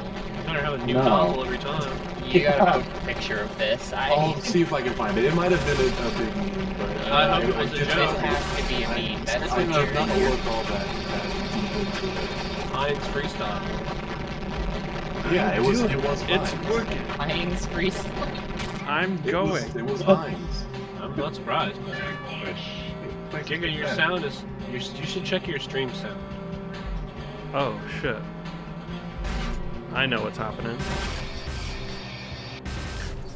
better have a new No. nozzle every time. You gotta post a picture of this. I'll see if I can find it. It might have been a big meme, but I hope it was a just- joke. This has to be a meme. That's I for know, not to sure. look all that deep into it. Heinz freestyle. Yeah, it was It's Heinz. working. Heinz freestyle. I'm going. It was Heinz. I'm not surprised. Giga, your sound is. You should check your stream sound. Oh, shit. I know what's happening.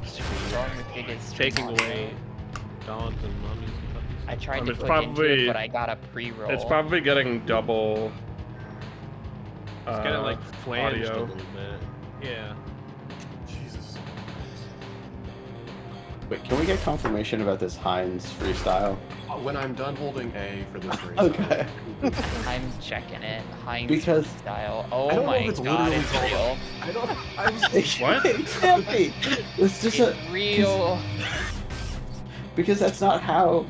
What's wrong with Giga's Taking stream away dogs and mummies and puppies. I tried to It's click into probably- it, but I got a pre-roll. It's probably getting double. It's getting like flanged a audio. little bit. Yeah. Jesus. Wait, can we get confirmation about this Heinz freestyle? When I'm done holding A for this race. Okay. I'm checking it. Heinz Because- freestyle. I Oh don't know my if it's god, literally it's called- real. I don't. What? Exactly. It's just It's real. because that's not how.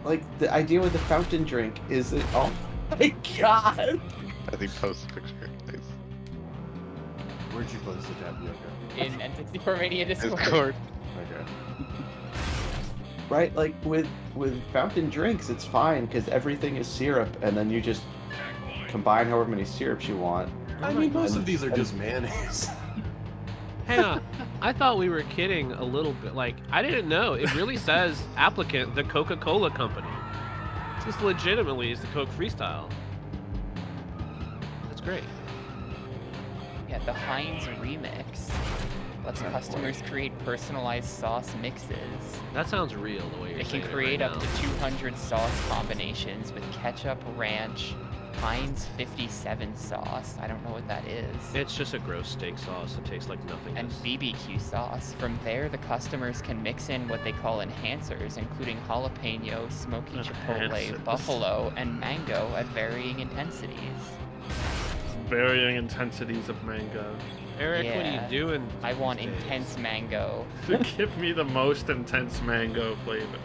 Like the idea with the fountain drink is that. Oh my god. I think post a picture, please. Where'd you post the tapioca? In N64Mania Discord. Discord. Okay. Right, like with fountain drinks, it's fine because everything is syrup, and then you just combine however many syrups you want. I mean, most And- of these are just mayonnaise. Hang on. I thought we were kidding a little bit. Like, I didn't know. It really says applicant, the Coca-Cola company. This legitimately is the Coke freestyle. That's great. Yeah, the Heinz remix lets customers create personalized sauce mixes. That sounds real the way you're It can saying it create right up now. to 200 sauce combinations with ketchup, ranch, Heinz 57 sauce. I don't know what that is. It's just a gross steak sauce. It tastes like nothing. And BBQ sauce. From there, the customers can mix in what they call enhancers, including jalapeno, smoky chipotle, Enhancers. buffalo, and mango at varying intensities. Varying intensities of mango. Eric, what are Yeah. you doing? I want these days? intense mango. Give me the most intense mango flavor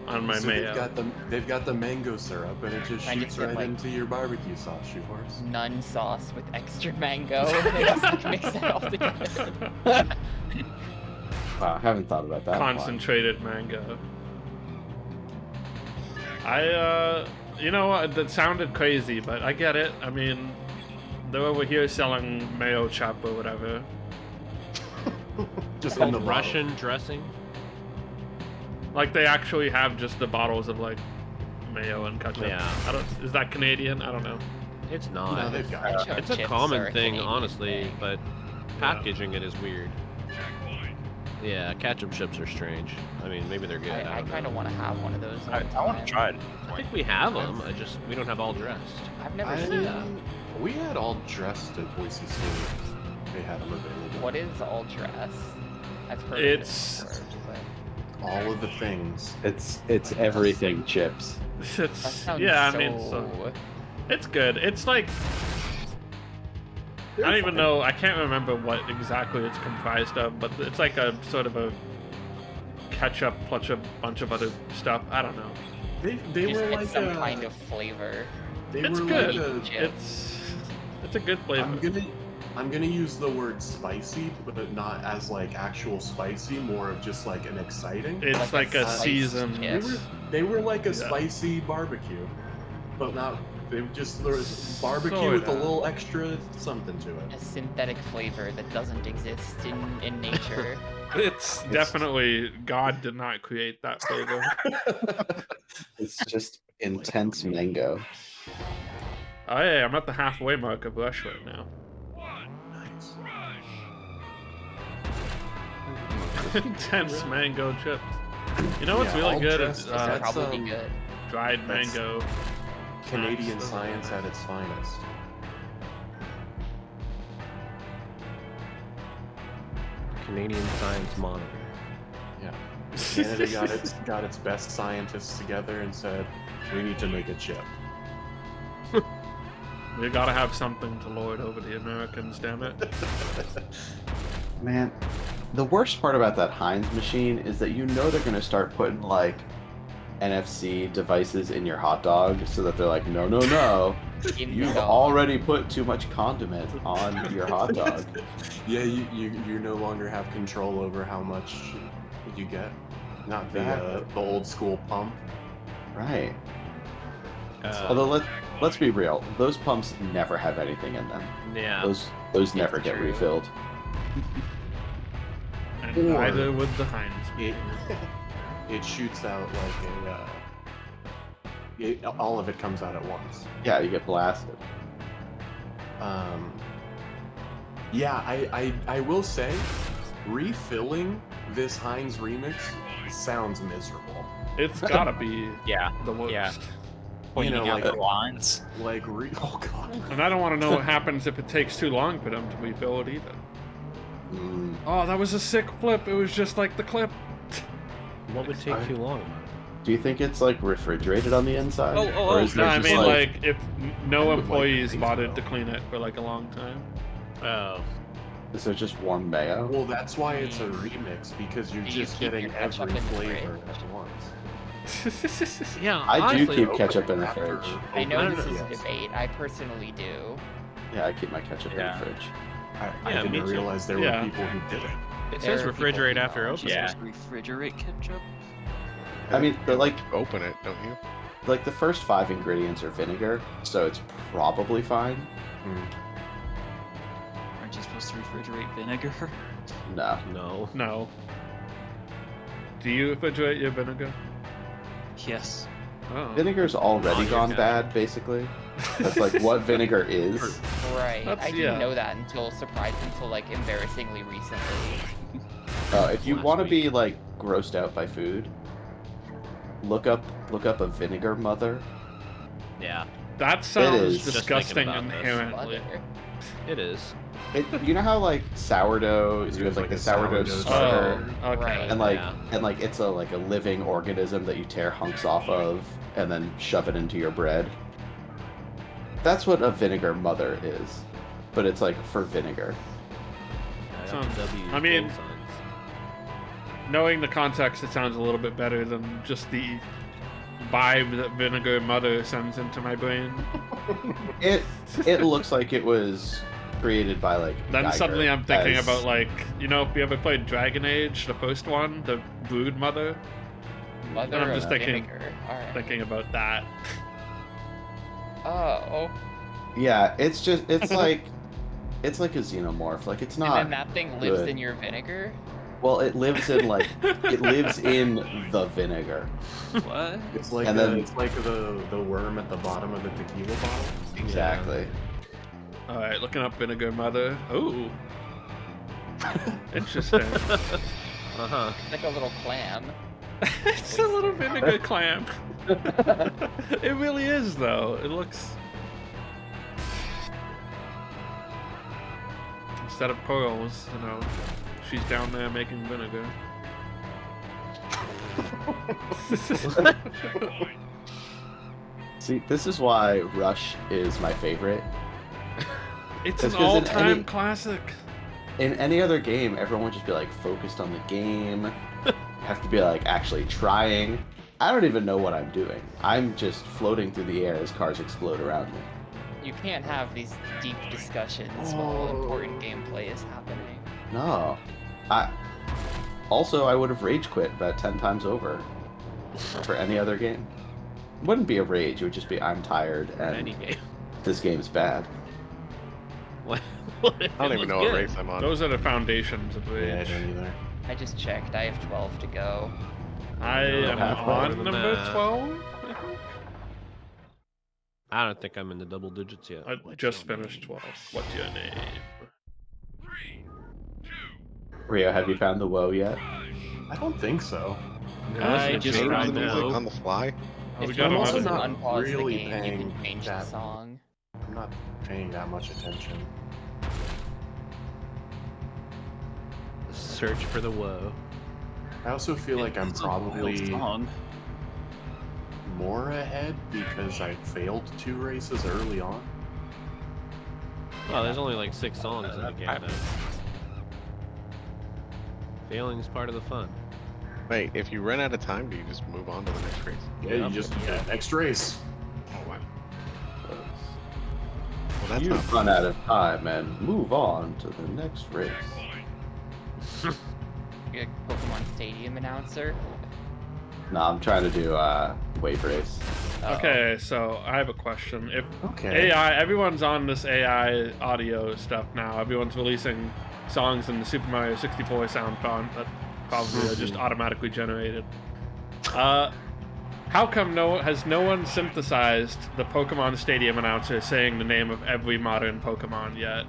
on my So mayo. they've got the mango syrup, and it just I shoots just get, right like, into your barbecue sauce, shoehorse. Nun sauce with extra mango. They just like, mix that all together. Wow, I haven't thought about that. in a while. Concentrated mango. You know what? That sounded crazy, but I get it. I mean, they're over here selling mayo chop or whatever. Just Called in the bottle. Russian dressing. Like they actually have just the bottles of like mayo and ketchup. Yeah. Is that Canadian? I don't know. It's not. No, they've got Ketchup It's a chips common are thing, Canadian honestly, thing. but packaging it is weird. Yeah, ketchup chips are strange. I mean, maybe they're good. I kind of want to have one of those. I want to try it. I think we have them. We don't have all dressed. I've never seen them. We had all dressed at Boise State. They had them available. What is all dress? I've heard It's of it before, all of the things. It's everything chips. but that sounds yeah, so... I mean, it's good. It's like I don't even know. I can't remember what exactly it's comprised of, but it's like a sort of a ketchup plus a bunch of other stuff. I don't know. They Just were get like some kind of flavor. It's were good. Like It's a good flavor. I'm gonna use the word spicy, but not as like actual spicy, more of just like an exciting. It's like a seasoned. They were like a spicy barbecue, but not. There was barbecue with a little extra something to it. A synthetic flavor that doesn't exist in nature. It's definitely God did not create that flavor. It's just intense mango. Oh yeah, I'm at the halfway mark of Rush right now. Nice. Intense mango chips. You know what's Yeah, really all good dressed- is That's probably good. dried that's- mango. Canadian science at its finest. Canadian Science Monitor. Yeah. Canada got its best scientists together and said, we need to make a chip. We gotta have something to lord over the Americans, damn it. Man, the worst part about that Heinz machine is that you know they're gonna start putting like NFC devices in your hot dog so that they're like, no, no, no. You've already put too much condiment on your hot dog. Yeah, you no longer have control over how much you get. Not the old school pump. Right. Although let's be real, those pumps never have anything in them. Yeah. Those never get refilled. And neither would the Heinz. It shoots out like all of it comes out at once. Yeah, you get blasted. Yeah, I will say, refilling this Heinz remix sounds miserable. It's gotta be Yeah. the worst. Yeah. You know, Pointing out like the lines. Oh god. And I don't want to know what happens if it takes too long for them to refill it either. Mm. Oh, that was a sick flip. It was just like the clip. What would take too long? Do you think it's like refrigerated on the inside? Or is No, there I just, mean like if no would like employees to think bothered so. to clean it for like a long time. Oh. Is there just warm mayo? Well, that's why it's a remix, because you're Do you just keep getting your ketchup every in the flavor fridge? at once. Yeah, I do honestly, keep ketchup in the fridge. I know this is Yes. a debate. I personally do. Yeah, I keep my ketchup Yeah. in the fridge. I Yeah, me didn't too. realize there Yeah. were people who did it. It There says are people refrigerate who after don't. opening. Yeah. Just refrigerate ketchup? I mean, they're like Open it, don't you? the first 5 ingredients are vinegar, so it's probably fine. Aren't you supposed to refrigerate vinegar? No. No. No. Do you refrigerate your vinegar? Yes. Oh. Vinegar's already your gone ketchup. bad, basically. That's like what vinegar is. Right. That's- I didn't yeah. know that until like embarrassingly recently. If you Last want to week. be like grossed out by food, look up a vinegar mother. Yeah, That sounds is. Just disgusting thinking about this. inherently. Mother. it is. You know how like sourdough, you have like the sourdough starter, Oh, okay. Right. and like Yeah. it's a living organism that you tear hunks off of and then shove it into your bread. That's what a vinegar mother is, but it's like for vinegar. I got Sounds- the W I mean- gang signs. Knowing the context, it sounds a little bit better than just the vibe that Vinegar Mother sends into my brain. It looks like it was created by like. Then Geiger suddenly I'm thinking as- about like, you know, if you ever played Dragon Age, the first one, the Brood Mother, Mother I'm of just thinking- vinegar. Alright. thinking about that. Oh. Yeah, it's like a xenomorph. Like it's And not. then that thing lives good. in your vinegar? Well, it lives in it lives in the vinegar. What? It's like And then- it's like the worm at the bottom of the tequila bottle. Exactly. All right, looking up Vinegar Mother. Ooh, Interesting. Uh-huh. It's like a little clam. It's a little vinegar clam. It really is, though. It looks... Instead of pearls, you know, she's down there making vinegar. See, this is why Rush is my favorite. It's That's an 'cause in all-time any- classic. In any other game, everyone would just be like focused on the game. You have to be like actually trying. I don't even know what I'm doing. I'm just floating through the air as cars explode around me. You can't have these deep discussions while important gameplay is happening. No. I would have rage quit about 10 times over for any other game. It wouldn't be a rage, it would just be I'm tired and Any game. this game's bad. What? I don't even know what race I'm on. Those are the foundations of Yeah, I rage. don't either. I just checked. I have 12 to go. I am halfway on than number that. 12, I think. I don't think I'm in the double digits yet. I just finished 12. What's your name? Rio, have you found the woe yet? I don't think so. I just Change right the music now. on the fly. Oh, we If got you I'm want also to another. not unpause really the game, you paying can change the that- song. I'm not paying that much attention. Search for the woe. I also feel like I'm It's a wild probably song. more ahead because I failed 2 races early on. Well, there's only like 6 songs in the game though. Failing's part of the fun. Wait, if you run out of time, do you just move on to the next race? Yeah, you just next race. Oh wow. Well, that's You not run out of time and move on to the next race. You're a Pokemon Stadium announcer. No, I'm trying to do wave race. Oh. Okay, so I have a question. If Okay. AI, everyone's on this AI audio stuff now. Everyone's releasing songs in the Super Mario 64 sound font that probably are just automatically generated. How come no one synthesized the Pokemon Stadium announcer saying the name of every modern Pokemon yet?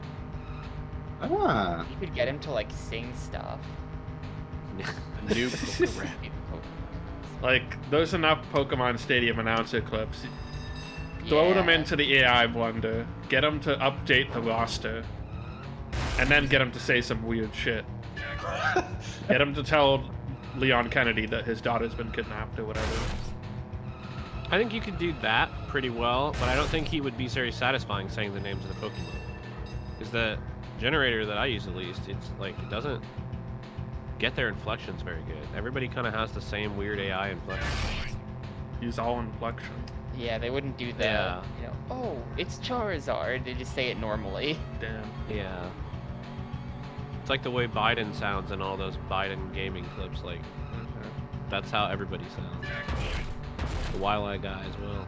Ah, You could get him to like sing stuff. new Like, there's enough Pokemon Stadium announcer clips. Throw them Yeah. into the AI blender, get them to update the roster, and then get him to say some weird shit. Get him to tell Leon Kennedy that his daughter's been kidnapped or whatever. I think you could do that pretty well, but I don't think he would be very satisfying saying the names of the Pokemon. Because the generator that I use, at least, it's like it doesn't get their inflections very good. Everybody kind of has the same weird AI inflection. He's all inflection. Yeah, they wouldn't do the, Yeah. you know, oh, it's Charizard. They just say it normally. Damn. Yeah. It's like the way Biden sounds in all those Biden gaming clips. Like, that's how everybody sounds. The Wildeye guy as well.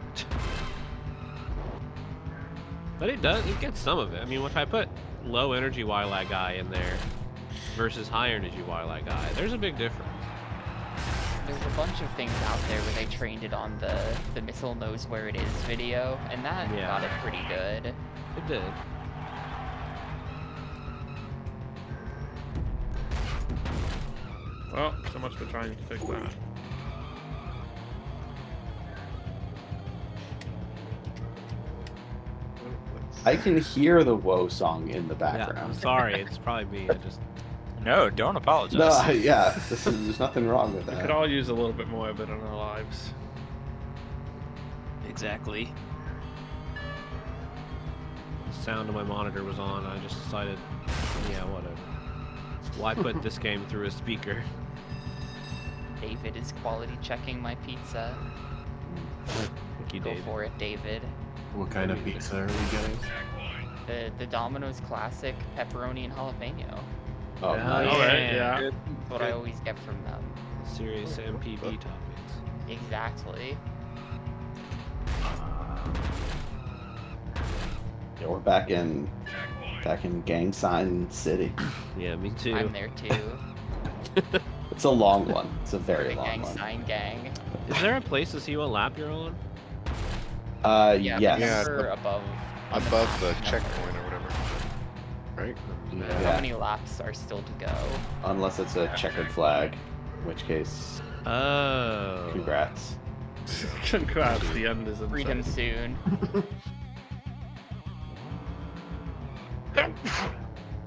But it gets some of it. I mean, if I put low energy Wildeye guy in there versus high energy Wildeye guy, there's a big difference. There's a bunch of things out there where they trained it on the missile knows where it is video, and that Yeah. got it pretty good. It did. Well, so much for trying to fix that. I can hear the woe song in the Yeah, I'm background. sorry. It's probably me. I just No, don't apologize. No, yeah, there's nothing wrong with We that. could all use a little bit more of it in our lives. Exactly. the sound of my monitor was on. I just decided, yeah, whatever. Why put this game through a speaker? David is quality checking my pizza. Thank you, Go David. for it, David. What kind of pizza are we getting? The Domino's classic pepperoni and jalapeno. Oh, Oh, nice. All right, yeah. yeah. Good. That's what I always get from them. Serious MPB topics. Exactly. Yeah, we're back in Gang Sign City. Yeah, me too. I'm there too. It's a long one. It's a very The long gang one. sign gang. Is there a place to see what lap you're on? Yeah, Yes. Yeah, remember above. on above the map. checkpoint or whatever. Right? right? How Yeah. many laps are still to go? Unless it's a checkered flag, in which case, Oh. congrats. Congrats, the end is insane. Freedom soon.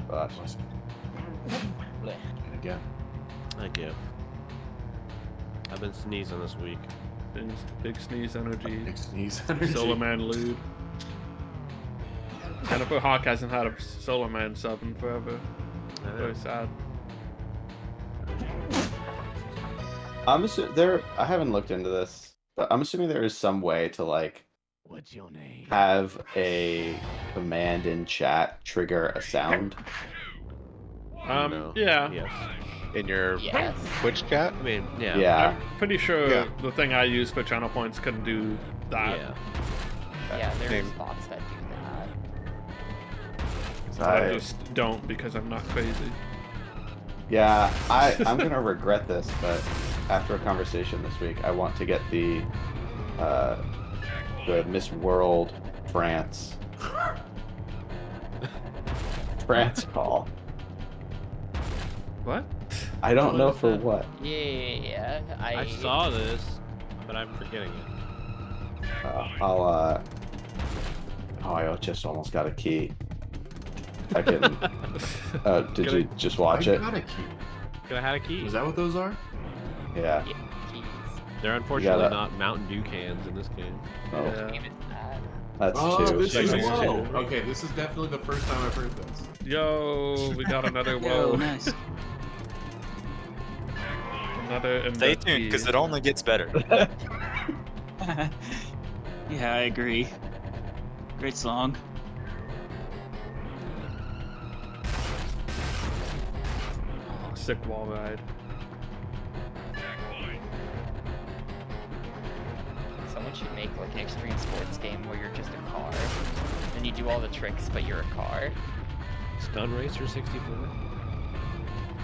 Gosh. And again. Thank you. I've been sneezing this week. Big sneeze energy. Big sneeze energy. Solar Man lewd. Jennifer Hawk hasn't had a Solar Man sub in forever. Very sad. I'm assuming there. I haven't looked into this, but I'm assuming there is some way to like What's your name? have a command in chat trigger a sound. No. Yeah. Yes. In your Yes. Twitch chat? I mean, yeah. Yeah. I'm pretty sure Yeah. the thing I use for channel points can do that. Yeah. Yeah, there's Same. bots that do that. I just don't because I'm not crazy. Yeah, I'm gonna regret this, but after a conversation this week, I want to get the Miss World France call. What? I don't What know is for that? what. Yeah, I saw this, but I'm forgetting it. Oh, I just almost got a key. I can. Did you just watch I it? got a key. Could I had a key? Is that what those are? Yeah. Yeah, keys. They're unfortunately gotta- not Mountain Dew cans in this game. Oh, Yeah. Game is that. that's Oh, two. this is Like, whoa. two. Okay, this is definitely the first time I've heard this. Yo, we got another Whoa, whoa. nice. Another Stay investee. tuned, because it only gets better. Yeah, I agree. Great song. Oh, sick wall ride. Someone should make like an extreme sports game where you're just a car. And you do all the tricks, but you're a car. Stun Racer 64.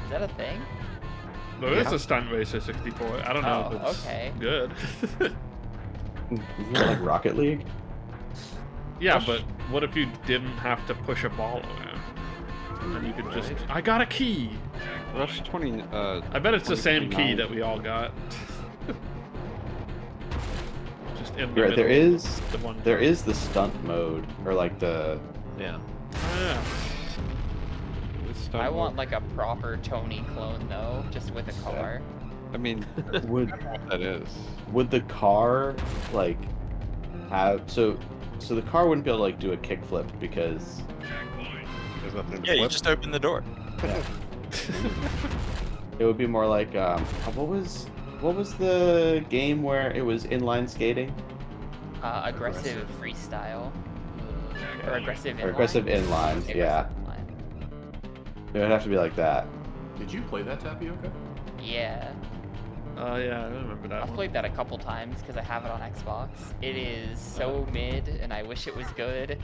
Is that a thing? There is a Stunt Racer 64. I don't know if Oh, it's okay. good. Isn't it like Rocket League? Yeah, but what if you didn't have to push a ball around? And then you could just... I got a key! Rush 20. I bet it's the same key 2029. that we all got. Just in the Right, there middle, is the one. there is the stunt mode, or like the Yeah. Oh, yeah. It's stunt I mode. want like a proper Tony clone though, just with a car. I mean, would that is. would the car like have so the car wouldn't be able to like do a kickflip because There's nothing to Yeah, you flip. just open the door. it would be more like what was the game where it was inline skating Aggressive freestyle. Or aggressive inline. or aggressive inline? Aggressive Yeah, inline. it would have to be like that. Did you play that, Tapioca? Yeah. Oh, yeah, I remember that I've one. played that a couple times because I have it on Xbox. It is so mid, and I wish it was good.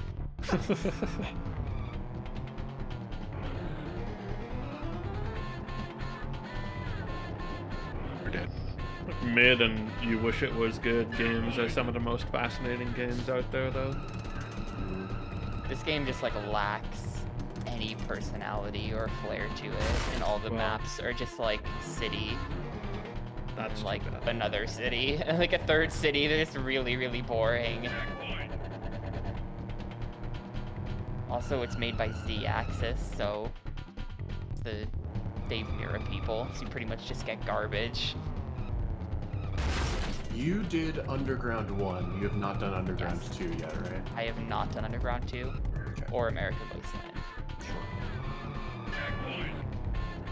We're dead. Mid and you wish it was good games are some of the most fascinating games out there, though. This game just like lacks any personality or flair to it, and all the Well, maps are just like city, That's too like bad. another city, like a third city. They're just really, really boring. Also, it's made by Z-Axis, so the Dave Mira people, so you pretty much just get garbage. You did Underground 1. You have not done Underground Yes. 2 yet, right? I have not done Underground 2 Okay. or American Wasteland.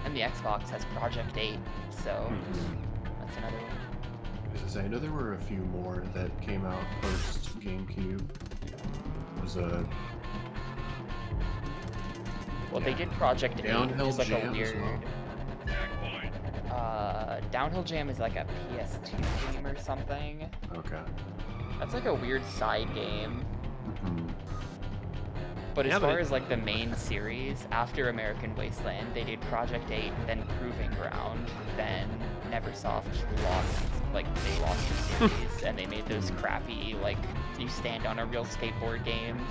And the Xbox has Project 8, so that's another one. I was gonna say, I know there were a few more that came out post GameCube. Was a Well, they did Project 8, Downhill which is like a Jam as weird... well. Downhill Jam is like a PS2 game or something. Okay. That's like a weird side game. Mhm. But Yeah, as but far it- as like the main series, after American Wasteland, they did Project 8, then Proving Ground, then Neversoft lost the series, and they made those crappy like you stand on a real skateboard games.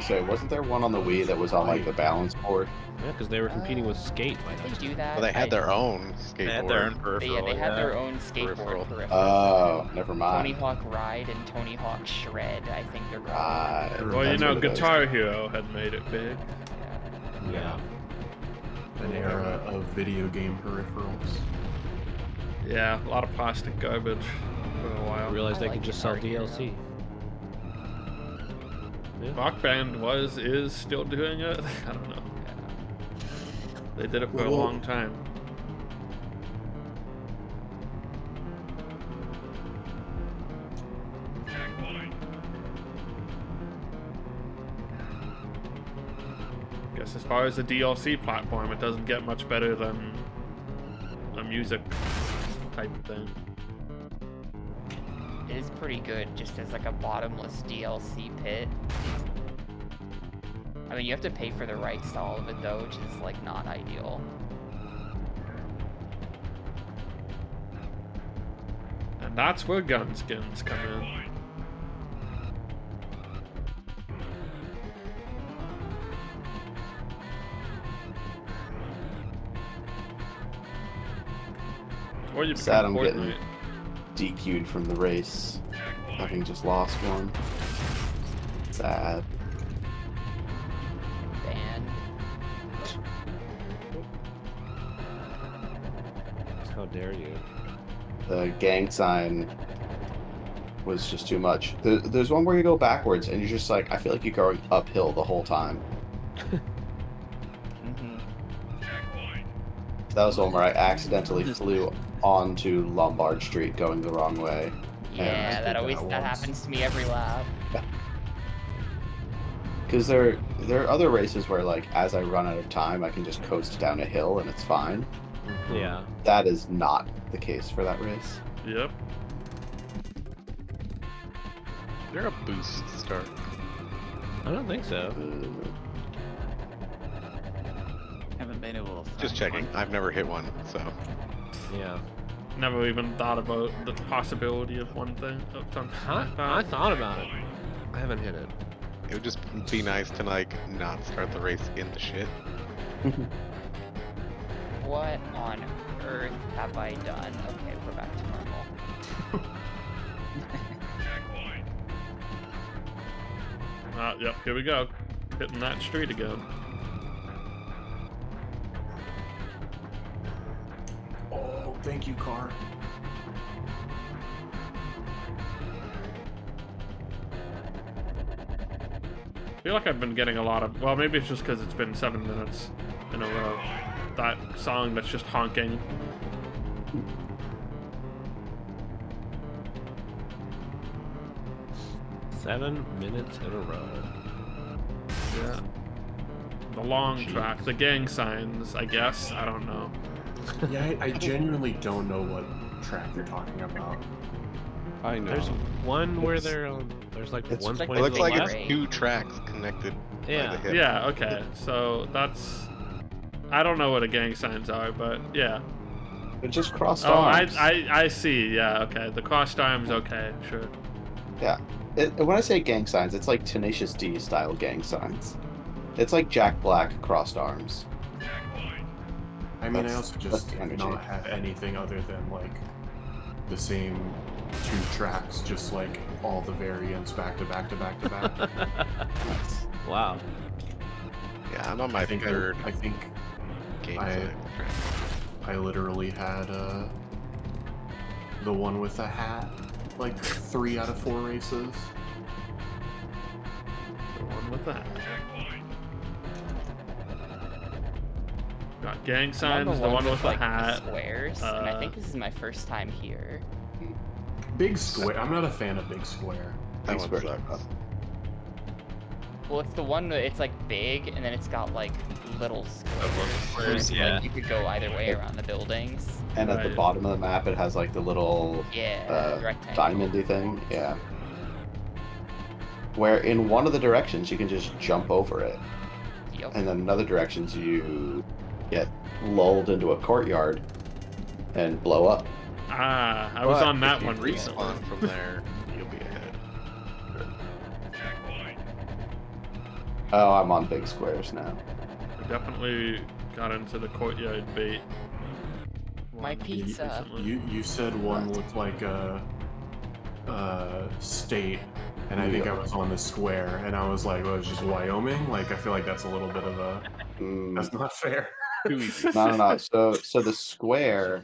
So wasn't there one on the Wii that was on like the balance board? Yeah, because they were competing with Skate. Did they do that? Well, they had their own skateboard. They had their own peripheral. Yeah, they had their own skateboard Peripheral. peripheral. Oh, never Tony mind. Hawk Ride and Tony Hawk Shred, I think they're called. Right. Well, you That's know, what it is. Guitar Hero had made it big. Yeah. An era of video game peripherals. Yeah, a lot of plastic garbage for a I while. realized they like could just sell Guitar Hero. DLC. Yeah. Rock Band is still doing it. I don't know. They did it for a Well- long time. Guess as far as the DLC platform, it doesn't get much better than a music type thing. It is pretty good just as like a bottomless DLC pit. I mean, you have to pay for the rights to all of it though, which is like not ideal. And that's where gun skins come in. Or you Sad become I'm getting Fortnite. DQ'd from the race, having just lost one. Sad. Banned. How dare you? The gang sign was just too much. There's one where you go backwards and you're just like, I feel like you're going uphill the whole time. That was the one where I accidentally flew onto Lombard Street going the wrong way. Yeah, that always once. happens to me every lap. Because there are other races where, like, as I run out of time, I can just coast down a hill and it's fine. Yeah. That is not the case for that race. Yep. Is there a boost start? I don't think so. Haven't been able to Just find checking. one. I've never hit one, so. Yeah. Never even thought about the possibility of one thing. Of something like I that. thought about it. I haven't hit it. It would just be nice to, like, not start the race in the shit. What on earth have I done? Okay, we're back to normal. Yep, here we go. Hitting that street again. Oh, thank you, car. I feel like I've been getting a lot of. Well, maybe it's just because it's been 7 minutes in a row. That song that's just honking. Seven minutes in a row. Yeah. The long track, the gang signs, I guess. I don't know. Yeah, I genuinely don't know what track you're talking about. I know. There's one where there's like It's 1.4 like It looks like Yeah. it's two tracks connected by Yeah. the hip. Yeah, okay. So that's. I don't know what a gang signs are, but yeah. But just crossed Oh, arms. I see. Yeah, okay. The crossed arms, okay, sure. Yeah. When I say gang signs, it's like Tenacious D style gang signs. It's like Jack Black crossed arms. I mean, I That's- also that's just the did energy. not have anything other than like the same two tracks, just like all the variants back to back to back to back. Nice. Wow. Yeah, I'm on my third I think game I- sign track. I literally had the one with the hat, like 3 out of 4 races. The one with that. Got gang I'm on signs, the one with the like, hat. squares, and I think this is my first time here. Big Square. I'm not a fan of Big Square. That Thanks one for- sucks. Well, it's the one that it's like big, and then it's got like little squares. yeah. Like, you could go either way around the buildings. And at the Right. bottom of the map, it has like the little Yeah, rectangle. diamondy thing. Yeah. Where in one of the directions you can just jump over it, Yep. and then in other directions you get lulled into a courtyard and blow up. Ah, I was But on that if you one recently. respawn from there, you'll be ahead. Oh, I'm on big squares now. I definitely got into the courtyard bait. My pizza. You said one looked like a state, and I think I was on the square, and I was like, well, it's just Wyoming? Like, I feel like that's a little bit of a... That's not fair. No. So the square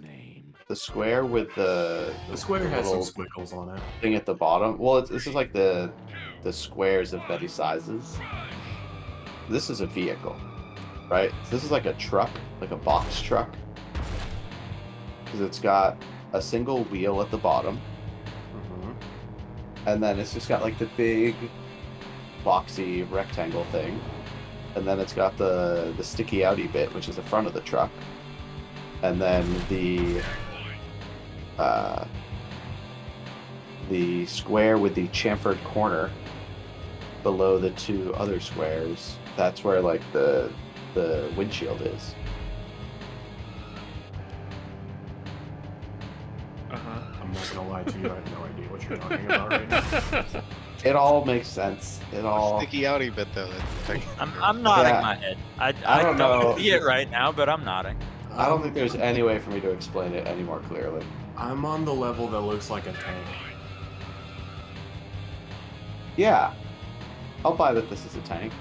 with the square has some little squiggles on it. thing at the bottom. Well, this is like the squares of many sizes. This is a vehicle, right? So this is like a truck, like a box truck, because it's got a single wheel at the bottom, and then it's just got like the big boxy rectangle thing, and then it's got the sticky outy bit, which is the front of the truck, and then the square with the chamfered corner below the two other squares. That's where like the windshield is. I'm not gonna lie to you, I have no idea what you're talking about right now. It all makes sense. It all. Sticky outy bit though. I'm nodding my head. I don't know. see it right now, but I'm nodding. I don't think there's any way for me to explain it any more clearly. I'm on the level that looks like a tank. Yeah, I'll buy that this is a tank.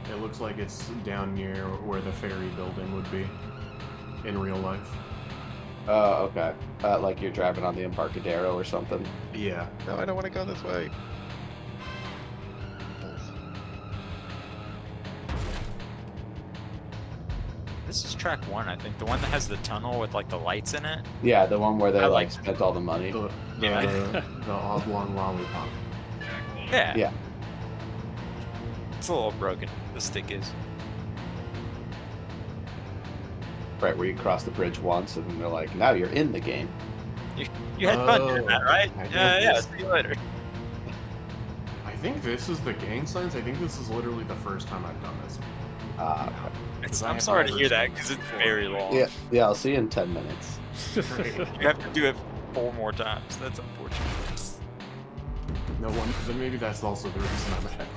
It looks like it's down near where the ferry building would be in real life. Oh, okay. Like you're driving on the Embarcadero or something. Yeah. No, I don't want to go this way. This is track 1, I think. The one that has the tunnel with like the lights in it. Yeah, the one where they I like like spent all the money. The oblong lollipop. Yeah. Yeah. It's a little broken. The stick is. Right, where you cross the bridge once and then they're like, now you're in the game. You had fun doing that, right? Yeah. See you later. I think this is the gang signs. I think this is literally the first time I've done this. I'm sorry to hear that because it's very long. Yeah, I'll see you in 10 minutes. You have to do it 4 more times. That's unfortunate. No one, then maybe that's also the reason I'm ahead.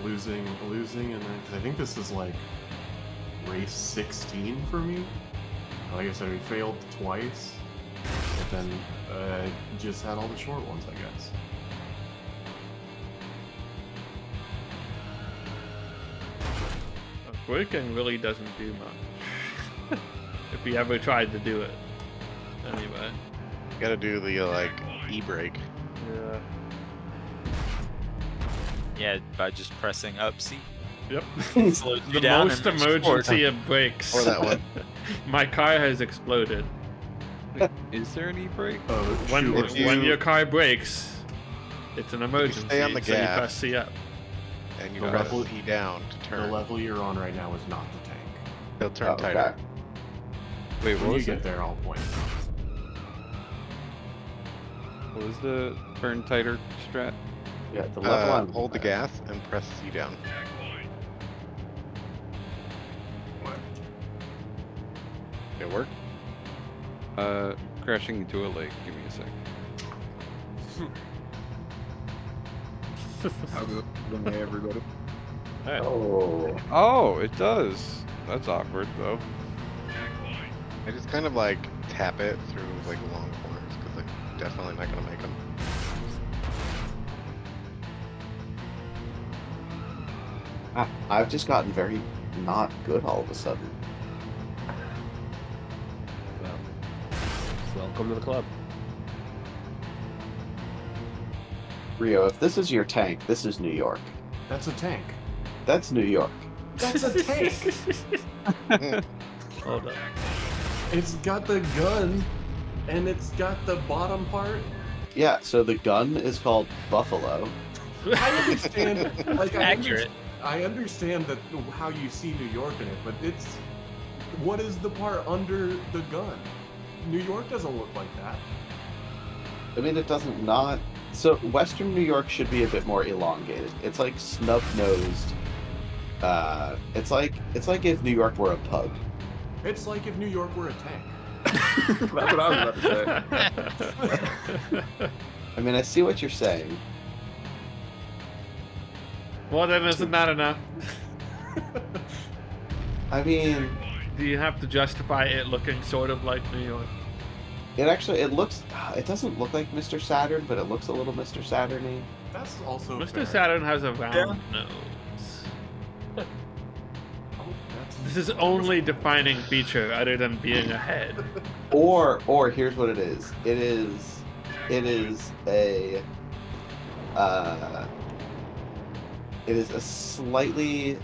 Losing, and then, because I think this is like race 16 for me. Like I said, we failed twice, but then just had all the short ones, I guess. Braking really doesn't do much. If you ever tried to do it. Anyway. You gotta do the like e-brake. Yeah. Yeah, by just pressing up C. Yep. Slows you The down most and emergency of brakes. Or that one. My car has exploded. Is there an e-brake? When your car brakes, it's an emergency. stay on the so you gas. press C up. And you The press level- E down to turn. The level you're on right now is not the tank. They'll turn tighter. Wait, When what you was get it? there, I'll point. What was the turn tighter strat? Yeah, the level I'm Hold the gas and press C down. What? It work? Crashing into a lake. Give me a sec. How good when they ever go to? Oh. Oh, it does. That's awkward though. I just kind of like tap it through like long corners because I'm definitely not gonna make them. I've just gotten very not good all of a sudden. Well, welcome to the club. Rio, if this is your tank, this is New York. That's a tank. That's New York. That's a tank. Hold up. It's got the gun, and it's got the bottom part. Yeah, so the gun is called Buffalo. I understand. Like, Accurate. I understand that how you see New York in it, but it's what is the part under the gun? New York doesn't look like that. I mean, it doesn't not. So Western New York should be a bit more elongated. It's like snub-nosed. It's like if New York were a pug. It's like if New York were a tank. That's what I was about to say. I mean, I see what you're saying. Well, then isn't that enough? I mean, Do you have to justify it looking sort of like New York? it looks. It doesn't look like Mr. Saturn, but it looks a little Mr. Saturn-y. That's also Mr. fair. Saturn has a round nose. Oh, that's... This is only defining feature other than being a head. Or here's what it is. It is a slightly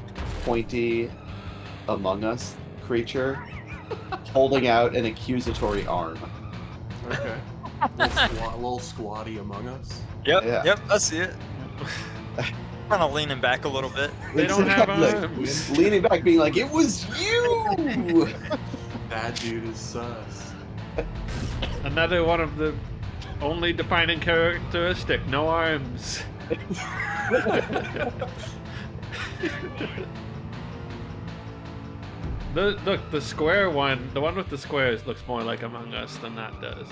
pointy Among Us creature holding out an accusatory arm. Okay. Little squatty Among Us. Yep, Yeah. yep, I see it. Kind of leaning back a little bit. They don't have Exactly. arms. Leaning back, being like, "It was you." That dude is sus. Another one of the only defining characteristic, no arms. Look, the square one, the one with the squares looks more like Among Us than that does.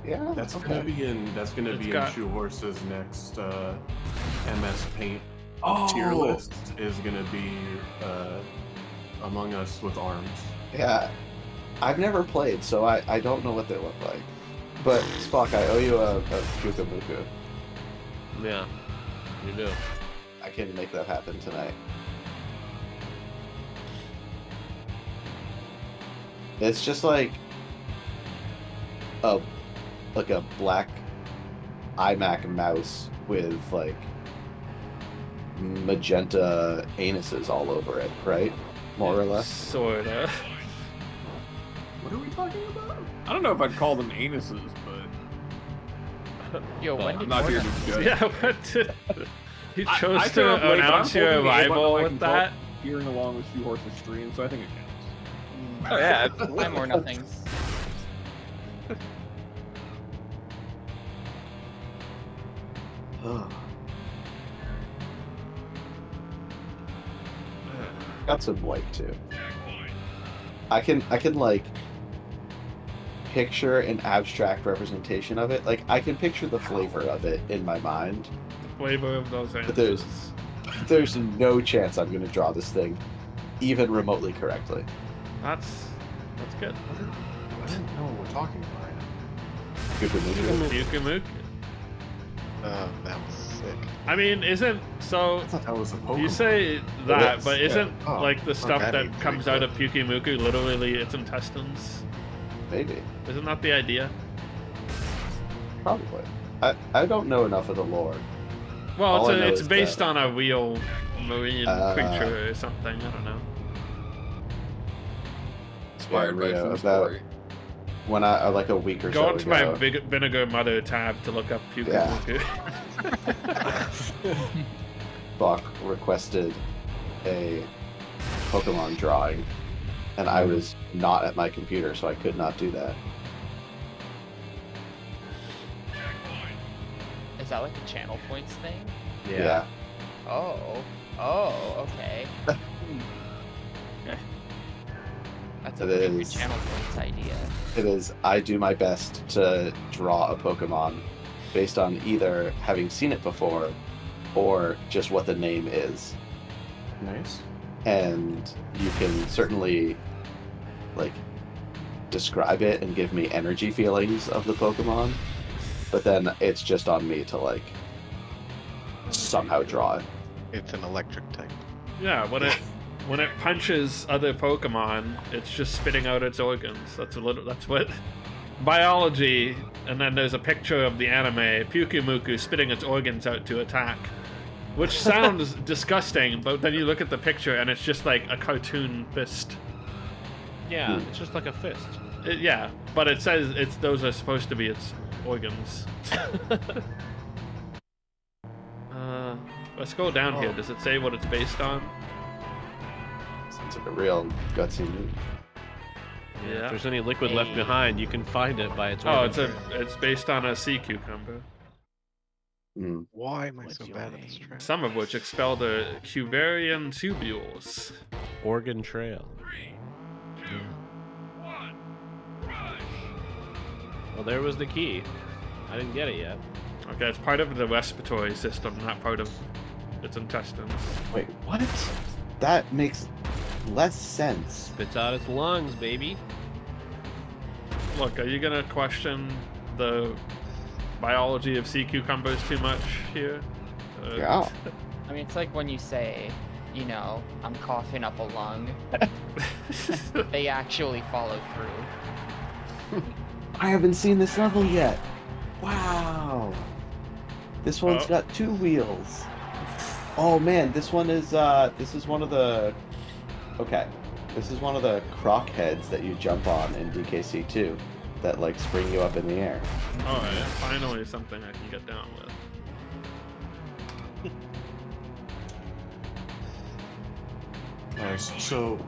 Yeah, That's okay. gonna be in. That's gonna It's be got- in Shoe Horse's next MS Paint Oh. tier list. Is gonna be Among Us with arms. Yeah, I've never played, so I don't know what they look like. But Spock, I owe you a Pukamuku. Yeah, you do. I can make that happen tonight. It's just like a black iMac mouse with like magenta anuses all over it, right? More or less. Sorta. What are we talking about? I don't know if I'd call them anuses, but Yo, when I'm did not here Jordan- to judge. Yeah, what did... You chose I showed to up late, but I'm announce your holding the A button arrival like with I'm that? Hearing along with Shoe Horse's stream, so I think it counts. Oh yeah. I'm more nothings. Got some white too. I can like picture an abstract representation of it. Like I can picture the flavor of it in my mind. The flavor of those But answers. there's no chance I'm gonna draw this thing even remotely correctly. That's good. I didn't know what we're talking about right now. Yukamuku. Oh, that was sick. I mean, isn't so? I thought that was a Pokemon. You say that, is, but isn't yeah. Oh, like the stuff that that means comes like out of Pukimuku literally its intestines? Maybe. Isn't that the idea? Probably. I don't know enough of the lore. Well, All I know it's is based that- on a real marine creature or something. I don't know. Inspired by Rio, Food's about story. when I like a week or Go so onto ago. my Vinegar Mother tab to look up Pukimuku. Buck requested a Pokemon drawing, and I was not at my computer, so I could not do that. Is that like a channel points thing? Yeah. Oh, okay. That's a It pretty good is. channel points idea. It is. I do my best to draw a Pokemon based on either having seen it before or just what the name is. Nice. And you can certainly like describe it and give me energy feelings of the Pokemon, but then it's just on me to like somehow draw it. It's an electric type. Yeah, when it punches other Pokemon, it's just spitting out its organs. That's what biology. And then there's a picture of the anime Pukimuku spitting its organs out to attack, which sounds disgusting. But then you look at the picture and it's just like a cartoon fist. Yeah, it's just like a fist. Yeah, but it says those are supposed to be its organs. Let's go down here. Does it say what it's based on? Sounds like a real gutsy move. Yeah. If there's any liquid left behind, you can find it by its Oh, organ. it's based on a sea cucumber. Mm. Why am I so bad at this track? Some of which expel the Cuvarian tubules. Organ trail. Well, there was the key. I didn't get it yet. Okay, it's part of the respiratory system, not part of its intestines. Wait, what? That makes less sense. Spits out its lungs, baby. Look, are you gonna question the biology of sea cucumbers too much here? Yeah. I mean, it's like when you say, you know, I'm coughing up a lung. They actually follow through. I haven't seen this level yet. Wow. This one's got 2 wheels. Oh man, this one is this is one of the This is one of the croc heads that you jump on in DKC2 that like spring you up in the air. Oh, yeah, finally something I can get down with. Alright, so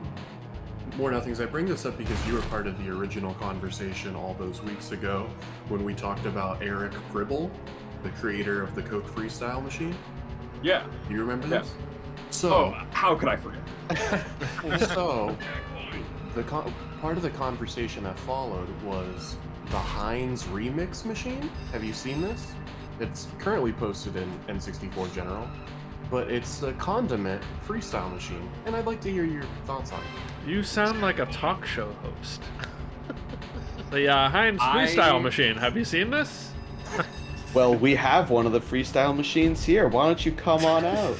more nothings. I bring this up because you were part of the original conversation all those weeks ago when we talked about Eric Gribble, the creator of the Coke Freestyle machine. Yeah. Do you remember this? Yes. So, how could I forget? so part of the conversation that followed was the Heinz remix machine. Have you seen this? It's currently posted in N64 General, but it's a condiment freestyle machine, and I'd like to hear your thoughts on it. You sound like a talk show host. The Heinz freestyle machine. Have you seen this? Well, we have one of the freestyle machines here. Why don't you come on out?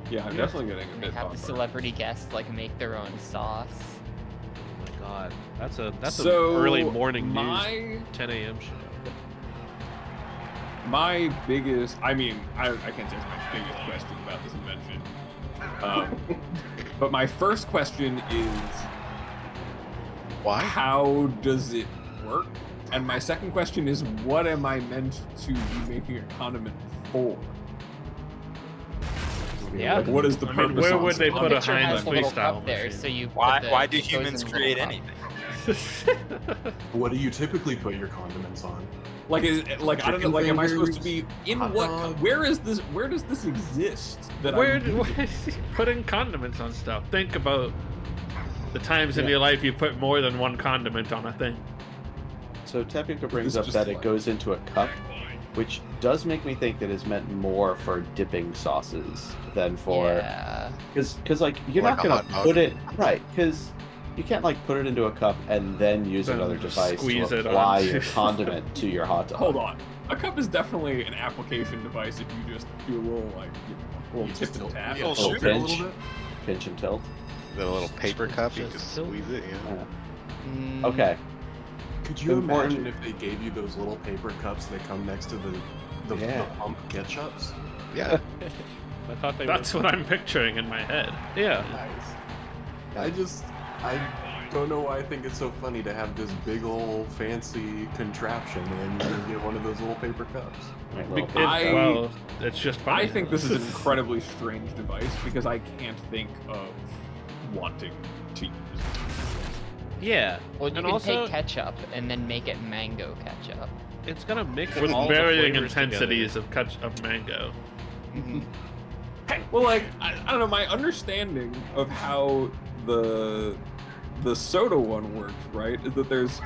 Yeah, I'm definitely getting a They bit have the bummed. celebrity guests like make their own sauce. Oh my god. That's So, an early morning my- news 10 a.m. show. My biggest, I can't say it's my biggest question about this invention. But my first question is, Why? how does it work? And my second question is, what am I meant to be making a condiment for? Yeah. Like, what is the I purpose? mean, where on would they something? put a picture Heinz has the little freestyle cup there, machine? so you Why put why the do humans goes in the create little cup. anything? What do you typically put your condiments on? Like, I don't know. Like, am I supposed to be in Hot what? dog? Where is this? Where does this exist? That Where I'm using? is he putting condiments on stuff? Think about the times in Yeah. your life you put more than one condiment on a thing. So Tepika brings This is up just that like- it goes into a cup, which does make me think that it's meant more for dipping sauces than for Yeah. because like you're Like not a gonna hot dog? put it right because you can't like put it into a cup and then use Then another device squeeze to it apply on. your condiment to your hot dog. Hold on. A cup is definitely an application device if you just do a little like a little You tip just and tilt- tap. yeah, Oh, tilt sure. it a Pinch. little bit. Pinch and tilt. The little paper cup, you Just just tilt. squeeze it, yeah. Mm, Okay. Could you Important- imagine if they gave you those little paper cups that come next to the Yeah. pump ketchups? Yeah. I thought they That's were. what I'm picturing in my head. Yeah. Nice. I don't know why I think it's so funny to have this big old fancy contraption and then you can get one of those little paper cups. Right, Be- little I- Well, it's just funny. I think this is an incredibly strange device because I can't think of wanting to use it. Yeah. Well, you and can also, take ketchup and then make it mango ketchup. it's gonna mix with all the varying flavors intensities of mango. Mhm. Well, like I don't know. My understanding of how the soda one works, right, is that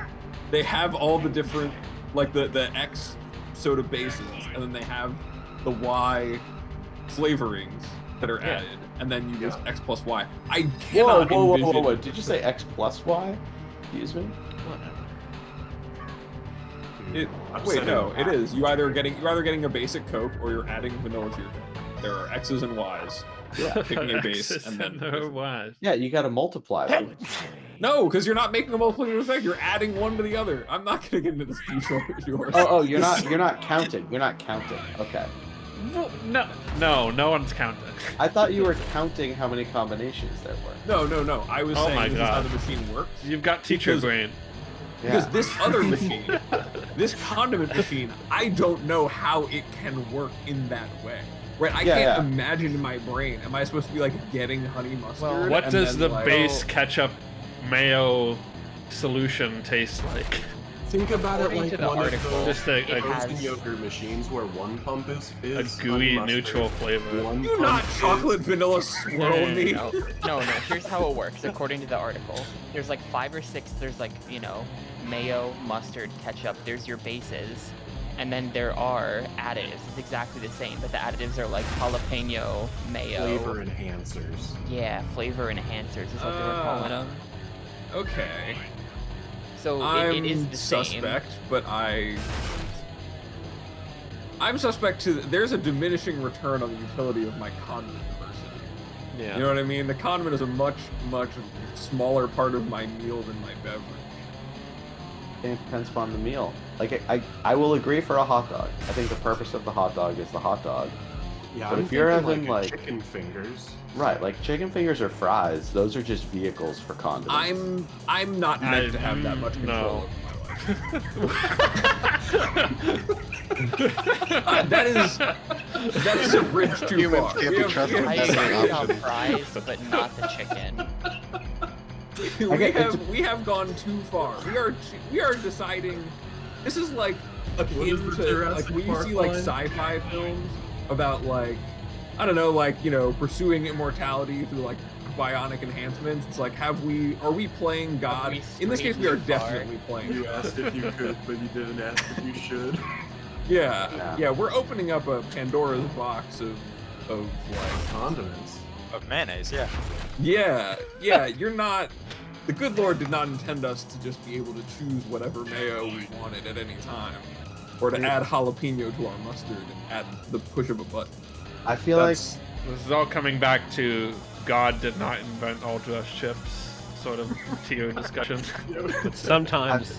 they have all the different like the X soda bases, and then they have the Y flavorings that are Yeah. added, and then you just X plus Y. I Whoa, cannot whoa, whoa, envision. whoa, whoa! Did you say X plus Y? Excuse me. It, I'm wait, setting no, it it back. is. You're either getting a basic Coke or you're adding vanilla to your Coke. There are X's and Y's. Yeah. Picking a base X's and then no Y's. Yeah, you got to multiply them. No, because you're not making a multiplicative effect. You're adding one to the other. I'm not gonna get into this detail with yours. Oh, you're not counting. You're not counting. Okay. Well, no one's counting. I thought you were counting how many combinations there were. No. I was Oh saying my this is how God. the machine works. You've got teacher Because- brain. Because this other machine, this condiment machine, I don't know how it can work in that way. Right? I Yeah, can't yeah. imagine in my brain. Am I supposed to be like getting honey mustard? Well, What and does then, the like, base ketchup mayo solution taste like? Think about it According like to the one article, of those Just a frozen yogurt machines where one pump is gooey honey neutral mustard, flavor. one Do pump not is- chocolate vanilla swirl me. No. Here's how it works. According to the article, there's like 5 or 6. There's like mayo, mustard, ketchup. There's your bases, and then there are additives. It's exactly the same, but the additives are like jalapeno, mayo. Flavor enhancers. Yeah, flavor enhancers is what they were calling them. Okay. So I'm it is the suspect, but I'm suspect to. There's a diminishing return on the utility of my condiment diversity. Yeah. You know what I mean? The condiment is a much smaller part of my meal than my beverage. It depends upon the meal. Like I will agree for a hot dog. I think the purpose of the hot dog is the hot dog. Yeah, But I'm if you're thinking having, like- chicken fingers. Right, like chicken fingers or fries, those are just vehicles for condiments. I'm not meant to have that much control no. over my life. that is a bridge too Humans far. can't be trusted. I That's agree an about option. fries, but not the chicken. We have gone too far. We are deciding. This is like akin What is the to Jurassic like when you Park see like line? sci-fi films about like I don't know, like pursuing immortality through like bionic enhancements. It's like are we playing God? we In this case, we are strayed too far? definitely playing. You asked if you could, but you didn't ask if you should. Yeah, we're opening up a Pandora's box of like Condiments. Of mayonnaise, yeah. yeah. You're not. The good Lord did not intend us to just be able to choose whatever mayo we wanted at any time, or to add jalapeno to our mustard at the push of a button. I feel like This is all coming back to God did not invent all dress chips sort of tier discussion. Sometimes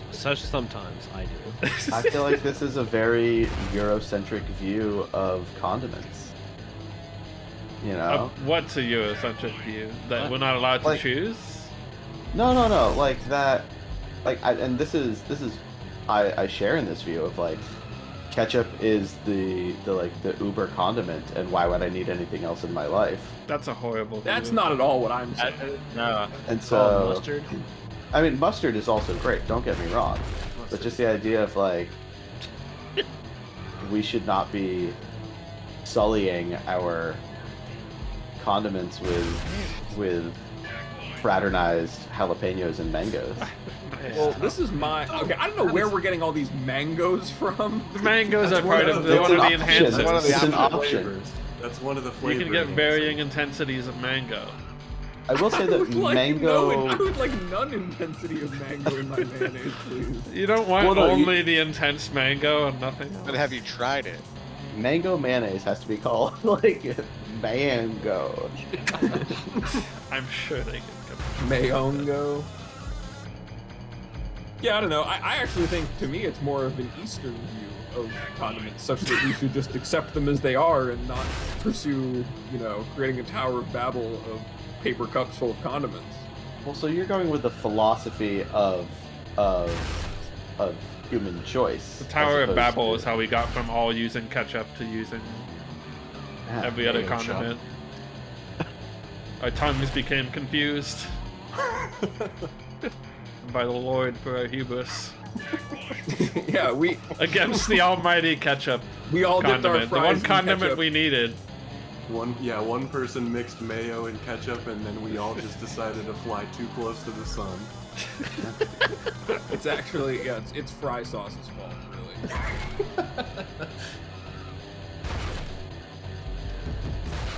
I do. I feel like this is a very Eurocentric view of condiments. You know? What's a Eurocentric view? That What? we're not allowed to Like- choose? No. Like that. And this is I share in this view of like ketchup is the uber condiment, and why would I need anything else in my life? That's a horrible That's view. not at all what I'm saying. No. And Oh, so mustard. I mean, mustard is also great. Don't get me wrong, but just the idea of like we should not be sullying our condiments with fraternized jalapenos and mangoes. Well, this is my. Okay, I don't know where we're getting all these mangoes from. The mangoes That's are part one of of the the- one of the It's an option. enhancers. One of the It's an option option. flavors. That's one of the You flavors. can get varying intensities of mango. I will say I that would like mango. I would like none intensity of mango in my mayonnaise, please. You don't want Well, no, only the intense mango and nothing else. But have you tried it? Mango mayonnaise has to be called like mango. I'm sure they can come. Mayongo. Yeah, I don't know. I actually think, to me, it's more of an Eastern view of condiments, such that we should just accept them as they are and not pursue, creating a Tower of Babel of paper cups full of condiments. Well, so you're going with the philosophy of human choice. The Tower as of opposed Babel to- is how we got from all using ketchup to using Yeah. every other mayo chop. condiment. Our tongues became confused by the Lord for our hubris Yeah, we against the almighty ketchup all dipped our condiment. The fries one in condiment ketchup. we needed. One person mixed mayo and ketchup, and then we all just decided to fly too close to the sun. It's actually, it's fry sauce's fault, really.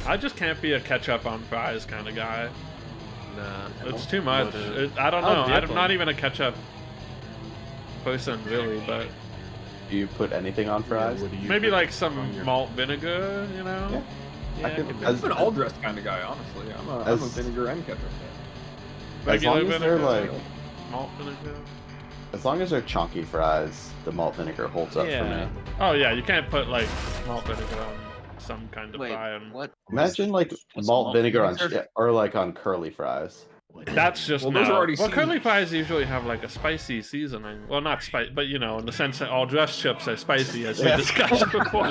I just can't be a ketchup on fries kind of guy. Nah. It's too much. I don't I'll know. dip I'm not them. even a ketchup person really, but Do you put anything on fries? What do you maybe put like on some your- malt vinegar, you know? Yeah. I can, I'm an all-dressed kind of guy, honestly. I'm a As- vinegar and ketchup guy. as long Regular as they're vinegar, like, malt vinegar. as long as they're chunky fries, the malt vinegar holds up Yeah. for me. Oh yeah, you can't put like malt vinegar on some kind of fry. And what? Imagine like What's malt vinegar on vinegar? or like on curly fries. that's just Well, no. those are already Well, curly seasoned. fries usually have like a spicy seasoning. Well, not spicy, but in the sense that all dressed chips are spicy, as we Yeah. discussed before.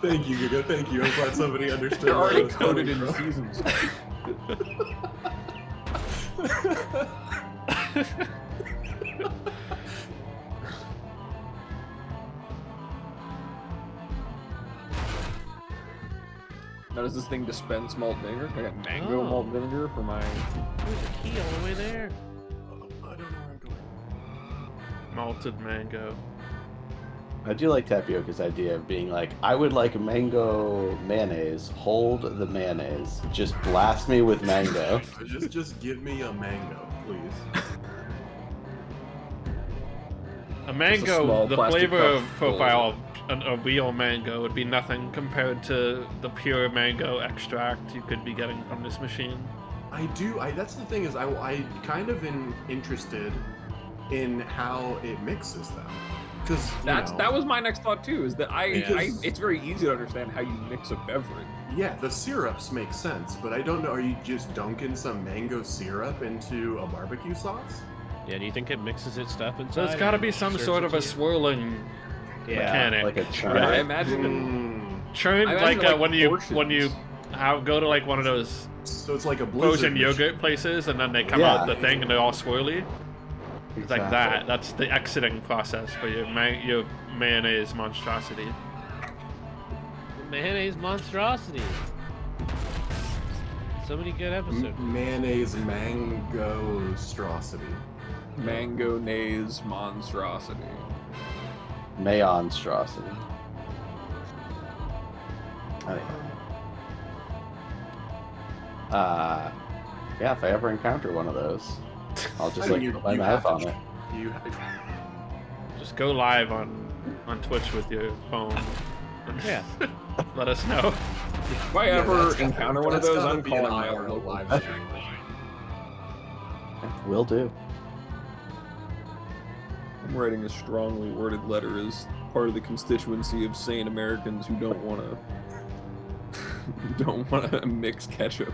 Thank you, Guga. Thank you. I'm glad somebody understood. They're where I already was coated coming in from. seasons. Now does this thing dispense malt vinegar? I got mango malt vinegar for my... There's a key all the way there. I don't know where I'm going. Malted mango. I do like Tapioca's idea of being like, I would like mango mayonnaise. Hold the mayonnaise. Just blast me with mango. Just give me a mango, please. A mango, the plastic flavor cup profile of a real mango would be nothing compared to the pure mango extract you could be getting from this machine. That's the thing is, I kind of interested in how it mixes them. Because that was my next thought too. Is that it's very easy to understand how you mix a beverage. Yeah, the syrups make sense, but I don't know. Are you just dunking some mango syrup into a barbecue sauce? Yeah, do you think it mixes its stuff inside? There's got to be some sort of a swirling mechanic. like a churn. Yeah, I imagine churn, like when you go to like one of those so it's like a frozen yogurt places, and then they come out the thing and they're all swirly. It's like that. That's the exiting process for your mayonnaise monstrosity. Mayonnaise monstrosity. So many good episodes. Mayonnaise mango-strosity. Mango-naise monstrosity. Mayonstrosity. Yeah, if I ever encounter one of those, I'll just put my mouth on it. Just go live on Twitch with your phone. Yeah. Let us know. If I ever encounter one of those, I'm calling my own live stream. Will do. I'm writing a strongly worded letter as part of the constituency of sane Americans who don't want to mix ketchup.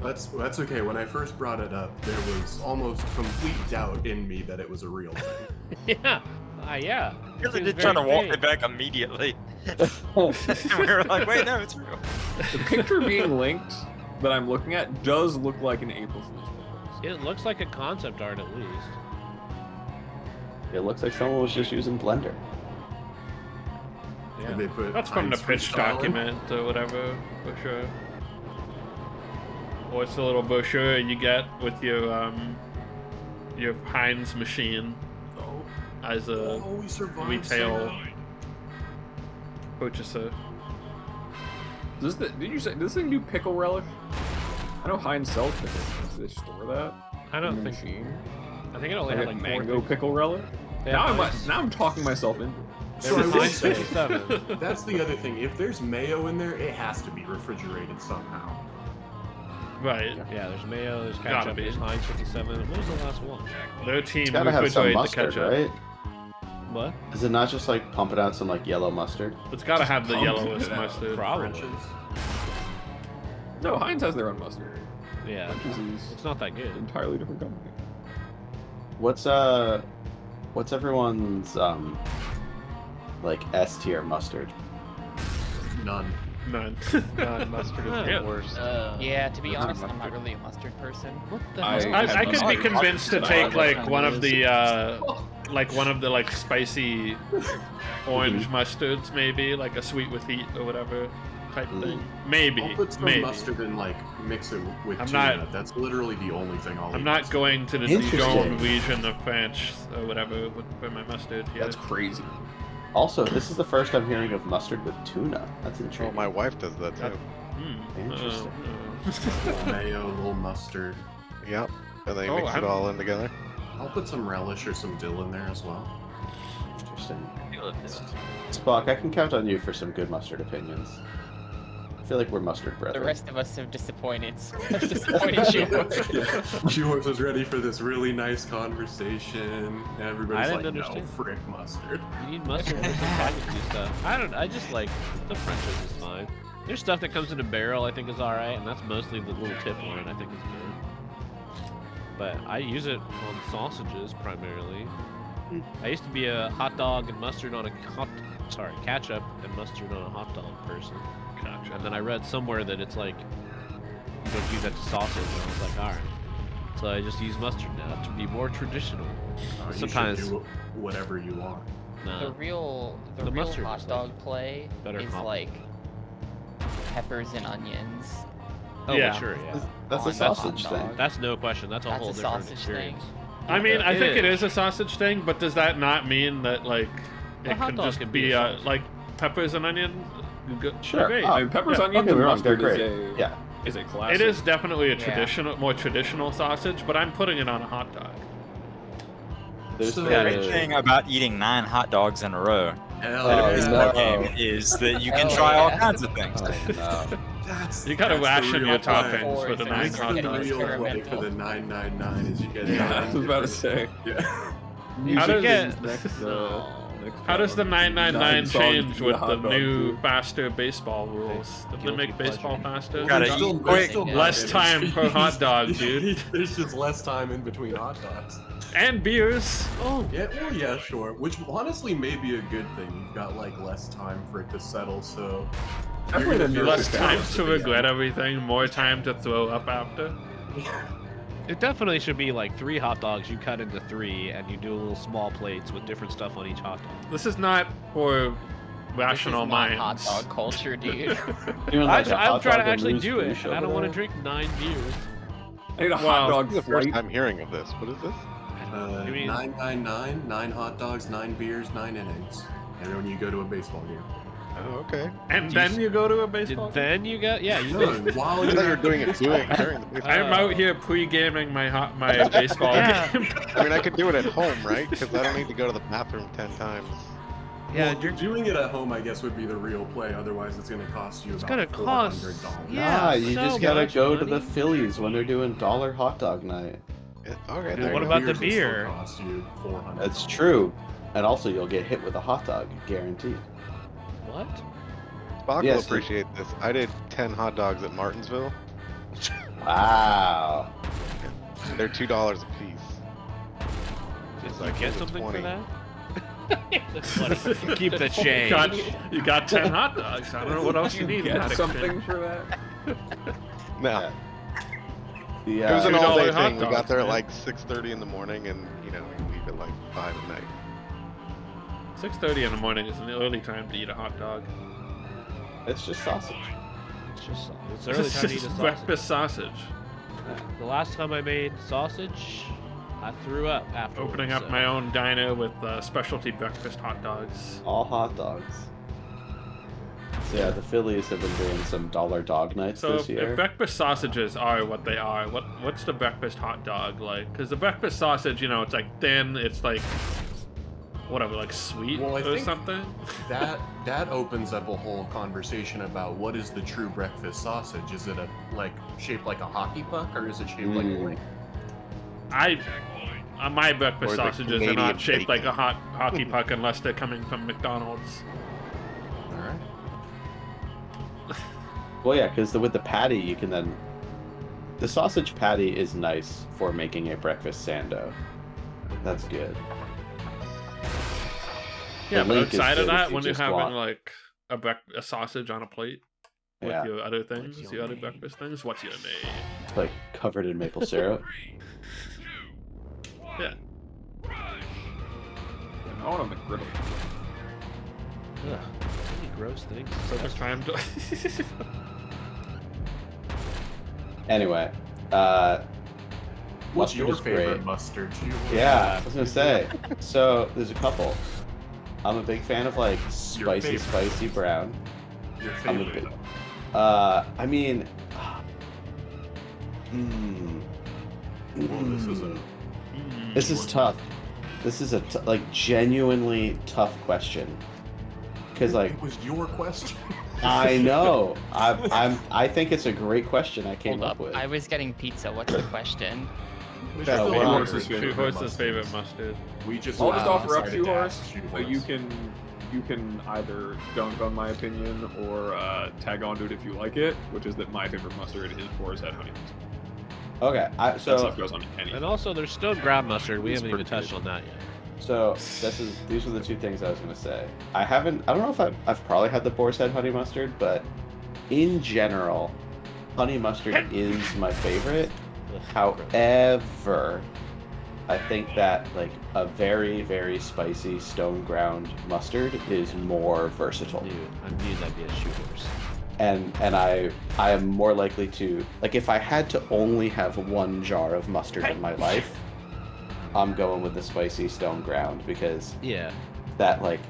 That's okay. When I first brought it up, there was almost complete doubt in me that it was a real thing. Yeah. Yeah. Really did try to walk it back immediately. We were like, wait, no, it's real. The picture being linked that I'm looking at does look like an April Fool's Day. It looks like a concept art at least. It looks like someone was just using Blender. Yeah. They put That's from the Heinz pitch freestyle in? document or whatever, for sure. Or it's a little brochure you get with your Heinz machine as a we survived retail purchaser. Did you say this thing do pickle relish? I know Heinz sells pickles. Do they store that? I don't in the think. machine. I think it only had like mango pickle relish. Now I'm talking myself into it. So I will Heinz say, 57. that's the other thing. If there's mayo in there, it has to be refrigerated somehow. Right. Yeah, there's mayo, there's Gotta ketchup, be. there's Heinz 57. What was the last one? Their team It's gotta have some refrigerate the mustard, ketchup. right? What? Is it not just like pumping out some like yellow mustard? It's gotta have the Pump yellowest it out. mustard. Probably. Frenches. No, Heinz has their own mustard. Yeah. French's is It's not that good. an entirely different company. What's everyone's like S tier mustard? None. None. Mustard is Yeah. the worst. Yeah, to be honest, I'm not really a mustard person. What the I- hell? I could be mustard. convinced to take like one of the spicy orange mustards, maybe like a sweet with heat or whatever type thing. Maybe, I'll put some maybe. mustard and like mix it with I'm tuna. not- That's literally the only thing I'll I'm eat not mustard. going to the Interesting. Dijon region of France or whatever for my mustard here. That's crazy. Also, this is the first I'm hearing of mustard with tuna. That's Oh, intriguing. my wife does that too. Interesting. Little mayo, a little mustard. Yep. And they Oh, mix it all in together. I'll put some relish or some dill in there as well. Interesting. Spock, I can count on you for some good mustard opinions. I feel like we're mustard The brethren. rest of us have disappointed you. She was ready for this really nice conversation. And everybody's I like, didn't no, understand. frick mustard. You need mustard for some barbecue stuff. I just like the French's is fine. There's stuff that comes in a barrel I think is alright, and that's mostly the little tip on it I think is good. But I use it on sausages primarily. I used to be a hot dog and mustard on a ketchup and mustard on a hot dog person. Gotcha. And then I read somewhere that it's like you don't use that to sausage, and I was like, alright. So I just use mustard now to be more traditional. You Sometimes should do whatever you want. The nah. real The real mustard hot is dog play better is hot. like peppers and onions. Oh, Yeah. well, sure, yeah. That's on a sausage hot dog. thing. That's no question. That's a That's whole a different sausage experience. I mean, I It think it is. is a sausage thing, but does that not mean that like A it hot can dog just can be be a sausage. like peppers and onions? Sure. They're great. Oh, I mean, peppers, yeah. onions, Don't get and me wrong, they're mustard great. Yeah. is a classic. It is definitely a Yeah. more traditional sausage, but I'm putting it on a hot dog. There's So- The the- great thing about eating 9 hot dogs in a row Hell Oh, in this no. game is that you can Hell try all yeah. kinds of things. Oh, no. That's You gotta that's the ration real your play. toppings for the That's 9 That's hot the dogs. real play for Experimental. the 999 is you get Yeah, I 9 was about to different- say. Yeah. How does- Next, next How does the round. 999 9 songs change to with the hot dog new, too. faster baseball rules? Did they Guilty make baseball pleasure. faster? Gotta There's eat still- quick. there's still Less buttons. time per hot dog, dude. There's just less time in between hot dogs. And beers. Oh, Yeah, well, yeah, sure. Which honestly may be a good thing. You've got like less time for it to settle, so Definitely you're the gonna nervous Less feel time it to at the regret end. everything, more time to throw up after. it definitely should be like 3 hot dogs you cut into 3, and you do little small plates with different stuff on each hot dog. This is not for rational This is not minds. hot dog culture, dude. Even like a I'm hot trying dog to and actually moose do it, bouche and I over don't want to there. drink 9 beers. I need a Wow. hot dog This is the first flight. time hearing of this. What is this? You mean- 999, 9 hot dogs, 9 beers, 9 innings. And when you go to a baseball game. Oh, okay. And Do you then you go to a baseball game? Then you got you No, did. while I you're thought you were at doing the it during the baseball. I'm out here pre-gaming my baseball Yeah. game. I mean, I could do it at home, right? Because I don't need to go to the bathroom 10 times. Yeah, well, you're doing it at home, I guess, would be the real play. Otherwise, it's going to cost you It's about gonna cost- $400. Yeah, Nah, you so just gotta much go to the money. Phillies when they're doing dollar hot dog night. Yeah, okay, Dude, there what you about go. the Beers will still beer? Cost you $400. That's true. And also, you'll get hit with a hot dog, guaranteed. What? Spock Yes, will appreciate this. I did 10 hot dogs at Martinsville. Wow. They're $2 a piece. Did It's you like, get it's something 20. for that? That's funny. Keep the change. You got 10 hot dogs. I don't know what else you need. in Get that something exchange. for that? No. Yeah. It was an $2 all-day hot thing. We dogs, got there at man. like 6:30 in the morning, and you know we leave at like 5 at night. 6:30 in the morning is an early time to eat a hot dog. It's just sausage. It's just it's early time to eat a sausage. Breakfast sausage. The last time I made sausage, I threw up after Opening up my own diner with specialty breakfast hot dogs. All hot dogs. So yeah, the Phillies have been doing some dollar dog nights So this year. if breakfast sausages are what they are, what's the breakfast hot dog like? Because the breakfast sausage, you know, it's like thin, it's like whatever, like sweet Well, I or think something. That opens up a whole conversation about what is the true breakfast sausage. Is it shaped like a hockey puck, or is it shaped like a link? My breakfast Or the sausages are Canadian not shaped like bacon. a hockey puck unless they're coming from McDonald's. All right. Well, yeah, because with the patty, you can then. The sausage patty is nice for making a breakfast sando. That's good. Yeah, The but link is outside of good if that, you when you're just having want- like a sausage on a plate with Yeah, your other things, What's your your other name? breakfast things, what's your name? like covered in maple syrup. Yeah. I want a McGriddle. Ugh, so many gross things. So much time to. Anyway, What's mustard your is favorite great. mustard? Yeah, I was gonna say. So there's a couple. I'm a big fan of like Your spicy, favorite. spicy brown. Your I'm a favorite. big. I mean. Mm, Well, this is a. this is tough. This is a like genuinely tough question. Because like It was your question. I know I think it's a great question I came Hold up up. with. I was getting pizza. What's the question? Which Yeah, is Two the Horse's favorite Two Horse's mustard. favorite mustard. We just. I'll just offer up decided Two to Horse, ask Two but you Horse. can either dunk on my opinion or tag on to it if you like it, which is that my favorite mustard is Boar's Head Honey Mustard. Okay, That so stuff goes on anything. And also, there's stone ground mustard. We It's haven't even pretty touched on that yet. So these are the two things I was gonna say. I don't know if I've probably had the Boar's Head honey mustard, but in general, honey mustard is my favorite. Ugh, However, I think that like a very, very spicy stone ground mustard is more versatile. Dude, I knew that'd be a shoe horse. and I am more likely to, like, if I had to only have one jar of mustard in my life, I'm going with the spicy stone ground, because Yeah. that, like,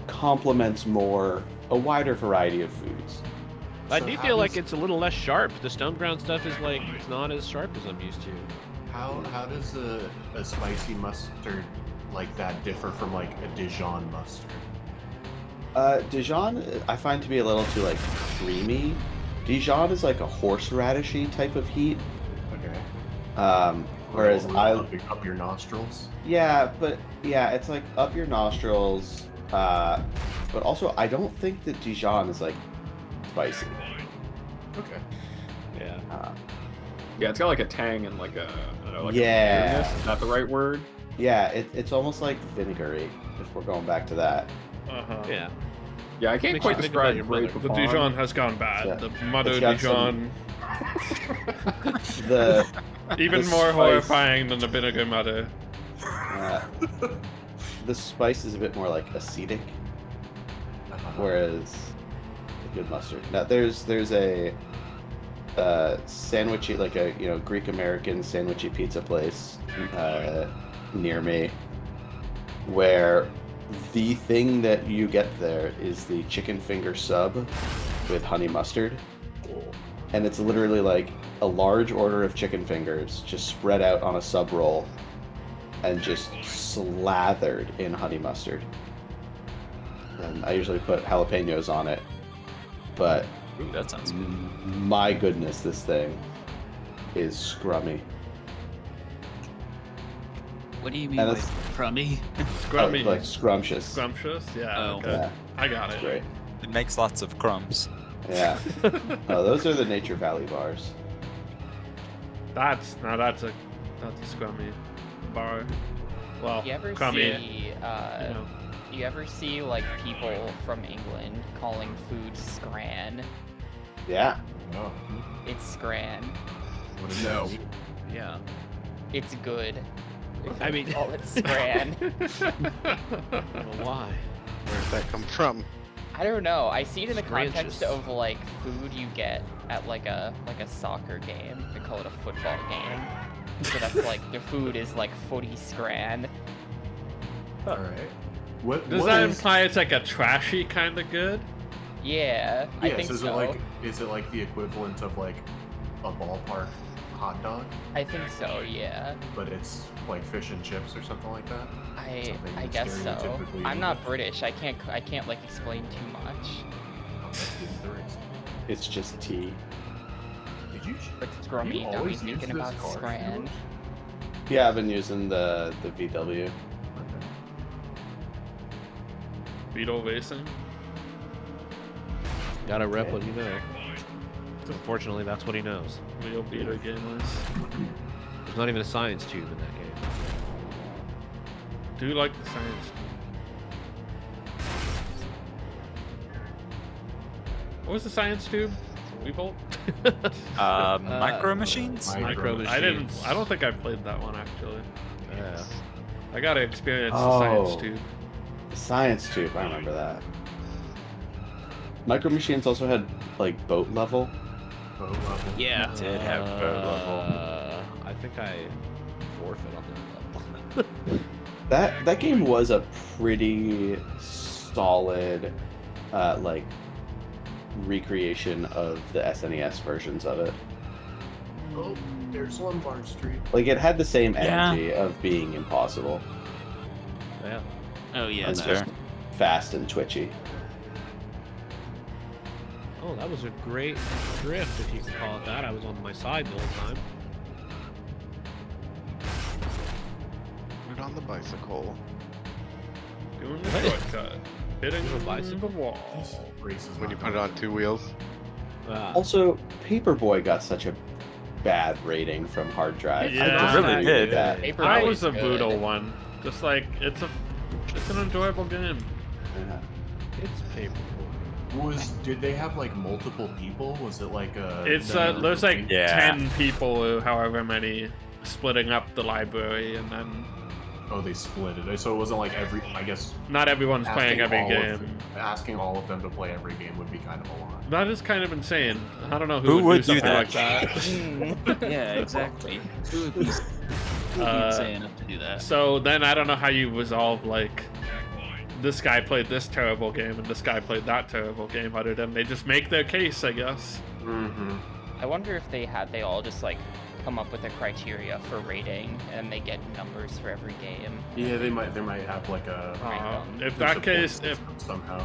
complements more a wider variety of foods. I So do how feel like does- it's a little less sharp. The stone ground stuff is like, it's not as sharp as I'm used to. How does a spicy mustard like that differ from like a Dijon mustard? Dijon, I find to be a little too, like, creamy. Dijon is like a horseradishy type of heat. Okay. Whereas up your nostrils. yeah, it's like up your nostrils. But also, I don't think that Dijon is like spicy. Okay. Yeah. Yeah, it's got like a tang and like a, I don't know, like Yeah. a bitterness. Is that the right word? Yeah, it's almost like vinegary, if we're going back to that. Uh-huh. Yeah. Yeah, I can't Makes quite you think about describe your Grey mother. The Poupon. Dijon has gone bad. Yeah. The Mother It's got Dijon, The even the more spice- horrifying than the vinegar Mother. the spice is a bit more like acetic, whereas the good mustard. Now there's a sandwichy, like a Greek American sandwichy pizza place near me, where the thing that you get there is the chicken finger sub with honey mustard, and it's literally like a large order of chicken fingers just spread out on a sub roll and just slathered in honey mustard. And I usually put jalapenos on it, but Ooh, that sounds good. my goodness, this thing is scrummy. What do you mean And by it's- crummy? Scrummy. Like scrumptious. Scrumptious? Yeah. Oh. Okay. Yeah, I got it's it. great. It makes lots of crumbs. Yeah. Oh, those are the Nature Valley bars. That's a scrummy bar. Well, You ever crummy. see, you know. you ever see like people from England calling food scran? Yeah. Oh. It's scran. What is No. that? Yeah. It's good. I mean, Call it scran. well, why? Where'd that come from? I don't know. I see it in the context Scrantious. of like food you get at like a soccer game. They call it a football game. So that's like the food is like footy scran. All right. What Does what that is- imply it's like a trashy kind of good? Yeah, I Yes, think is so. it like the equivalent of like a ballpark hot dog, I think so. Yeah. but it's like fish and chips or something like that? Something I you guess so. stereotypically I'm eat. not British. I can't like explain too much. Oh, that's the worst. It's just tea. Did you? But you scrummy got me always use thinking this about card, scran. George? Yeah, I've been using the VW. Okay. Beetle racing? Gotta rep what you know. Unfortunately, that's what he knows. Real beetle gamers. There's not even a science tube in that game. Do you like the science? What was the science tube? Revolt? Micro machines? Micro I didn't. machines. I don't think I played that one actually. Yeah. I gotta experience the science Oh. tube. The science tube, I remember that. Micro Machines also had like boat level. Boat level. Yeah. Did have boat I think I forfeit on that level. That game was a pretty solid like recreation of the SNES versions of it. Oh, there's Lombard Street. Like it had the same Yeah. energy of being impossible. Yeah. Oh yeah, and That's just fair. fast and twitchy. Oh, that was a great drift, if you can call it that. I was on my side the whole time. Put it on the bicycle. Doing the shortcut. Hitting Little bicycle. the wall. Races When you not put it on two wheels. Also, Paperboy got such a bad rating from Hard Drive. Yeah. I It just really agree did. with that. Paper I Boy was is a good. Voodoo one. Just like it's an enjoyable game. Yeah. It's Paperboy. Did they have like multiple people? Was it like a? It's no, there's like Yeah. 10 people, however many, splitting up the library, and then Oh, they split it. So it wasn't like every. I guess Not everyone's playing every game. Asking all of them to play every game would be kind of a lot. That is kind of insane. I don't know Who who would do do something that? like that. Yeah, exactly. Who would be insane enough to do that? So then I don't know how you resolve like this guy played this terrible game and this guy played that terrible game. Other than they just make their case, I guess. Mm-hmm. I wonder if they all just like come up with a criteria for rating and they get numbers for every game. Yeah, they might have like a. If that case, if somehow.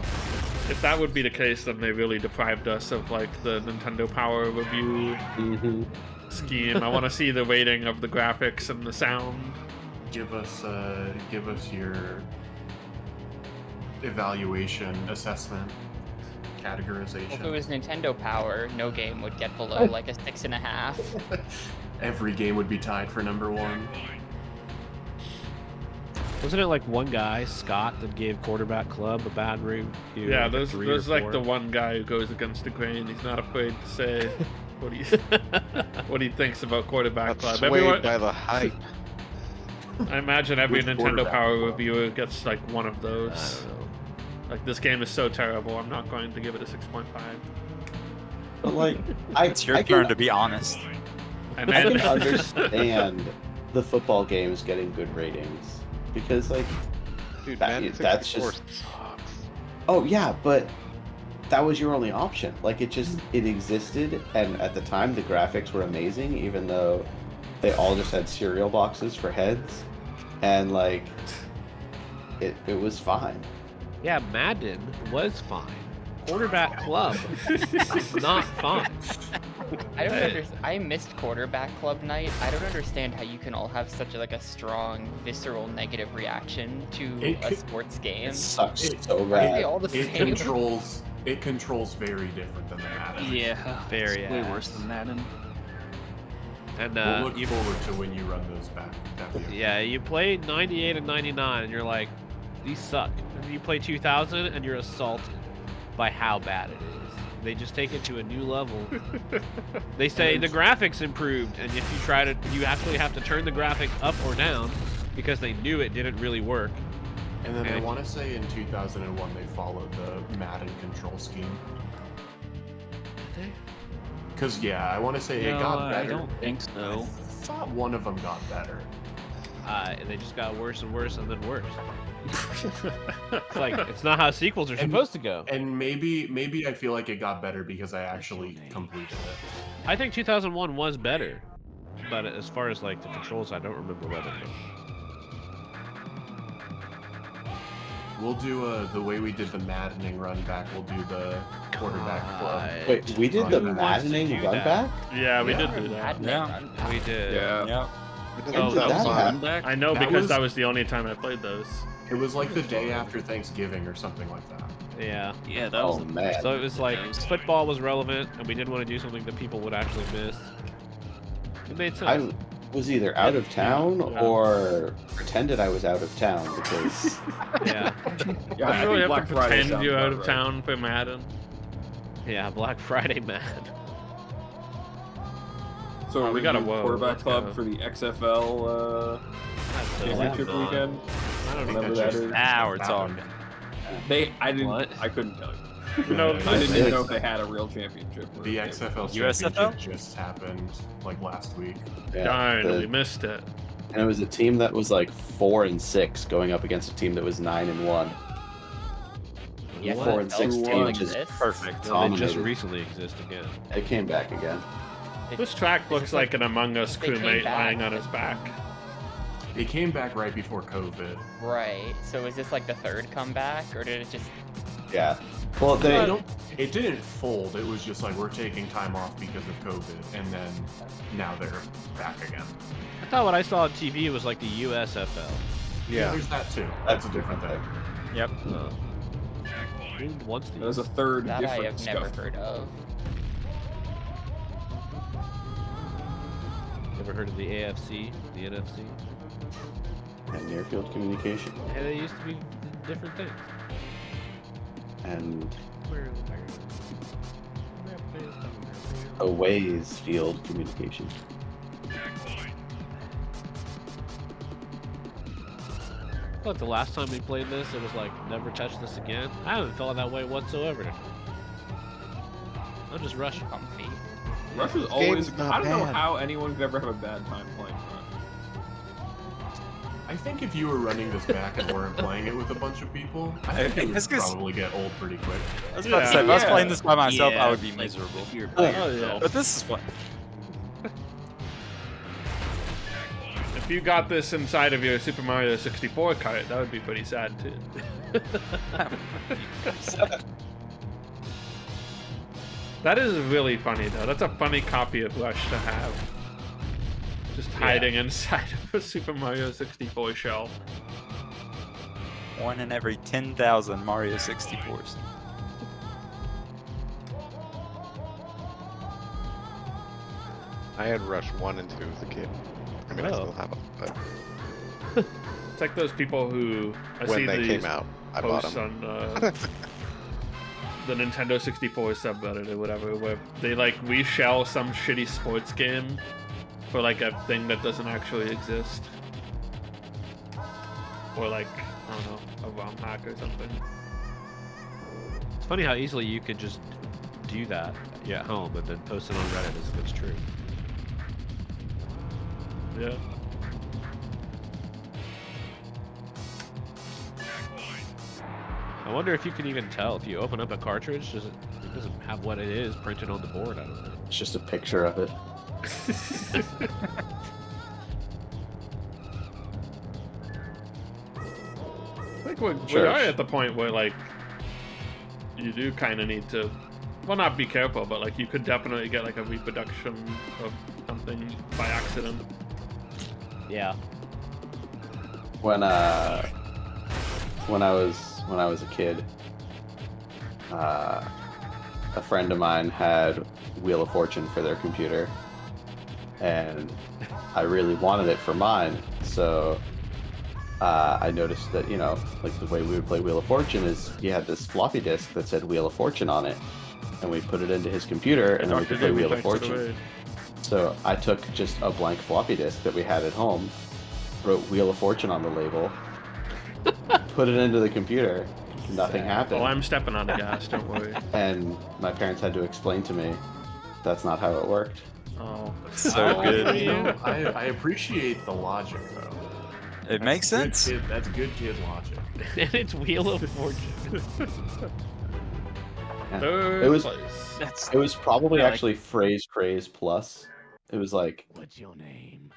If that would be the case, then they really deprived us of like the Nintendo Power review scheme. I want to see the rating of the graphics and the sound. Give us your evaluation, assessment, categorization. Well, if it was Nintendo Power, no game would get below like a 6.5. Every game would be tied for number 1. Wasn't it like one guy, Scott, that gave Quarterback Club a bad review? Yeah, like there's like the one guy who goes against the grain. He's not afraid to say what he thinks about Quarterback Club. Swayed by the hype. I imagine every Which Nintendo Quarterback Power Club? reviewer gets like one of I those. don't know. Like, this game is so terrible, I'm not going to give it a 6.5. But like, It's your turn to be honest. And I then can understand the football games getting good ratings because like Dude, That- Madden that's 64 just- sucks. oh yeah, but that was your only option. Like it existed, and at the time the graphics were amazing, even though they all just had cereal boxes for heads, and like it was fine. Yeah, Madden was fine. Quarterback Club, not fine. I don't understand. I missed Quarterback Club night. I don't understand how you can all have such a strong, visceral, negative reaction to a sports game. It sucks so Are they bad. all the It same? controls very different than the Madden. Yeah, Very it's way ass. worse than Madden. And We'll look you, forward to when you run those back. yeah, you play 98 and 99, and you're like, these suck. And you play 2000, and you're assaulted by how bad it is. They just take it to a new level. They say the graphics improved, and if you try to, you actually have to turn the graphic up or down because they knew it didn't really work. And then I And- want to say in 2001 they followed the Madden control scheme. Because yeah, I want to say it No, got I better. don't think so. I thought one of them got better. And they just got worse and worse and then worse. It's like, it's not how sequels are supposed to go. And maybe I feel like it got better because I actually completed it. I think 2001 was better, but as far as like the controls, I don't remember whether. We'll do the way we did the maddening run back. We'll do the quarterback club. Wait, we did the Who wants to maddening do run that? back? Yeah, we Yeah. did do that. Yeah. We did. Yeah. Yeah. It When doesn't did sound that fun. happen? I know That because was- that was the only time I played those. It was like the day after Thanksgiving or something like that. Yeah. Yeah, that was Oh man. So it was like football was relevant, and we didn't want to do something that people would actually miss. It made sense. I was either out of town Yeah. or pretended I was out of town because Yeah. Yeah, I really think have Black to Friday pretend sounds you're out about of right. town for Madden. Yeah. Black Friday mad. So Oh, we we got a got a whoa, quarterback let's club go. for the XFL championship not. weekend. I don't Whenever know. that just- is. Now we're that talking. one. I didn't. What? I couldn't tell you. No, I didn't even Yes. know if they had a real championship. or The if they- XFL USFL? championship just happened like last week. yeah, Darn, the- we missed it. and it was a team that was like 4-6 going up against a team that was 9-1. Yeah, Four what? and six Still teams just exists? Perfect. No, they just dominated. recently exist again. It came back again. This track looks like an Among Us They came crewmate back. lying on his back. It came back right before COVID. Right. So is this like the third comeback, or did it just? Yeah. Well, I they don't. It didn't fold. It was just like we're taking time off because of COVID, and then now they're back again. I thought what I saw on TV was like the USFL. Yeah. There's that too. That's a different thing. Yep. Who wants to There's use a third That I different have never stuff. heard of. Ever heard of the AFC, the NFC? and near field communication Yeah, they used to be different things. and aways field communication. Look, the last time we played this, it was like, never touch this again. I haven't felt that way whatsoever. I'm just rushing. Comfy. Rush is This always. game's not I don't know bad. how anyone could ever have a bad time playing Rush. I think if you were running this back and weren't playing it with a bunch of people, I think it would That's 'cause- probably get old pretty quick. I was about to say, if I was Yeah. playing this by myself, Yeah, I would be like, miserable. if you're by Oh, yeah. yourself. But this is fun. If you got this inside of your Super Mario 64 cart, that would be pretty sad too. That is really funny though. That's a funny copy of Rush to have. Just hiding inside of a Super Mario 64 shell. One in every 10,000 Mario 64s. I had Rush 1 and 2 as a kid. I mean, I Oh. still have them, but It's like those people who I when see they these came out, I bought posts them. on the Nintendo 64 subreddit or whatever, where they like reshell some shitty sports game for like a thing that doesn't actually exist, or like I don't know, a ROM hack or something. It's funny how easily you could just do that at home and then post it on Reddit as if it's true. Yeah. I wonder if you can even tell if you open up a cartridge, it doesn't have what it is printed on the board. I don't know. It's just a picture of it. I think we Sure. are at the point where like you do kind of need to, well, not be careful, but like you could definitely get like a reproduction of something by accident. Yeah. When I was a kid, a friend of mine had Wheel of Fortune for their computer, and I really wanted it for mine. So I noticed that, you know, like the way we would play Wheel of Fortune is he had this floppy disk that said Wheel of Fortune on it, and we put it into his computer, and then we could play Wheel of Fortune. So I took just a blank floppy disk that we had at home, wrote Wheel of Fortune on the label, put it into the computer. Nothing happened. Oh, I'm stepping on the gas, don't worry. And my parents had to explain to me that's not how it worked. Oh, So good. You know, I appreciate the logic though. It makes sense. That's good kid logic. And it's Wheel of Fortune. Yeah. third It was That's it was probably Yeah, like- actually Phrase Craze Plus. It was like What's your name?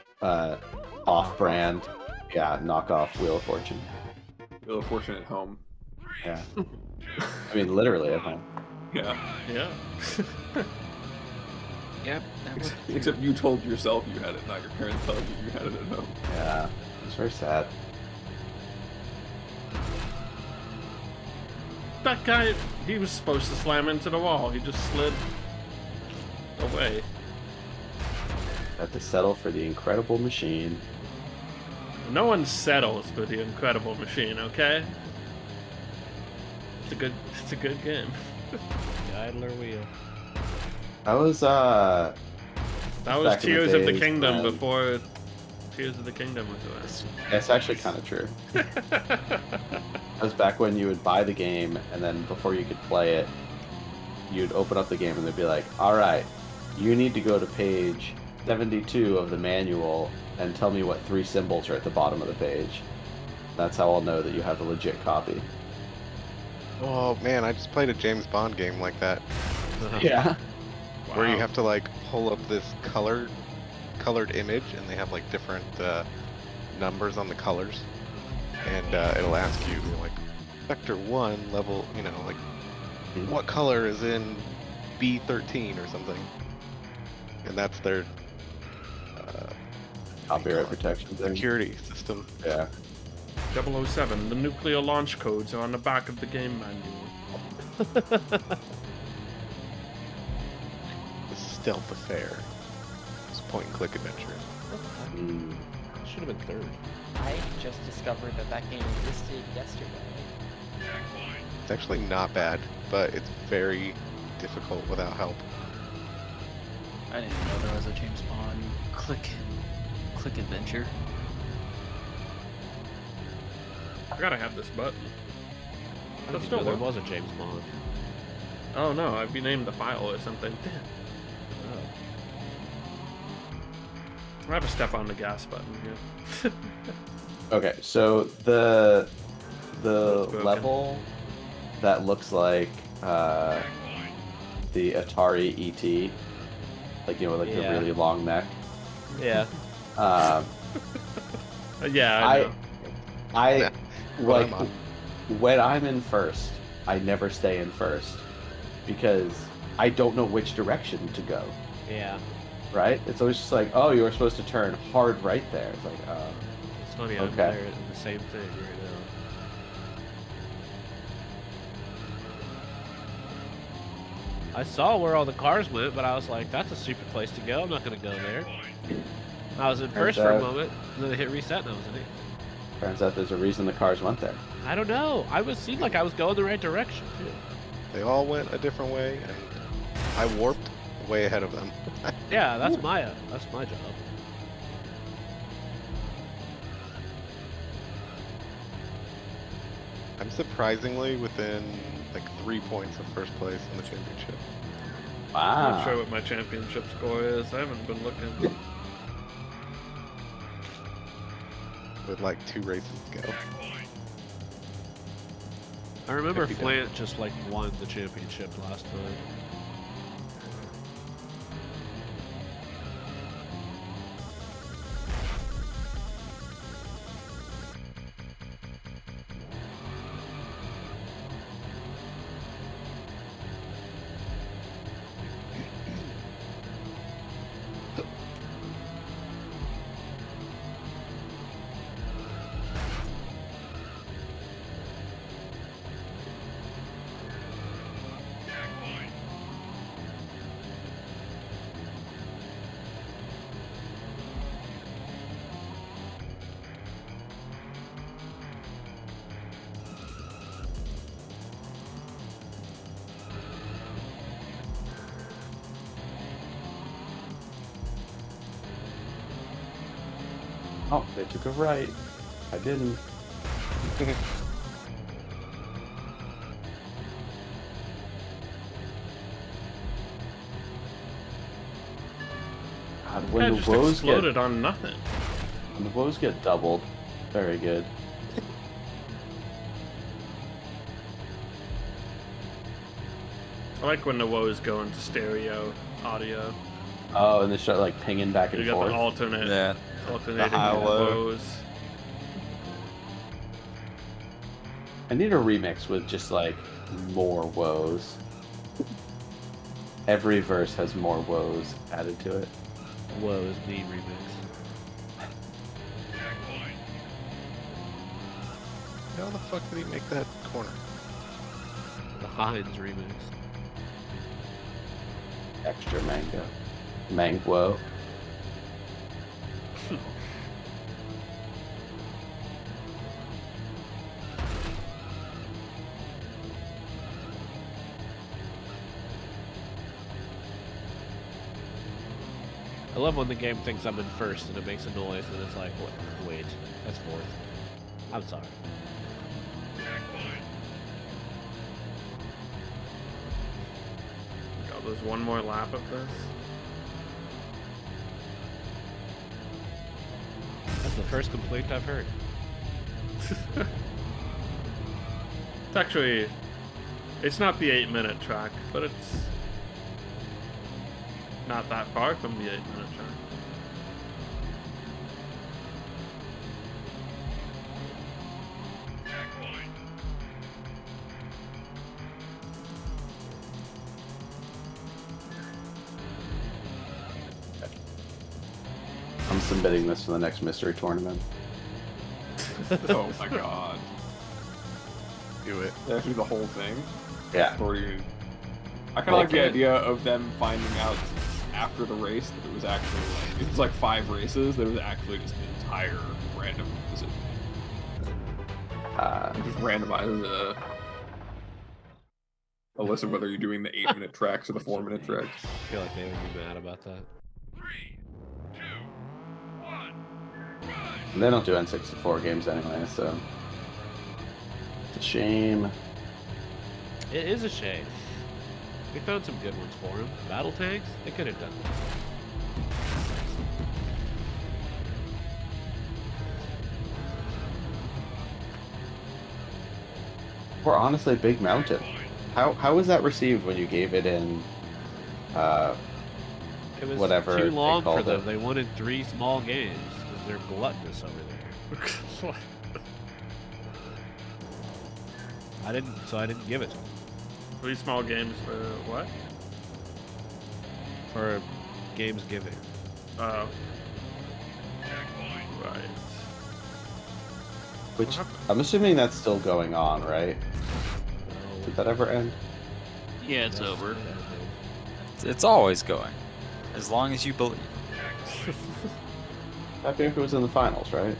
off-brand, yeah, knockoff Wheel of Fortune. Wheel of Fortune at home. Yeah, I mean literally at home. Yeah. yeah. Yep. That was, Except you told yourself you had it, not your parents telling you had it at home. Yeah, it's very sad. That guy, he was supposed to slam into the wall. He just slid away. Had to settle for the Incredible Machine. No one settles for the Incredible Machine, okay? It's a good game. The Idler Wheel. That was That was Back in the Tears of the days Kingdom when- before Tears of the Kingdom was it's actually kind of true. around. That was back when you would buy the game, and then before you could play it, you'd open up the game and they'd be like, all right, you need to go to page 72 of the manual and tell me what 3 symbols are at the bottom of the page. That's how I'll know that you have a legit copy. Oh man, I just played a James Bond game like that, Yeah. where you Wow. have to like pull up this colored image, and they have like different numbers on the colors, and it'll ask you like Sector 1 level, you know, like what color is in B13 or something, and that's their Copyright protection thing. security system. Yeah. 007, the nuclear launch codes are on the back of the game manual. The Stealth Affair. It's a point-and-click adventure. Mm. Should have been third. I just discovered that game existed yesterday. It's actually not bad, but it's very difficult without help. I didn't know there was a James Bond click adventure. I gotta have this button. I That's didn't still know there work. was a James Bond. Oh no, I've renamed the file or something. Damn. Oh. I have a step on the gas button here. Okay, so the broken. level that looks like the Atari ET, like the Yeah. really long neck. Yeah. Yeah, I know. I Yeah, like I'm on. when I'm in first, I never stay in first because I don't know which direction to go. Yeah. Right? It's always just like, oh, you were supposed to turn hard right there. It's like, It's funny, I'm Okay. there in the same thing right now. I saw where all the cars went, but I was like, that's a stupid place to go. I'm not going to go there. I was in first for a moment, and then I hit reset, and I was in eighth. turns out there's a reason the cars went there. I don't know. Seemed like I was going the right direction, too. They all went a different way, and I warped way ahead of them. Yeah, that's my job. I'm surprisingly within like 3 points of first place in the championship. I'm Wow. not sure what my championship score is. I haven't been looking. With like 2 races to go. I remember If you don't. Flant just like won the championship last time. Oh, they took a right. I didn't. God, I when the just woes exploded get on nothing. when the woes get doubled, very good. I like when the woes go into stereo audio. Oh, and they start like pinging back and You got forth. the alternate, Yeah. alternating high-low. woes. I need a remix with just like more woes. Every verse has more woes added to it. Woes me remix. How the fuck did he make that corner? The Heinz remix. Extra mango. Mango. I love when the game thinks I'm in first and it makes a noise and it's like, what? Wait, that's fourth. I'm sorry. God, there's one more lap of this. That's the first complaint I've heard. It's actually, it's not the 8-minute track, but it's not that far from the 8-minute track. I'm submitting this for the next mystery tournament. Oh my god. Do it. They have to do the whole thing? Yeah. Or you... I kind of like the idea of them finding out after the race that it was actually like... It was like 5 races, that it was actually just an entire random decision. Just randomizes a list of whether you're doing the 8-minute tracks or the 4-minute tracks. I feel like they would be mad about that. They don't do N64 games anyway, so shame. It is a shame. We found some good ones for him. Battle tanks, they could have done that. Or honestly, Big Mountain. How was that received when you gave it in? It was Whatever too they long for called them. it. They wanted 3 small games because they're gluttonous over there. I didn't give it to them. 3 small games for what? For games giving. Oh. Right. Which I'm assuming that's still going on, right? Did that ever end? Yeah, it's over. It's always going, as long as you believe. That Bianca was in the finals, right?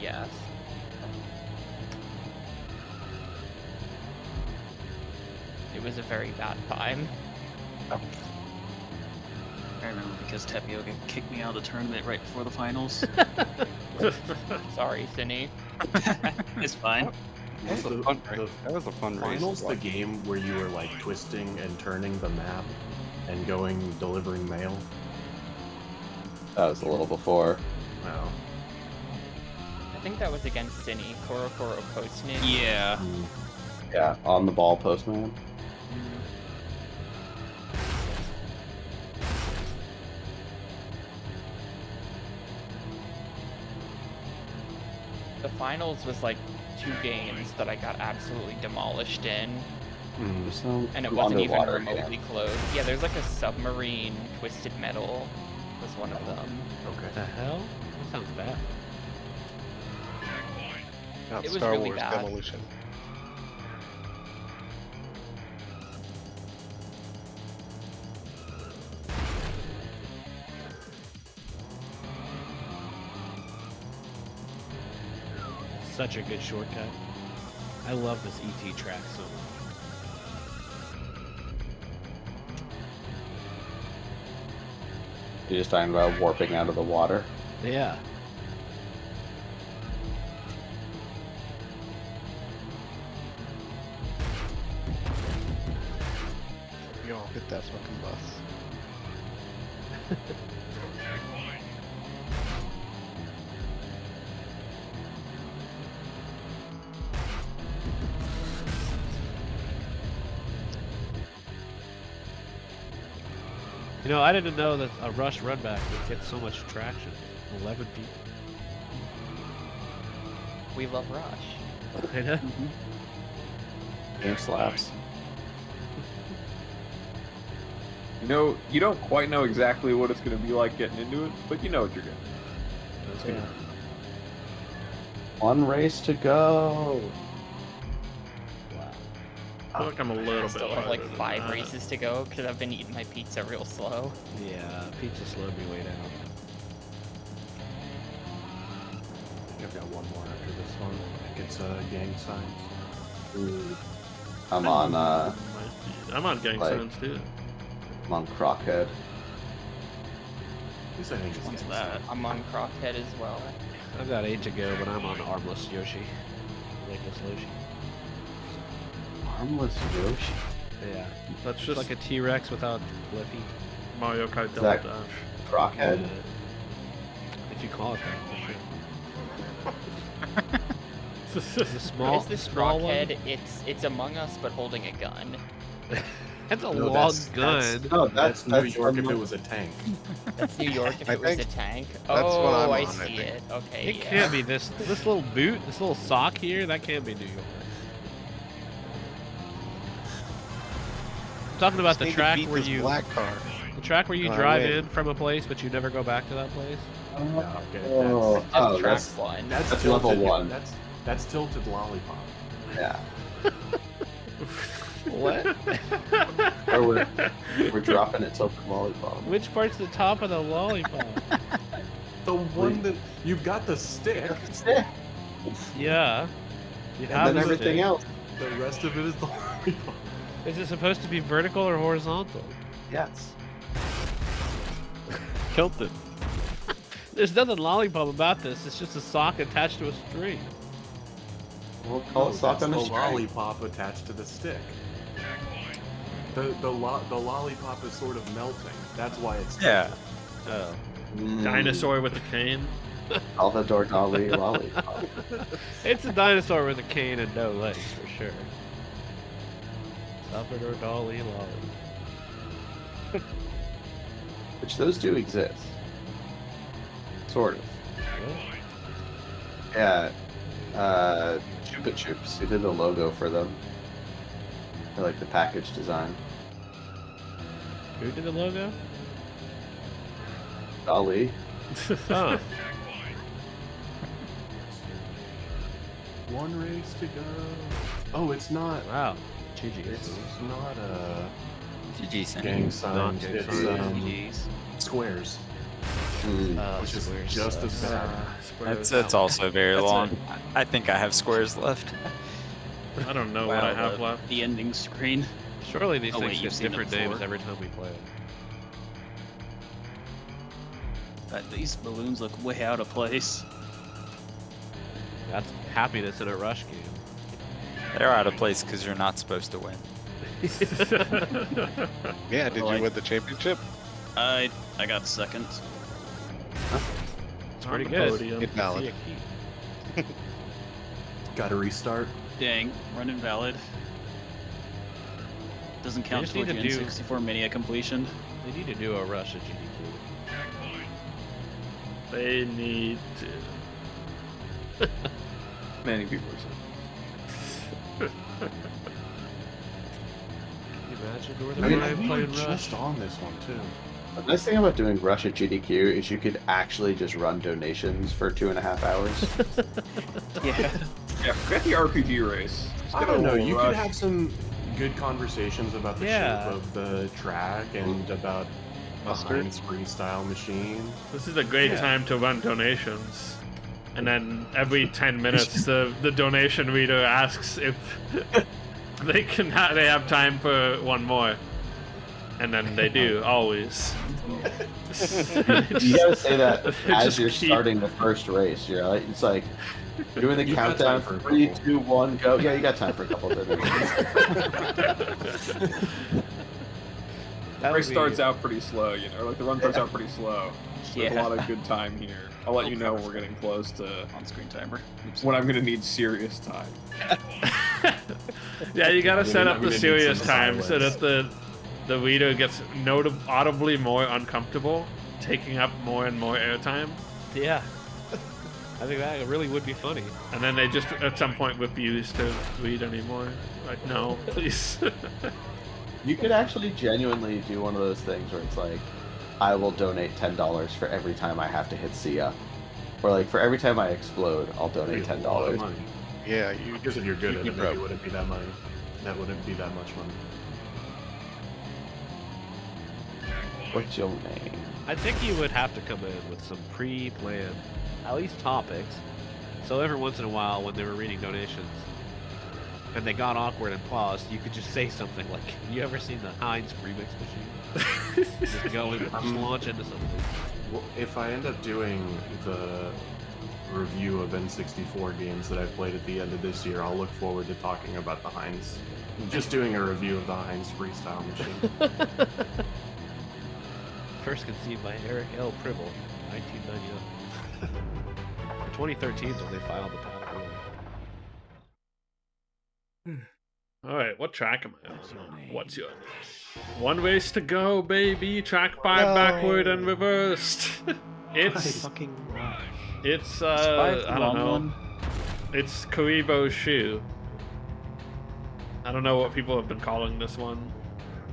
Yes. It was a very bad time. I remember because Tapioca kicked me out of the tournament right before the finals. Sorry, Cinny. It's fine. That was a fun race. Finals, the game where you were like twisting and turning the map and delivering mail. That was a little before. Wow. I think that was against Cinny. Koro Postman. Yeah. Yeah, on the ball postman. The finals was like 2 games that I got absolutely demolished in. And it wasn't even remotely close. Yeah, there's like a submarine twisted metal was one of them. Okay. What the hell? That sounds bad. Not It was Star really Wars bad. Demolition. Such a good shortcut. I love this ET track so much. You're just talking about warping out of the water. Yeah. We all hit that fucking bus. You know, I didn't know that a Rush Runback would get so much traction. 11 people. We love Rush. I know. Game slaps. You know, you don't quite know exactly what it's going to be like getting into it, but you know what you're doing. That's Yeah. One race to go. I feel like I'm a little I bit still have like farther than 5 that. races to go because I've been eating my pizza real slow. Yeah, pizza slowed me way down. I think I've got one more after this one. I think it's gang signs. I'm on I'm on gang like- signs too. I'm on Crockhead. At least I think it's What's gang that? signs. I'm on Crockhead as well. I've got 8 to go, but I'm on Armless Yoshi. Legless Yoshi. Armless Yoshi. Yeah. That's It's just like a T-Rex without left feet. Mario Kart Double that- Dash. Crockhead. If you call it that, for sure. The What small, is this small one? Crockhead? It's Among Us but holding a gun. That's a No, long gun. No, That's New that's York if Armless- it was a tank. That's New York if I it was a think tank. that's Oh, what I'm I on, I see think. it. Okay, It yeah. can't be this little boot, this little sock here. That can't be New York. I'm talking about Just the need to track beat where this you, black car. the track where you Oh, I drive win. in from a place, but you never go back to that place. Yeah, okay. Oh, That's oh, track that's 1. That's That's tilted, level 1. That's tilted lollipop. yeah. What? Or we're dropping it tilted lollipop. Which part's the top of the lollipop? The one that you've got the stick. Yeah. You And have then the everything stick. else. The rest of it is the lollipop. Is it supposed to be vertical or horizontal? Yes. Tilted. There's nothing lollipop about this. It's just a sock attached to a string. We'll call it sock that's on the a string. lollipop attached to the stick. The lollipop is sort of melting. That's why it's Yeah. Oh. Dinosaur with a cane. Salvador Dali lollipop. It's a dinosaur with a cane and no legs, for sure. Salvador Dali lolly. Which those do exist. Sort of. Yeah. Chupa Chups. Who did the logo for them? Or like the package design. Who did the logo? Dali. Oh. One race to go. Oh, it's not. Wow. GG. It's not GG Sam. gang signs. gang It's GG's. squares, Oh, which is squares. just as bad. That's also very That's long. I think I have squares left. I don't know what I have the, left. The ending screen. Surely these Oh, wait, things you've get seen it different names before. every time we play it. These balloons look way out of place. That's happiness in a rush game. They're out of place because you're not supposed to win. Yeah, did you Like- win the championship? I got second. It's pretty On the good. podium. Invalid. See a key. Got to restart. Dang, run invalid. Doesn't count just need towards to your do- N64Mania completion. They need to do a rush at GDQ. They need to. Many people are saying. Can you imagine Northern I mean, Ryan we were playing rush? just on this one too. The nice thing about doing Rush at GDQ is you could actually just run donations for 2.5 hours. Yeah. Yeah, forget the RPG race. Just I get a don't know. little You rush. could have some good conversations about the Yeah. shape of the track and about Mustard. Heinz freestyle machine. This is a great Yeah. time to run donations. And then every 10 minutes, the donation reader asks if they have time for one more. And then they do, always. You gotta say that as Just you're keep- starting the first race. You're like, it's like doing the You've got countdown. time for a 3, couple. 2, 1, go. Yeah, you got time for a couple of donations. That race would be- starts out pretty slow, you know, like the run starts out pretty slow. There's a Yeah. lot of good time here. I'll let you know when we're getting close to On-screen timer. Oops. when I'm gonna need serious time. Yeah, you gotta I'm set gonna- up I'm the gonna need serious some time so silence. that the reader gets audibly more uncomfortable, taking up more and more airtime. Yeah. I think that really would be funny. And then they just at some point refuse to read anymore. Like, no, please. You could actually genuinely do one of those things where it's like, I will donate $10 for every time I have to hit C up. Or like, for every time I explode, I'll donate That'd be a lot of $10. money. Yeah, you Because if you're good at you it, maybe broke. it wouldn't be that money. That wouldn't be that much money. What's your name? I think you would have to come in with some pre-planned, at least topics. So every once in a while, when they were reading donations, and they got awkward and paused, you could just say something like, "You ever seen the Heinz remix machine?" Just go and just launch into something. Well, if I end up doing the review of N64 games that I played at the end of this year, I'll look forward to talking about the Heinz. Just doing a review of the Heinz freestyle machine. First conceived by Eric L. Pribble, 1999. 2013 is when they filed the patent. Really. All right, what track am I on? What's your name? One race to go, baby. Track 5 No. backward and reversed. it's fucking rush. it's Five I don't long know. one. It's Karibo's shoe. I don't know what people have been calling this one.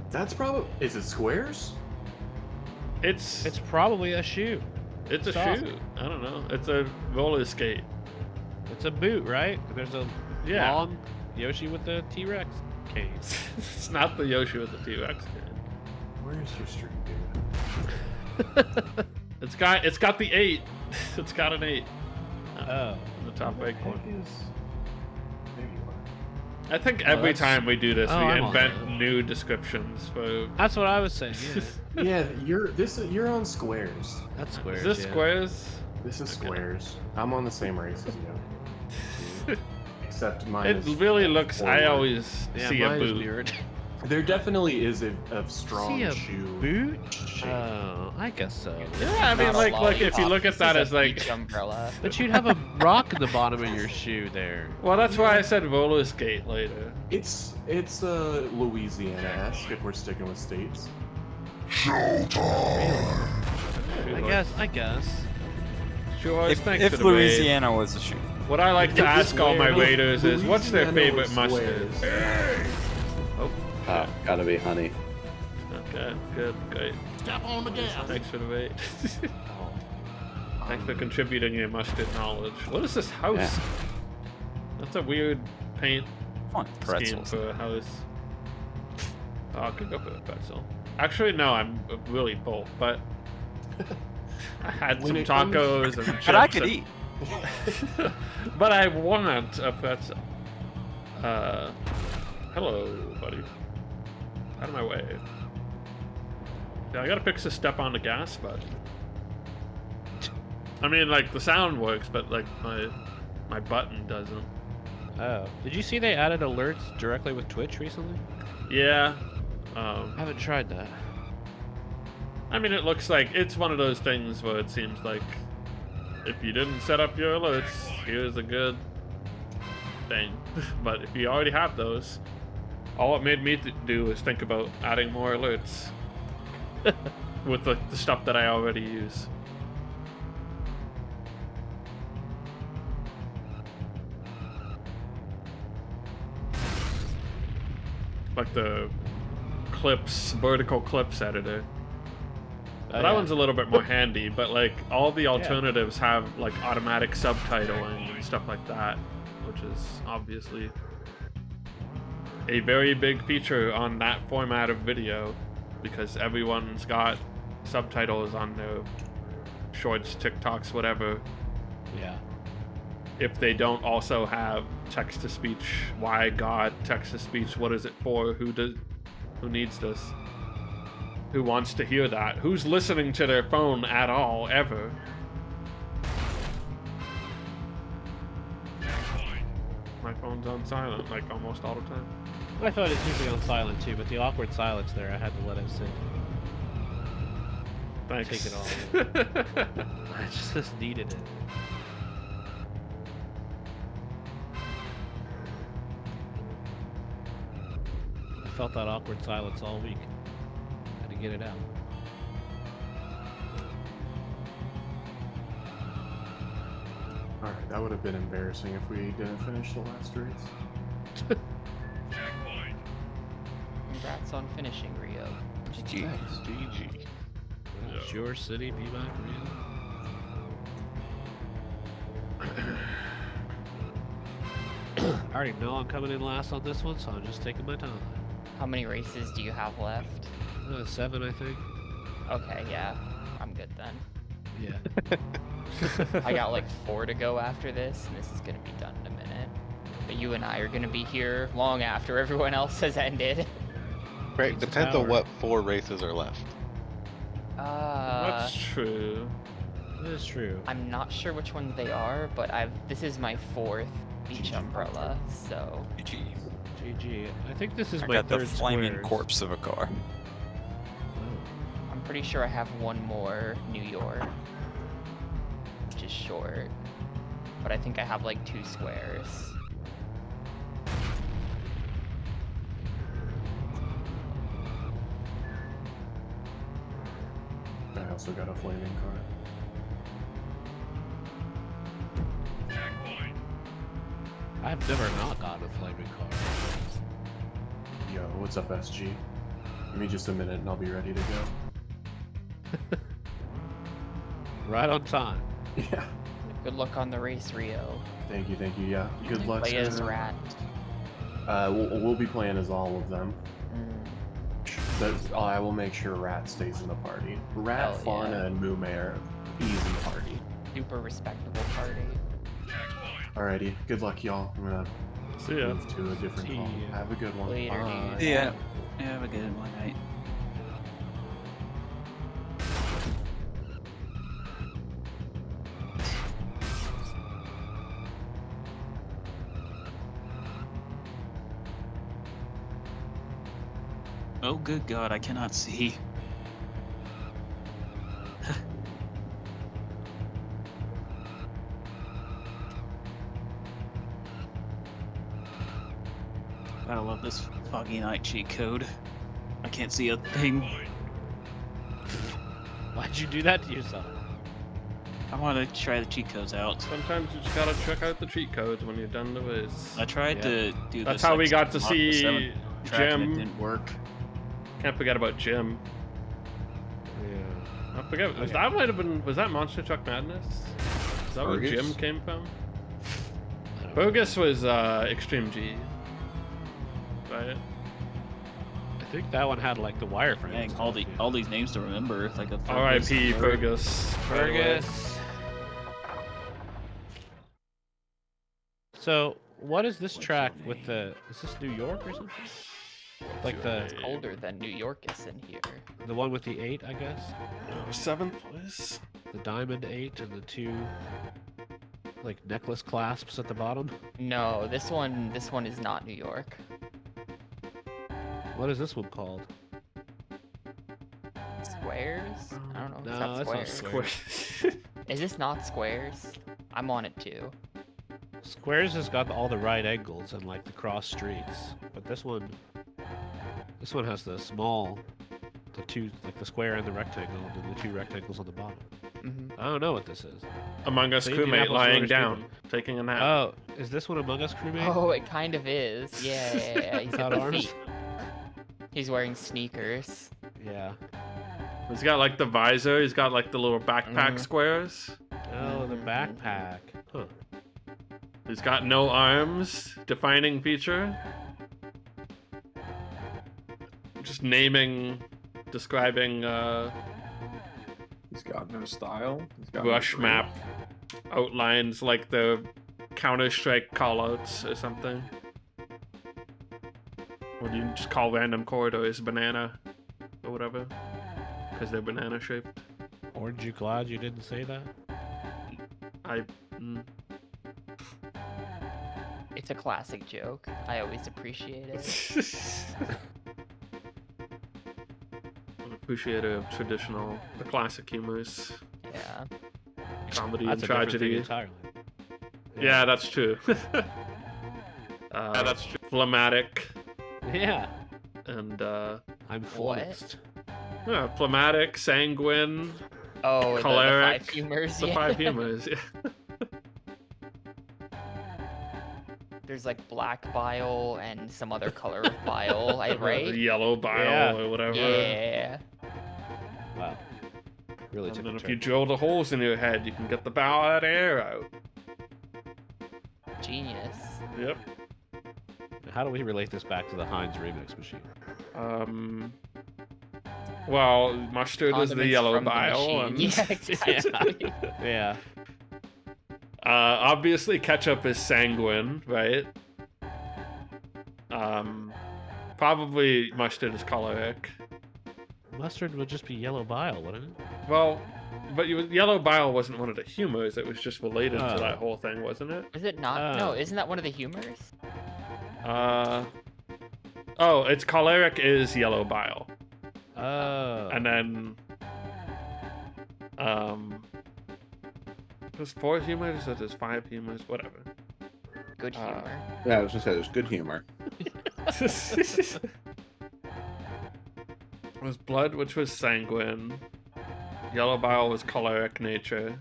That's probably. Is it squares? It's It's probably a shoe. it's a soft. shoe. I don't know. It's a roller skate. It's a boot, right? There's a Yeah. long Yoshi with the T-Rex cane. It's not the Yoshi with the T-Rex. Where's your stream, dude? It's got the 8. It's got an 8. Oh. In the top right corner. There you are. I think every that's- time we do this, Oh, we I'm on invent that. new descriptions for. That's what I was saying. Yeah. Yeah, you're on squares. That's squares. Is this yeah. squares? This is squares. I'm on the same race as you. except mine It is really looks. I forward. always Yeah, see a mine is boot. mirrored. There definitely is a strong See a shoe. boot? shape. Oh, I guess so. Yeah, I mean, Not a like if you lollipop, look at this that is as a like. beach umbrella. But you'd have a rock at the bottom of your shoe there. Well, that's why I said roller skate later. It's Louisiana-esque if we're sticking with states. I guess. Sure. Thanks If for the raid. Louisiana was a shoe. What I like to ask all my raiders is, what's their Louisiana favorite was mustard? Blair's. Oh, Gotta be honey. okay, good, great. Step on the gas. Thanks for the raid. Thanks for contributing your mustard knowledge. What is this house? Yeah. That's a weird paint Come on, scheme pretzels. for a house. Oh, I could go for a pretzel. Actually, no, I'm really full, but I had When some it comes- tacos and chips. But I could and- eat. But I want a pretzel. Hello, buddy. Out of my way. Yeah, I gotta fix the step on the gas, but I mean, like the sound works, but like my button doesn't. Oh. Did you see they added alerts directly with Twitch recently? Yeah. I haven't tried that. I mean, it looks like it's one of those things where it seems like if you didn't set up your alerts, here's a good thing. But if you already have those, all it made me do is think about adding more alerts with the stuff that I already use. Like the clips, vertical clips editor. That yeah. one's a little bit more handy, but like all the alternatives have like automatic subtitling and stuff like that, which is obviously a very big feature on that format of video because everyone's got subtitles on their shorts, TikToks, whatever. Yeah. If they don't also have text to speech, why God text to speech? What is it for? Who needs this? Who wants to hear that? Who's listening to their phone at all, ever? My phone's on silent, like almost all the time. I thought it's usually on silent too, but the awkward silence there, I had to let it sit. Thanks. Take it all. I just needed it. I felt that awkward silence all week. Had to get it out. Alright, that would have been embarrassing if we didn't finish the last race. Congrats on finishing, Rio. GG. It's your city, be back real. I already know I'm coming in last on this one, so I'm just taking my time. How many races do you have left? 7, I think. Okay, yeah. I'm good then. Yeah. I got like 4 to go after this, and this is gonna be done in a minute. But you and I are gonna be here long after everyone else has ended. Right, It's a depends on tower. what 4 races are left. That's true. That is true. I'm not sure which ones they are, but this is my 4th beach umbrella, so GG. GG. I think this is I my got the third flaming squares. corpse of a car. I'm pretty sure I have one more New York, which is short. But I think I have like 2 squares. I also got a flaming car. I've never not gotten a flaming car. Yo, what's up, SG? Give me just a minute and I'll be ready to go. Right on time. Yeah. Good luck on the race, Rio. Thank you, yeah. Good luck. Play as Rat. We'll be playing as all of them. Mm. But I will make sure Rat stays in the party. Rat, Hell Fauna, yeah. and Moomer, easy party. Super respectable party. Alrighty, good luck, y'all. I'm gonna See ya. move to a different See call. ya. Have a good one. Later, Bye. dude. Yeah. Have a good one, night. Oh, good God, I cannot see. I love this foggy night cheat code. I can't see a thing. Why'd you do that to yourself? I want to try the cheat codes out. Sometimes you just gotta check out the cheat codes when you're done the viz. I tried to do That's this. how like, we got to Mark the see Seventh track and it Jim. didn't work. Can't forget about Jim. Yeah. I forget. That might have been. Was that Monster Truck Madness? Is that where Fergus? Jim came from? Fergus was Extreme G. Right? I think that one had like the wireframe. Dang, stuff, all these names to remember. Like a R.I.P. Fergus. Fergus. So, what is this track with the? Is this New York or something? Like It's colder than New York is in here. the one with the 8, I guess. 7th place. The diamond 8 and the 2 like necklace clasps at the bottom. No, this one is not New York. What is this one called? Squares? I don't know. No, Is that's that not squares? Squares. Is this not squares? I'm on it too. Squares has got all the right angles and like the cross streets, but this one has the small, the two, like the square and the rectangle, and then the 2 rectangles on the bottom. Mm-hmm. I don't know what this is. Among Us The crewmate Indianapolis lying Motor down, Speedway. taking a nap. Oh, is this one Among Us crewmate? Oh, it kind of is. Yeah. He's got Without the arms? feet. He's wearing sneakers. Yeah. He's got like the visor. He's got like the little backpack Mhm. squares. Oh, the backpack. Huh. He's got no arms. Defining feature. Just naming, describing He's got no style. He's got no brush brain. map outlines like the Counter-Strike callouts or something. Or do you just call random corridors banana or whatever? Because they're banana shaped. Aren't you glad you didn't say that? It's a classic joke. I always appreciate it. An appreciator of the classic humors, Yeah. comedy That's and a different thing tragedy. entirely. Yeah, that's true. that's true. Phlegmatic Yeah. and I'm What? flummoxed. yeah, phlegmatic, sanguine, Oh, choleric. the 5 humors. The yeah. 5 humors. Yeah. There's like black bile and some other color of bile, right? Yellow bile Yeah. or whatever. Yeah. Wow. Really And took then a if turn. you drill the holes in your head, you can get the bile air out. Genius. Yep. How do we relate this back to the Heinz remix machine? Well, mustard is the Condiments yellow from the bile. machine. And, Yeah, exactly. Yeah. obviously, ketchup is sanguine, right? Probably mustard is choleric. Mustard would just be yellow bile, wouldn't it? Well, but yellow bile wasn't one of the humors. It was just related to Oh. that whole thing, wasn't it? Is it not? Oh. No, isn't that one of the humors? Oh, it's choleric is yellow bile. Oh. And then, there's 4 humors or there's 5 humors, whatever. Good humor. Yeah, I was gonna say there's good humor. It was blood, which was sanguine. Yellow bile was choleric nature.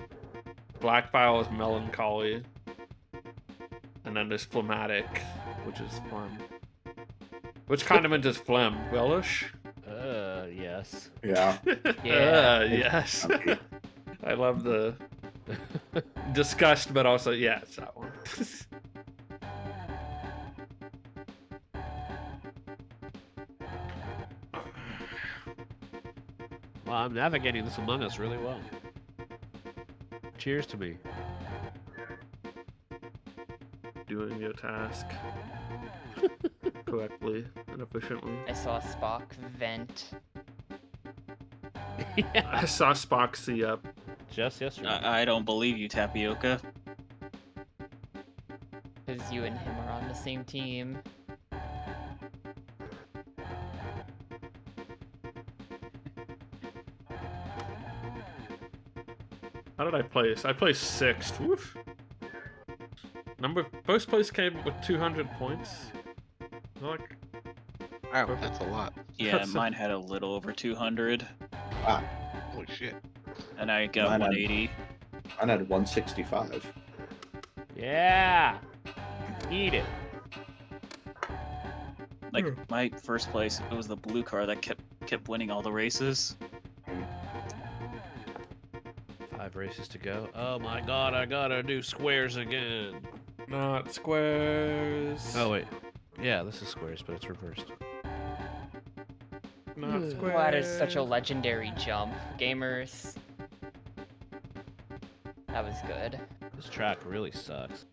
Black bile was melancholy. And then there's phlegmatic, which is phlegm. Which condiment is phlegm? Relish? Yes. Yeah. Yeah. Yes. I love the disgust, but also, yeah, it's that one. Well, I'm navigating this Among Us really well. Cheers to me. Doing your task correctly and efficiently. I saw Spock vent. I saw Spock see up. Just yesterday. I don't believe you, Tapioca. Because you and him are on the same team. How did I place? I placed sixth. Woof. First place came with 200 points. Like, Wow, that's a lot. Yeah, mine had a little over 200, Wow. Holy shit. and I got Mine had- 180. Mine had 165. Yeah. Eat it. Like my first place, it was the blue car that kept winning all the races. 5 races to go. Oh my god, I gotta do squares again. not squares. Oh wait. Yeah, this is squares, but it's reversed. Not squares. Well, that is such a legendary jump. Gamers. That was good. This track really sucks.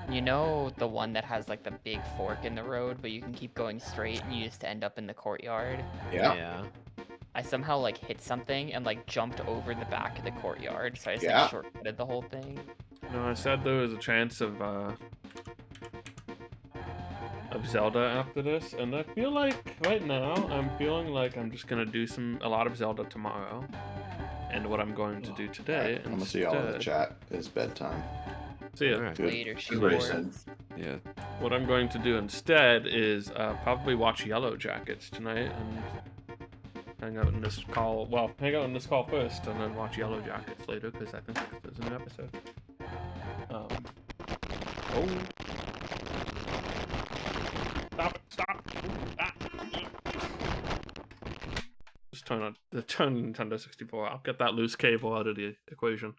You know the one that has like the big fork in the road, but you can keep going straight and you just end up in the courtyard? Yeah. I somehow like hit something and like jumped over the back of the courtyard, so I just Yeah. like shortcutted the whole thing. No, I said there was a chance of Zelda after this, and I feel like right now I'm feeling like I'm just gonna do a lot of Zelda tomorrow, and what I'm going to do today. I'm gonna see y'all in the chat. It's bedtime. See ya. Alright. Good. Later, Good race, shoeboards. Yeah. What I'm going to do instead is probably watch Yellow Jackets tonight and hang out in this call. Well, hang out in this call first, and then watch Yellow Jackets later because I think there's a new episode. Oh. Stop! Stop! Ah. Just turn Nintendo 64. I'll get that loose cable out of the equation.